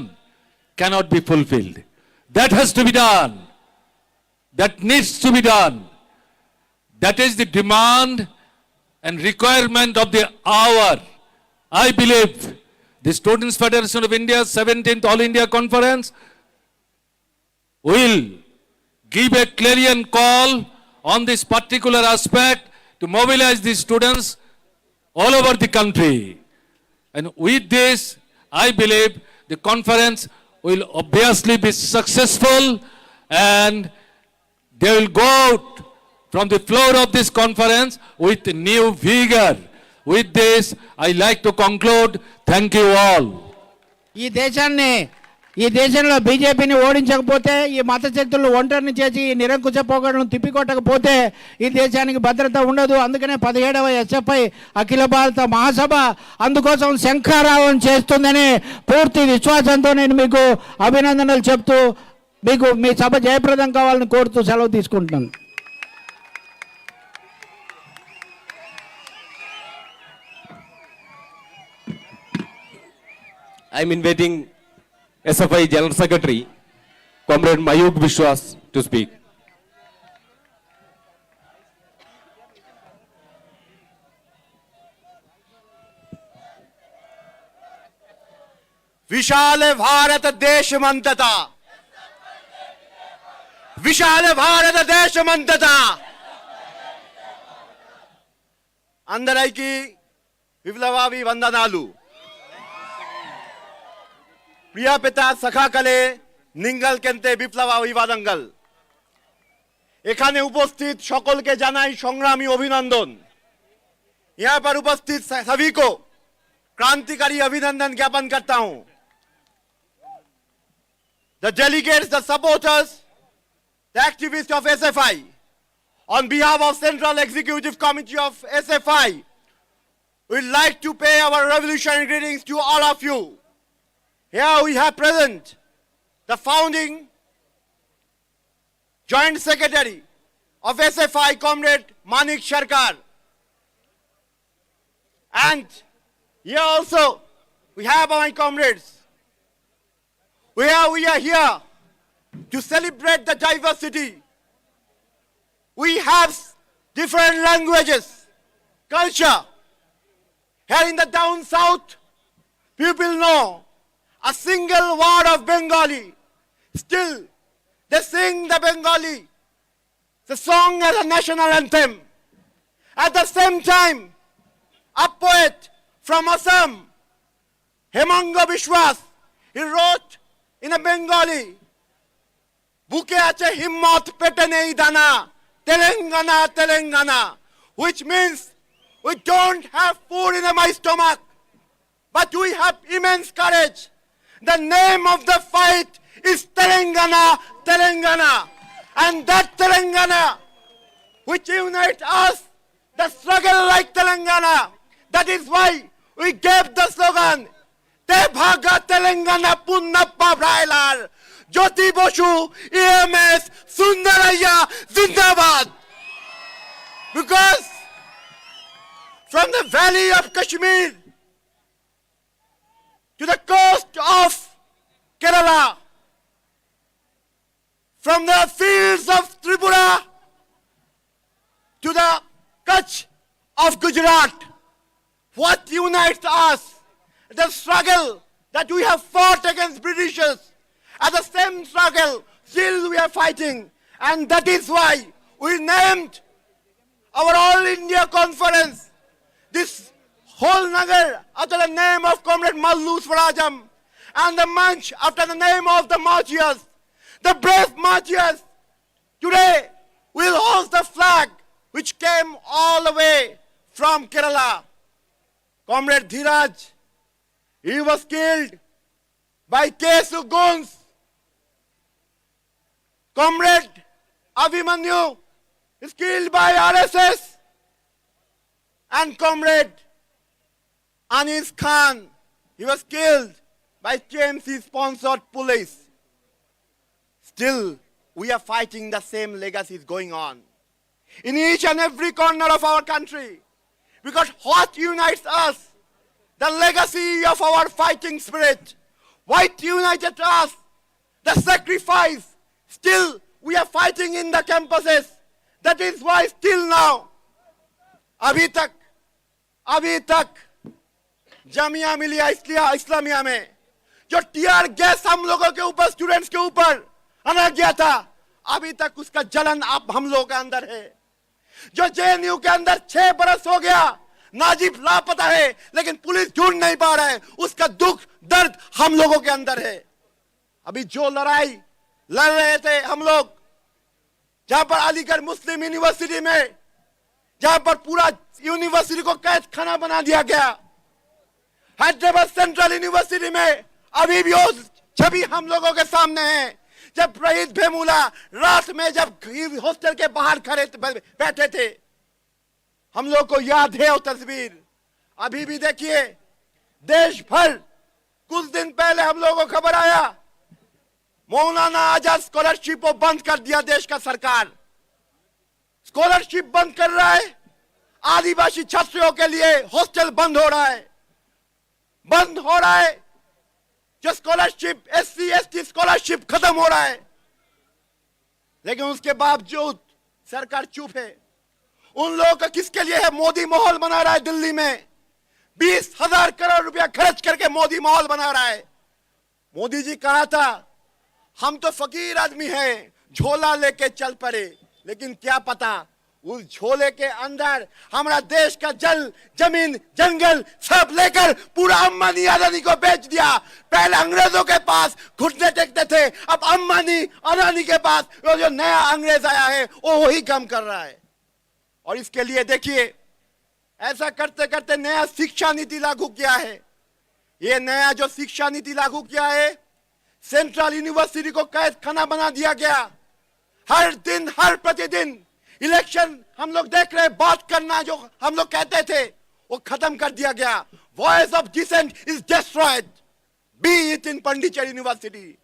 [SPEAKER 10] cannot be fulfilled. That has to be done. That needs to be done. That is the demand and requirement of the hour. I believe the Students Federation of India's 17th All India Conference will give a clarion call on this particular aspect to mobilize the students all over the country. And with this, I believe the conference will obviously be successful and they will go out from the floor of this conference with new vigor. With this, I like to conclude. Thank you all.
[SPEAKER 11] ఈ దేశాన్ని ఈ దేశంలో బీజేపీని ఓడించకపోతే, ఈ మత శక్తులను ఒంటరిని చేసి ఈ నిరంకుశ పోకడలను తిప్పికొట్టకపోతే ఈ దేశానికి భద్రత ఉండదు. అందుకనే 17వ SFI అఖిల భారత మహాసభ అందుకోసం శంఖారావం చేస్తుందని పూర్తి విశ్వాసంతో నేను మీకు అభినందనలు చెప్తూ మీకు మీ సభ జయప్రదం కావాలని కోరుతూ సెలవు తీసుకుంటున్నాను.
[SPEAKER 2] I'm inviting SFI General Secretary, Comrade Mayuk Vishwas, to speak.
[SPEAKER 8] విశాల భారత దేశమంతటా విశాల భారత దేశమంతటా అందరికీ విప్లవావి వందనాలు. প্রিয় পিতা সখাকালে নিঙ্গল কেন্তে বিপ্লব অভিবাদঙ্গল। এখানে উপস্থিত সকলকে জানাই সংগ্রামী অভিনন্দন। यहाँ पर उपस्थित सभी को क्रांतिकारी अभिनंदन ज्ञापन करता हूं। The delegates, the supporters, the activists of SFI, on behalf of Central Executive Committee of SFI, we'd like to pay our revolutionary greetings to all of you. Here we have present the founding Joint Secretary of SFI, Comrade Manik Sharkar. And here also we have my comrades. We are here to celebrate the diversity. We have different languages, culture. Here in the down south, people know a single word of Bengali. Still, they sing the Bengali, the song as a national anthem. At the same time, a poet from Assam, Hemanga Vishwas, he wrote in a Bengali, Buke ache himmat pete nei dana, Telangana, Telangana, which means we don't have food in my stomach, but we have immense courage. The name of the fight is Telangana, Telangana. And that Telangana which unites us, the struggle like Telangana. That is why we gave the slogan, Te Bhaga Telangana Punnappa Brailar, Jyoti Boshu, EMS, Sundaraya, Zindabad. Because from the valley of Kashmir to the coast of Kerala, from the fields of Tripura to the Kutch of Gujarat, what unites us? The struggle that we have fought against Britishers. At the same struggle, still we are fighting. And that is why we named our All India Conference, this whole Nagar, after the name of Comrade Mallu Swarajam, and the Manch after the name of the martyrs, the brave martyrs. Today, we'll hoist the flag which came all the way from Kerala. Comrade Dhiraj, he was killed by Kesu Guns. Comrade Abhimanyu is killed by RSS. And Comrade Anis Khan, he was killed by TMC-sponsored police. Still, we are fighting the same legacies going on in each and every corner of our country. Because what unites us? The legacy of our fighting spirit. What united us? The sacrifice. Still, we are fighting in the campuses. That is why still now, अभी तक जामिया मिलिया इस्लामिया में जो टीआर गैस हम लोगों के ऊपर, स्टूडेंट्स के ऊपर आना गया था, अभी तक उसका जलन अब हम लोगों के अंदर है। जो जेएनयू के अंदर 6 बरस हो गया, नाजिब लापता है, लेकिन पुलिस ढूंढ नहीं पा रहा है, उसका दुख दर्द हम लोगों के अंदर है। अभी जो लड़ाई लड़ रहे थे हम लोग, जहां पर अलीगढ़ मुस्लिम यूनिवर्सिटी में, जहां पर पूरा यूनिवर्सिटी को कैद खाना बना दिया गया, हैदराबाद सेंट्रल यूनिवर्सिटी में अभी भी छवि हम लोगों के सामने है। जब शहीद भेमूला रात में जब हॉस्टल के बाहर खड़े बैठे थे, हम लोग को याद है वो तस्वीर। अभी भी देखिए, देश भर कुछ दिन पहले हम लोगों को खबर आया, मौलाना आजाद स्कॉलरशिप को बंद कर दिया देश का सरकार। स्कॉलरशिप बंद कर रहा है, आदिवासी छात्रों के लिए हॉस्टल बंद हो रहा है, बंद हो रहा है। जो स्कॉलरशिप SC ST स्कॉलरशिप खत्म हो रहा है, लेकिन उसके बावजूद सरकार चुप है। उन लोगों का किसके लिए है? मोदी माहौल बना रहा है। दिल्ली में 20,000 करोड़ रुपया खर्च करके मोदी माहौल बना रहा है। मोदी जी कहा था, हम तो फकीर आदमी हैं, झोला लेके चल पड़े, लेकिन क्या पता उस झोले के अंदर हमारा देश का जल, जमीन, जंगल सब लेकर पूरा अंबानी अदानी को बेच दिया। पहले अंग्रेजों के पास घुटने टेकते थे, अब अंबानी अदानी के पास वो जो नया अंग्रेज आया है वो वही काम कर रहा है। और इसके लिए देखिए, ऐसा करते करते नया शिक्षा नीति लागू किया है। ये नया जो शिक्षा नीति लागू किया है, सेंट्रल यूनिवर्सिटी को कैद खाना बना दिया गया। हर दिन, हर प्रतिदिन इलेक्शन हम लोग देख रहे हैं, बात करना जो हम लोग कहते थे वो खत्म कर दिया गया। Voice of dissent is destroyed, be it in Pondicherry university,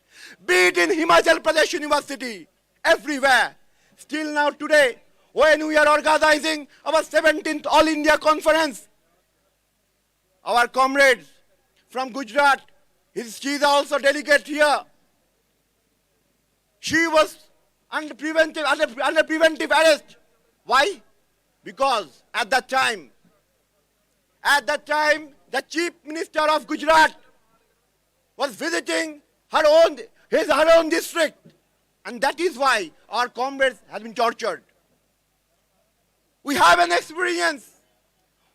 [SPEAKER 8] be it in Himachal Pradesh university, everywhere. Still now today, when we are organizing our 17th All India Conference, our comrades from Gujarat, she is also delegate here. She was under preventive arrest. Why? Because at that time, the Chief Minister of Gujarat was visiting her own district, and that is why our comrades have been tortured. We have an experience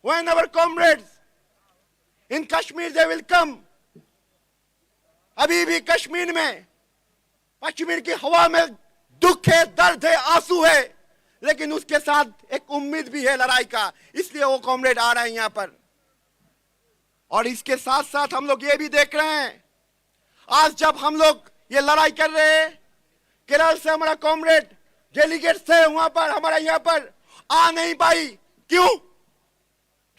[SPEAKER 8] when our comrades in Kashmir, they will come. अभी भी कश्मीर में, कश्मीर की हवा में दुख है, दर्द है, आंसू है, लेकिन उसके साथ एक उम्मीद भी है लड़ाई का। इसलिए वो कॉमरेड आ रहे हैं यहाँ पर। और इसके साथ साथ हम लोग ये भी देख रहे हैं, आज जब हम लोग ये लड़ाई कर रहे हैं, केरल से हमारा कॉमरेड डेलीगेट थे वहां पर, हमारा यहाँ पर आ नहीं पाई। क्यों?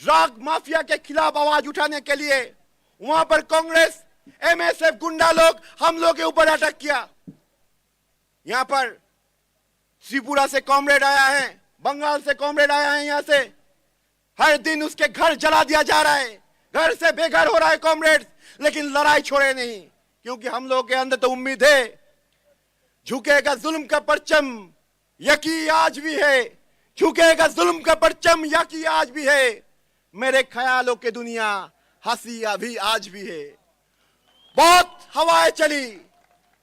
[SPEAKER 8] ड्रग माफिया के खिलाफ आवाज उठाने के लिए वहां पर कांग्रेस, MSF गुंडा लोग हम लोग के ऊपर अटैक किया। यहां पर त्रिपुरा से कॉमरेड आया है, बंगाल से कॉमरेड आया है, यहां से हर दिन उसके घर जला दिया जा रहा है, घर से बेघर हो रहा है कॉमरेड, लेकिन लड़ाई छोड़े नहीं, क्योंकि हम लोग के अंदर तो उम्मीद है, झुकेगा जुल्म का परचम यकी आज भी है, झुकेगा जुल्म का परचम यकी आज भी है, मेरे ख्यालों की दुनिया हंसी अभी आज भी है। बहुत हवाएं चली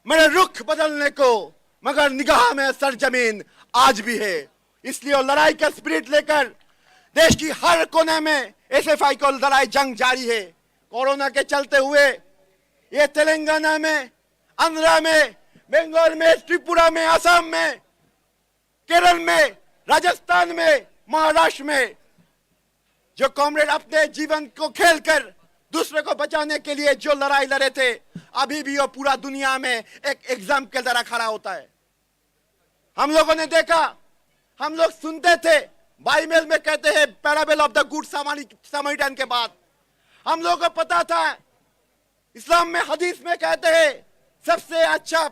[SPEAKER 8] मेरे रुख बदलने को, मगर निगाह में सरजमीन आज भी है। इसलिए लड़ाई का स्पिरिट लेकर देश की हर कोने में SFI को लड़ाई जंग जारी है। कोरोना के चलते हुए ये तेलंगाना में, आंध्रा में, बंगाल में, त्रिपुरा में, असम में, केरल में, राजस्थान में, महाराष्ट्र में जो कॉमरेड अपने जीवन को खेलकर दूसरे को बचाने के लिए जो लड़ाई लड़े थे, अभी भी वो पूरा दुनिया में एक एग्जाम के तरह खड़ा होता है। हम लोगों ने देखा, हम लोग सुनते थे, बाइबल में कहते हैं पैराबल ऑफ द गुड सामारिटन के बाद हम लोगों को पता था, इस्लाम में हदीस में कहते हैं सबसे अच्छा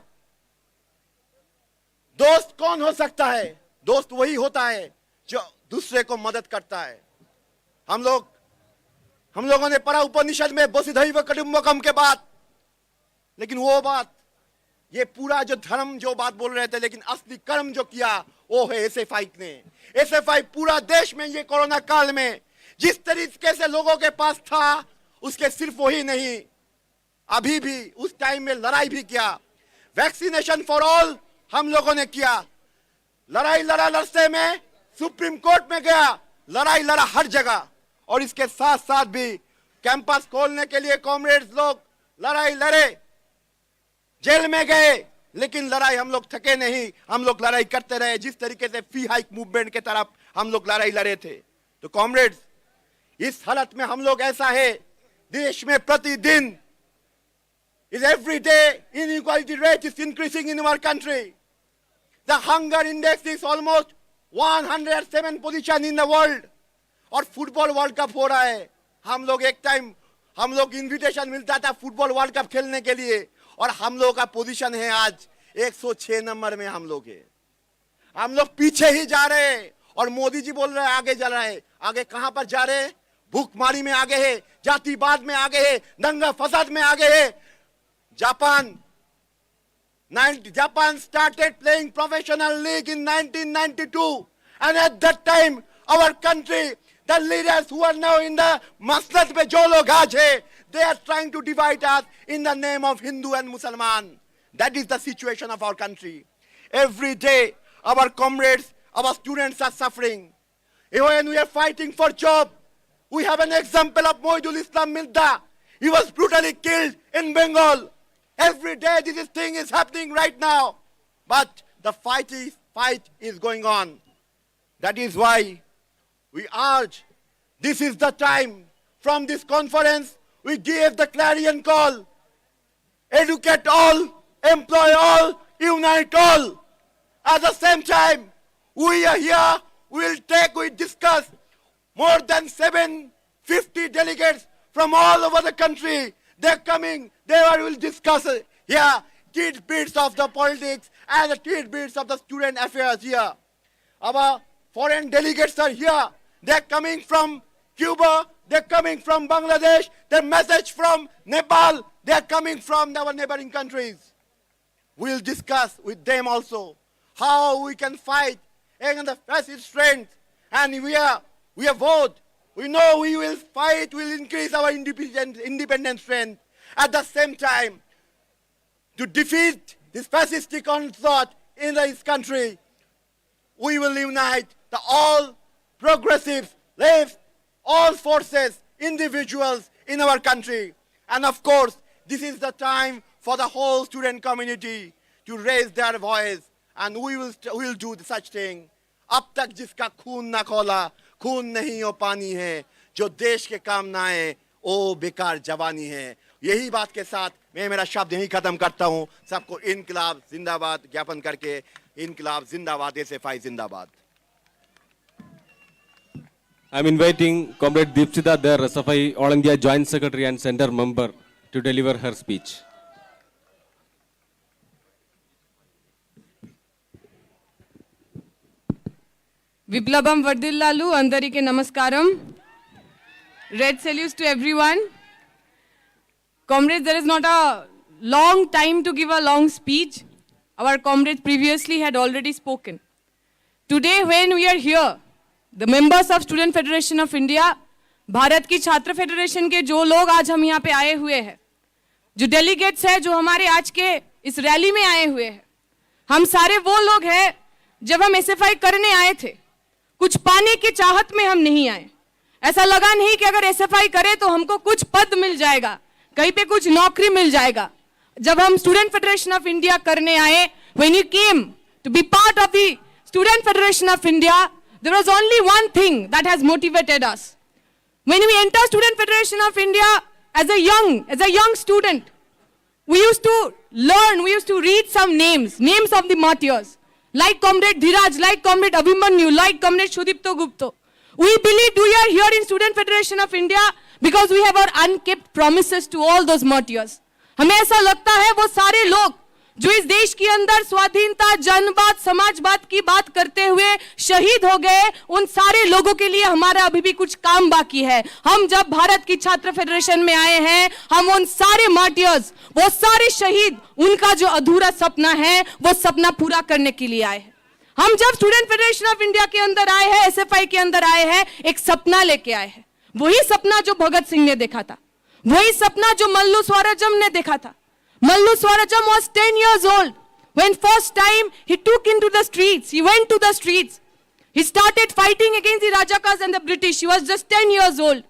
[SPEAKER 8] दोस्त कौन हो सकता है? दोस्त वही होता है जो दूसरे को मदद करता है। हम लोगों ने पढ़ा उपनिषद में वसुधैव कुटुंबकम के बाद, लेकिन वो बात, ये पूरा जो धर्म जो बात बोल रहे थे, लेकिन असली कर्म जो किया वो है SFI ने। SFI पूरा देश में ये कोरोना काल में जिस तरीके से लोगों के पास था, उसके सिर्फ वही नहीं, अभी भी उस टाइम में लड़ाई भी किया। वैक्सीनेशन फॉर ऑल हम लोगों ने किया, लड़ाई लड़ा रास्ते में, सुप्रीम कोर्ट में गया, लड़ाई लड़ा हर जगह। और इसके साथ साथ भी कैंपस खोलने के लिए कॉमरेड्स लोग लड़ाई लड़े, जेल में गए, लेकिन लड़ाई हम लोग थके नहीं, हम लोग लड़ाई करते रहे। जिस तरीके से फी हाइक मूवमेंट के तरफ हम लोग लड़ाई लड़े थे। तो कॉमरेड्स, इस हालत में हम लोग ऐसा है, देश में प्रतिदिन is every day inequality rate is increasing in our country. The hunger index is almost 107 position in the world. और फुटबॉल वर्ल्ड कप हो रहा है. हम लोग एक टाइम हम लोग इनविटेशन मिलता था फुटबॉल वर्ल्ड कप खेलने के लिए और हम लोग का पोजीशन है आज 106 नंबर में हम लोग है. हम लोग पीछे ही जा रहे हैं और मोदी जी बोल रहे हैं आगे जा रहे हैं. आगे कहां पर जा रहे हैं? भूखमारी में आगे है, जातिवाद में आगे है, दंगा फसाद में आगे है. Japan started playing professional league in 1992 and at that time our country, the leaders who are now in the masjid mein jo log aaj hai, they are trying to divide us in the name of Hindu and Musliman. That is the situation of our country. Every day our comrades, our students are suffering. When we are fighting for job, we have an example of Moidul Islam Milda. He was brutally killed in Bengal. Every day this thing is happening right now. But the fight is going on. That is why we urge, this is the time. From this conference, we gave the clarion call. Educate all, employ all, unite all. At the same time, we are here, we discuss more than 750 delegates from all over the country. They're coming, they will discuss here tidbits of the politics and the tidbits of the student affairs here. Our foreign delegates are here. They're coming from Cuba, they're coming from Bangladesh, their message from Nepal, they're coming from our neighboring countries. We'll discuss with them also how we can fight against the fascist trend. And we are vote. We know we will fight, we'll increase our independent strength. At the same time, to defeat this fascistic onslaught in this country, we will unite all progressives, left, all forces, individuals in our country. And of course, this is the time for the whole student community to raise their voice. And we will do such thing. अब तक जिसका खून ना खोला, खून नहीं हो पानी है, जो देश के काम ना आए, ओ बेकार जवानी है. यही बात के साथ मैं मेरा शब्द यही खत्म करता हूं. सबको इनकलाब जिंदाबाद ज्ञापन करके इनकलाब जिंदाबाद, SFI जिंदाबाद.
[SPEAKER 12] I'm inviting Comrade Deepsita Dar, SFI All India Joint Secretary and Center Member, to deliver her speech.
[SPEAKER 13] Viplabam Vardillalu, Andarike Namaskaram. Red salutes to everyone. Comrades, there is not a long time to give a long speech. Our comrades previously had already spoken. Today when we are here, the members of Student Federation of India, Bharat की छात्र फेडरेशन के जो लोग आज हम यहाँ पे आए हुए हैं, जो डेलीगेट्स हैं जो हमारे आज के इस रैली में आए हुए हैं, हम सारे वो लोग हैं जब हम SFI करने आए थे, कुछ पाने की चाहत में हम नहीं आए. ऐसा लगा नहीं कि अगर SFI करें तो हमको कुछ पद मिल जाएगा, कहीं पे कुछ नौकरी मिल जाएगा. जब हम स्टूडेंट फेडरेशन ऑफ इंडिया करने आए, when you came to be part of the Student Federation of India, there was only one thing that has motivated us. When we enter Student Federation of India as a young student, we used to learn, we used to read some names of the martyrs, like Comrade Dhiraj, like Comrade Abhimanyu, like Comrade Shudipto Gupta. We believed we are here in Student Federation of India because we have our unkept promises to all those martyrs. हमें ऐसा लगता है वो सारे लोग जो इस देश के अंदर स्वाधीनता, जनवाद, समाजवाद की बात करते हुए शहीद हो गए, उन सारे लोगों के लिए हमारा अभी भी कुछ काम बाकी है. हम जब भारत की छात्र फेडरेशन में आए हैं, हम उन सारे मार्टियर्स, वो सारे शहीद, उनका जो अधूरा सपना है, वो सपना पूरा करने के लिए आए हैं. हम जब स्टूडेंट फेडरेशन ऑफ इंडिया के अंदर आए हैं, SFI के अंदर आए हैं, एक सपना लेके आए हैं. वही सपना जो भगत सिंह ने देखा था, वही सपना जो मल्लू स्वराजम ने देखा था. Mallu Swarajam was 10 years old when first time he took into the streets. He went to the streets. He started fighting against the Rajakas and the British. He was just 10 years old.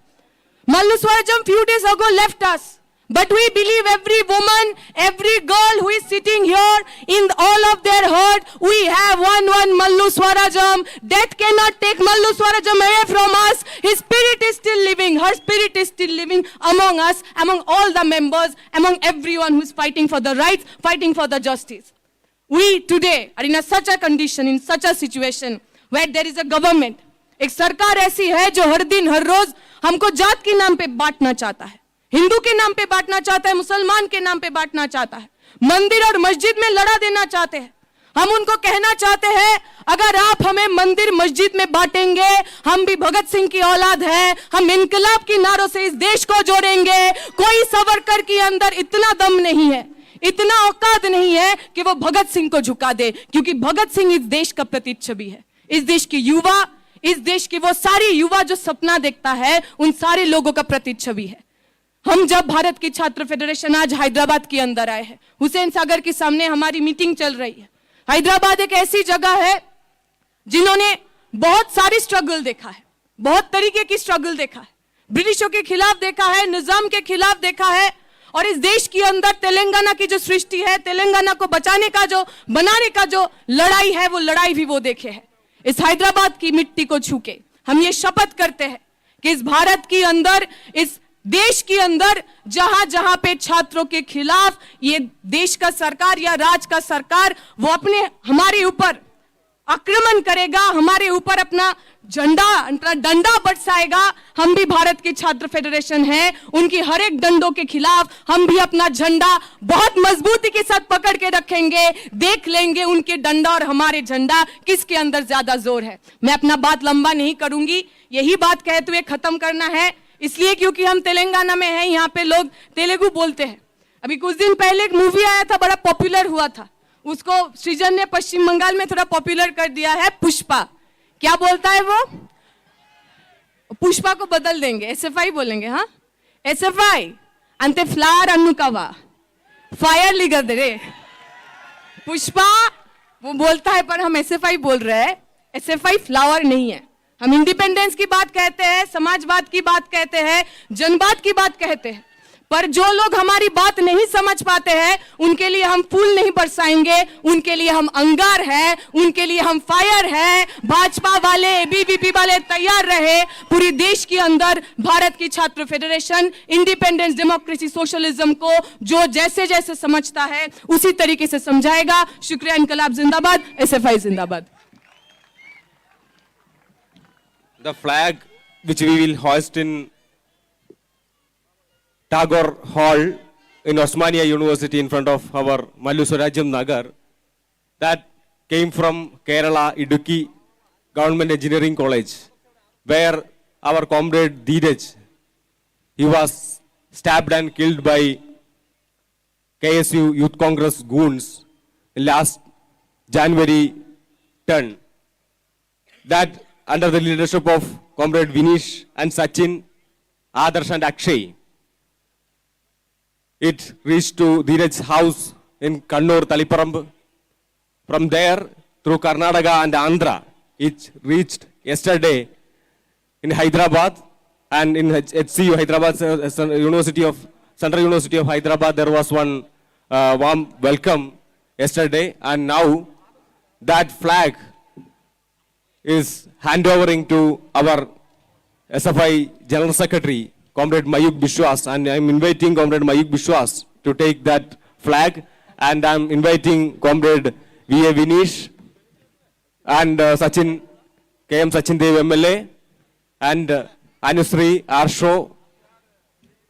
[SPEAKER 13] Mallu Swarajam few days ago left us. But we believe every woman, every girl who is sitting here, in all of their heart, we have one Mallu Swarajam. Death cannot take Mallu Swarajam away from us. His spirit is still living. Her spirit is still living among us, among all the members, among everyone who is fighting for the rights, fighting for the justice. We today are in such a condition, in such a situation where there is a government. एक सरकार ऐसी है जो हर दिन हर रोज हमको जात के नाम पे बांटना चाहता है, हिंदू के नाम पे बांटना चाहता है, मुसलमान के नाम पे बांटना चाहता है, मंदिर और मस्जिद में लड़ा देना चाहते हैं। हम उनको कहना चाहते हैं, अगर आप हमें मंदिर मस्जिद में बांटेंगे, हम भी भगत सिंह की औलाद है, हम इनकलाब के नारों से इस देश को जोड़ेंगे। कोई सावरकर के अंदर इतना दम नहीं है, इतना औकात नहीं है कि वो भगत सिंह को झुका दे, क्योंकि भगत सिंह इस देश का प्रतिच्छवि है, इस देश की युवा, इस देश की वो सारी युवा जो सपना देखता है, उन सारे लोगों का प्रतिच्छवि है। हम जब भारत की छात्र फेडरेशन आज हैदराबाद के अंदर आए हैं, हुसैन सागर के सामने हमारी मीटिंग चल रही है। हैदराबाद एक ऐसी जगह है जिन्होंने बहुत सारी स्ट्रगल देखा है, बहुत तरीके की स्ट्रगल देखा है, ब्रिटिशों के खिलाफ देखा है, निजाम के खिलाफ देखा है, और इस देश के अंदर तेलंगाना की जो सृष्टि है, तेलंगाना को बचाने का जो, बनाने का जो लड़ाई है, वो लड़ाई भी वो देखे है। इस हैदराबाद की मिट्टी को छू के हम ये शपथ करते हैं कि इस भारत के अंदर, इस देश के अंदर जहां जहां पे छात्रों के खिलाफ ये देश का सरकार या राज का सरकार वो अपने हमारे ऊपर आक्रमण करेगा, हमारे ऊपर अपना झंडा, डंडा बरसाएगा, हम भी भारत की छात्र फेडरेशन है, उनकी हर एक डंडों के खिलाफ हम भी अपना झंडा बहुत मजबूती के साथ पकड़ के रखेंगे। देख लेंगे उनके डंडा और हमारे झंडा किसके अंदर ज्यादा जोर है। मैं अपना बात लंबा नहीं करूंगी, यही बात कहते हुए खत्म करना है, इसलिए क्योंकि हम तेलंगाना में हैं, यहाँ पे लोग तेलुगु बोलते हैं। अभी कुछ दिन पहले एक मूवी आया था, बड़ा पॉपुलर हुआ था, उसको सृजन ने पश्चिम बंगाल में थोड़ा पॉपुलर कर दिया है, पुष्पा। क्या बोलता है वो? पुष्पा को बदल देंगे, SFI बोलेंगे। हाँ, SFI अंते फ्लावर अन्नुकावा फायर लिगर दे रे। पुष्पा वो बोलता है, पर हम SFI बोल रहे हैं। SFI फ्लावर नहीं है। हम इंडिपेंडेंस की बात कहते हैं, समाजवाद की बात कहते हैं, जनवाद की बात कहते हैं, पर जो लोग हमारी बात नहीं समझ पाते हैं, उनके लिए हम फूल नहीं बरसाएंगे, उनके लिए हम अंगार हैं, उनके लिए हम फायर हैं। भाजपा वाले, ABVP वाले तैयार रहे, पूरी देश के अंदर भारत की छात्र फेडरेशन इंडिपेंडेंस, डेमोक्रेसी, सोशलिज्म को जो जैसे जैसे समझता है उसी तरीके से समझाएगा। शुक्रिया। इनकलाब जिंदाबाद, SFI जिंदाबाद।
[SPEAKER 12] The flag which we will hoist in Tagore Hall in Osmania University in front of our Mallu Swarajam Nagar, that came from Kerala, Idukki Government Engineering College, where our comrade Dheeraj, he was stabbed and killed by KSU Youth Congress goons last January 10. That under the leadership of Comrade Vinish and Sachin, Adarsh and Akshay, it reached to Dheeraj's house in Kannur, Taliparamb. From there, through Karnataka and Andhra, it reached yesterday in Hyderabad, and in HCU, Hyderabad University of Central University of Hyderabad, there was one warm welcome yesterday, and now that flag is handovering to our SFI General Secretary, Comrade Mayuk Bishwas, and I'm inviting Comrade Mayuk Bishwas to take that flag, and I'm inviting Comrade V.A. Vinish and Sachin, KM Sachin Dev MLA, and Anusri, Arsho,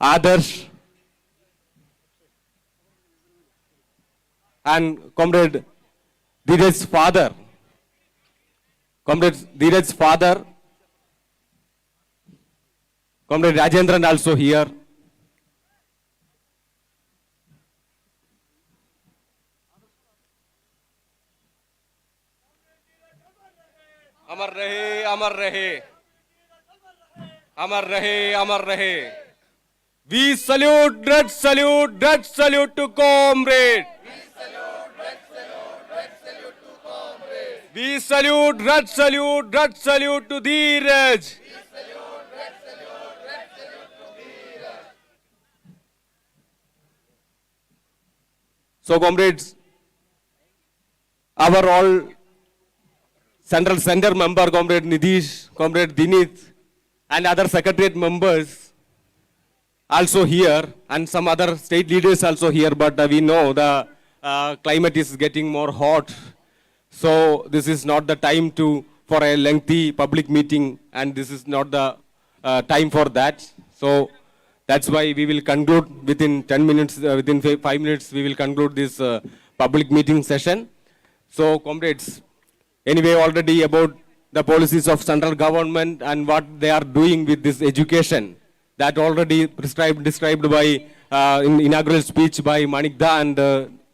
[SPEAKER 12] Adarsh, and Comrade Dheeraj's father, Comrade Dheeraj's father, Comrade Rajendran also here. Amar rahe, amar rahe. Amar rahe, amar rahe. We salute, red salute, red salute to comrade. We salute, red salute, red salute to Dheeraj. So, comrades, our all Central Center member, Comrade Nidish, Comrade Dinit, and other secretariat members also here, and some other state leaders also here, but we know the climate is getting more hot. So this is not the time for a lengthy public meeting, and this is not the time for that. So that's why we will conclude within 10 minutes, within 5 minutes, we will conclude this public meeting session. So, comrades, anyway, already about the policies of central government and what they are doing with this education, that already described by in inaugural speech by Manikda and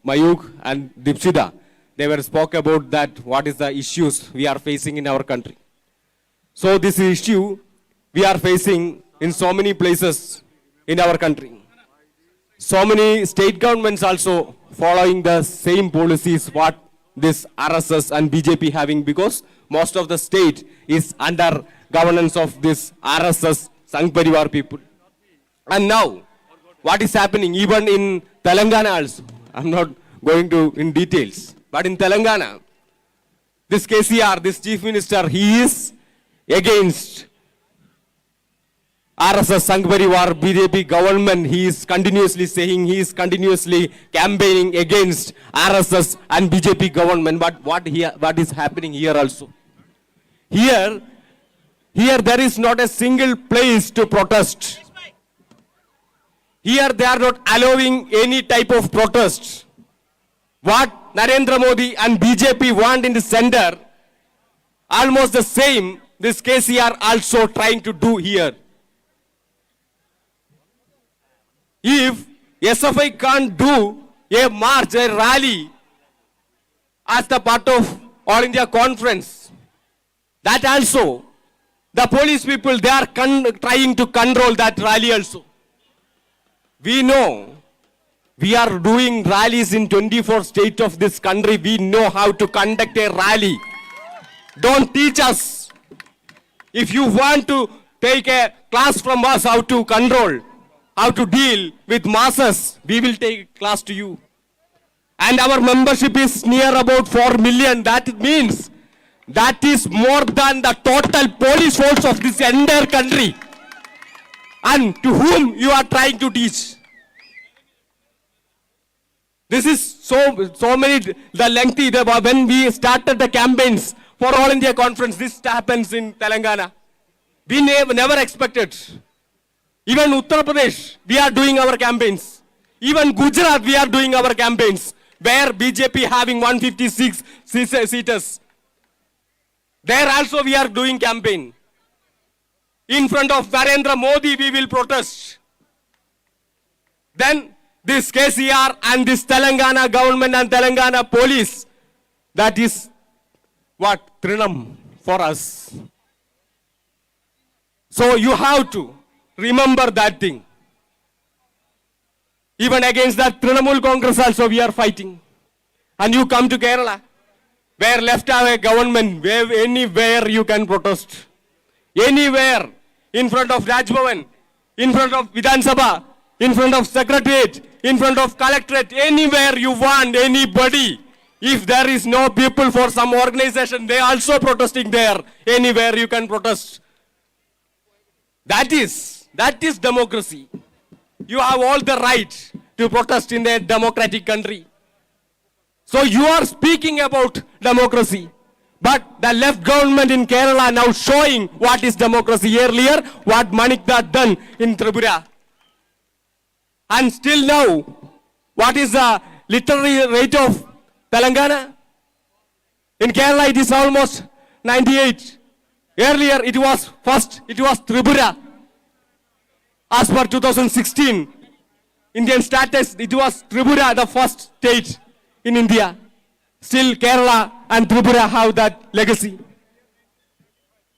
[SPEAKER 12] Mayuk and Dipsida. They were spoke about that what is the issues we are facing in our country. So this issue we are facing in so many places in our country. So many state governments also following the same policies what this RSS and BJP having, because most of the state is under governance of this RSS Sangh Parivar people. And now, what is happening even in Telangana also, I'm not going to in details, but in Telangana, this KCR, this chief minister, he is against RSS Sangh Parivar BJP government. He is continuously saying, he is continuously campaigning against RSS and BJP government. But what is happening here also? Here there is not a single place to protest. Here they are not allowing any type of protest. What Narendra Modi and BJP want in the center, almost the same this KCR also trying to do here. If SFI can't do a march, a rally as the part of All India Conference, that also, the police people, they are trying to control that rally also. We know, we are doing rallies in 24 states of this country. We know how to conduct a rally. Don't teach us. If you want to take a class from us how to control, how to deal with masses, we will take class to you. And our membership is near about 4 million. That means that is more than the total police force of this entire country. And to whom you are trying to teach? This is so many, the lengthy, when we started the campaigns for All India Conference, this happens in Telangana. We never expected. Even Uttar Pradesh, we are doing our campaigns. Even Gujarat, we are doing our campaigns, where BJP having 156 seats. There also we are doing campaign. In front of Narendra Modi, we will protest. Then this KCR and this Telangana government and Telangana police, that is what? Trinam for us. So you have to remember that thing. Even against that Trinamool Congress also we are fighting. And you come to Kerala, where left have a government, where anywhere you can protest. Anywhere, in front of Raj Bhavan, in front of Vidhan Sabha, in front of Secretariat, in front of Collectorate, anywhere you want, anybody. If there is no people for some organization, they also protesting there. Anywhere you can protest. That is democracy. You have all the right to protest in a democratic country. So you are speaking about democracy. But the left government in Kerala now showing what is democracy. Earlier, what Manikda done in Tripura. And still now, what is the literary rate of Telangana? In Kerala, it is almost 98. Earlier, it was Tripura. As per 2016, Indian status, it was Tripura, the first state in India. Still, Kerala and Tripura have that legacy.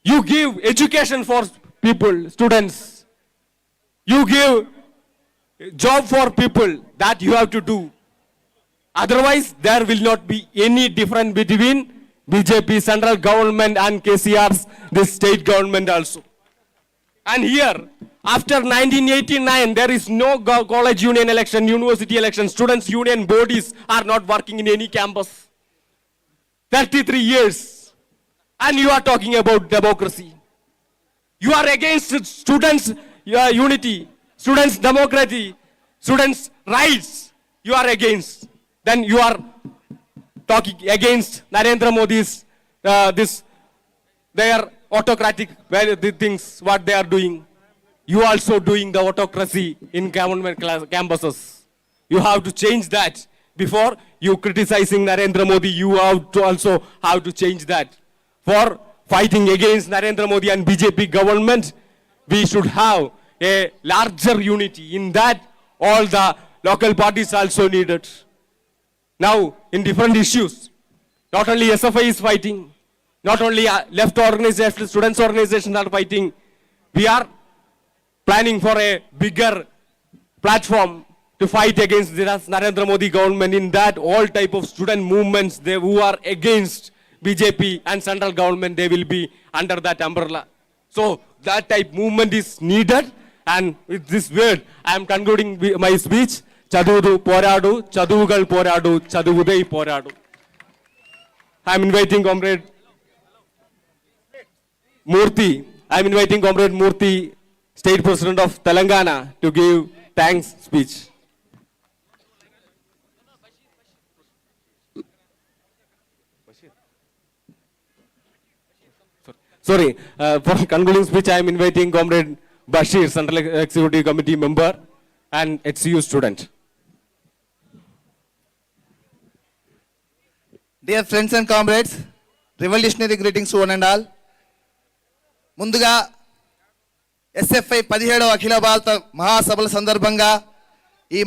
[SPEAKER 12] You give education for people, students. You give job for people, that you have to do. Otherwise, there will not be any difference between BJP, central government and KCR's, this state government also. And here, After 1989, there is no college union election, university election. Students' union bodies are not working in any campus. 33 years. And you are talking about democracy. You are against students' unity, students' democracy, students' rights. You are against. Then you are talking against Narendra Modi's, their autocratic things, what they are doing. You also doing the autocracy in government campuses. You have to change that. Before you criticizing Narendra Modi, you have to also have to change that. For fighting against Narendra Modi and BJP government, we should have a larger unity. In that, all the local parties also needed. Now, in different issues, not only SFI is fighting, not only left organizations, students organizations are fighting, we are planning for a bigger platform to fight against the Narendra Modi government. In that, all type of student movements who are against BJP and central government, they will be under that umbrella. So that type movement is needed. And with this word, I am concluding my speech. Chaduvudu poradu, chaduvugal poradu, chaduvudai poradu. I am inviting Comrade Murthy. I am inviting Comrade Murthy, State President of Telangana, to give thanks speech. Sorry, for concluding speech, I am inviting Comrade Bashir, Central Executive Committee member and HCU student.
[SPEAKER 3] Dear friends and comrades, revolutionary greetings to one and all. ముందుగా SFI 17వ అఖిల భారత మహాసభల సందర్భంగా ఈ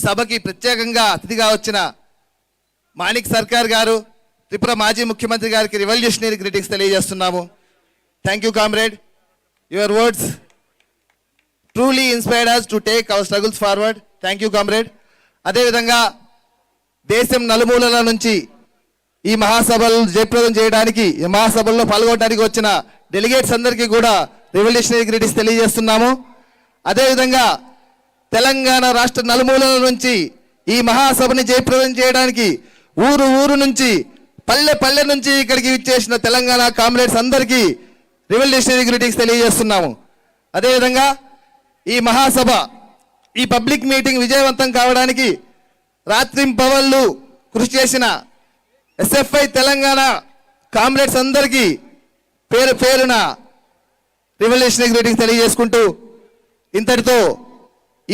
[SPEAKER 3] సభకి ప్రత్యేకంగా అతిథిగా వచ్చిన మాణిక్ సర్కార్ గారు, త్రిపుర మాజీ ముఖ్యమంత్రి గారికి రివల్యూషనరీ గ్రీటింగ్స్ తెలియజేస్తున్నాము. Thank you comrade. Your words truly inspired us to take our struggles forward. Thank you comrade. అదేవిధంగా దేశం నలుమూలల నుంచి ఈ మహాసభలు జయప్రదం చేయడానికి, ఈ మహాసభల్లో పాల్గొనడానికి వచ్చిన డెలిగేట్స్ అందరికీ కూడా రెవల్యూషనరీ గ్రీటింగ్స్ తెలియజేస్తున్నాము. అదేవిధంగా తెలంగాణ రాష్ట్ర నలుమూలల నుంచి ఈ మహాసభని జయప్రదం చేయడానికి ఊరు నుంచి పల్లె నుంచి ఇక్కడికి విచ్చేసిన తెలంగాణ కామ్రేడ్స్ అందరికీ రెవల్యూషనరీ గ్రీటింగ్స్ తెలియజేస్తున్నాము. అదేవిధంగా ఈ మహాసభ, ఈ పబ్లిక్ మీటింగ్ విజయవంతం కావడానికి రాత్రింపవళ్ళు కృషి చేసిన SFI తెలంగాణ కామ్రేడ్స్ అందరికీ పేరున రెవల్యూషనరీ గ్రీటింగ్స్ తెలియజేసుకుంటూ ఇంతటితో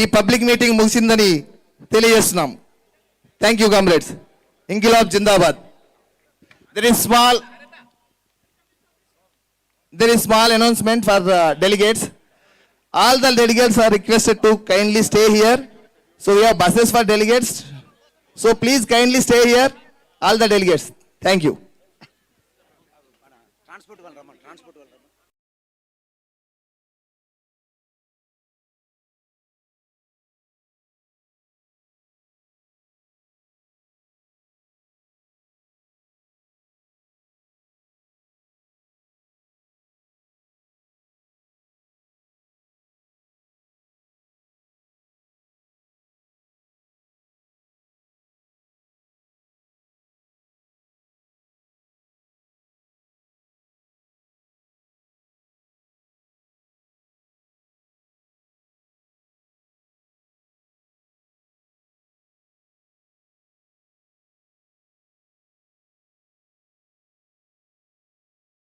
[SPEAKER 3] ఈ పబ్లిక్ మీటింగ్ ముగిసిందని తెలియజేస్తున్నాం. Thank you comrades. ఇంకిలాబ్ జిందాబాద్. There is small announcement for delegates. All the delegates are requested to kindly stay here. So we have buses for delegates. So please kindly stay here, all the delegates. Thank you.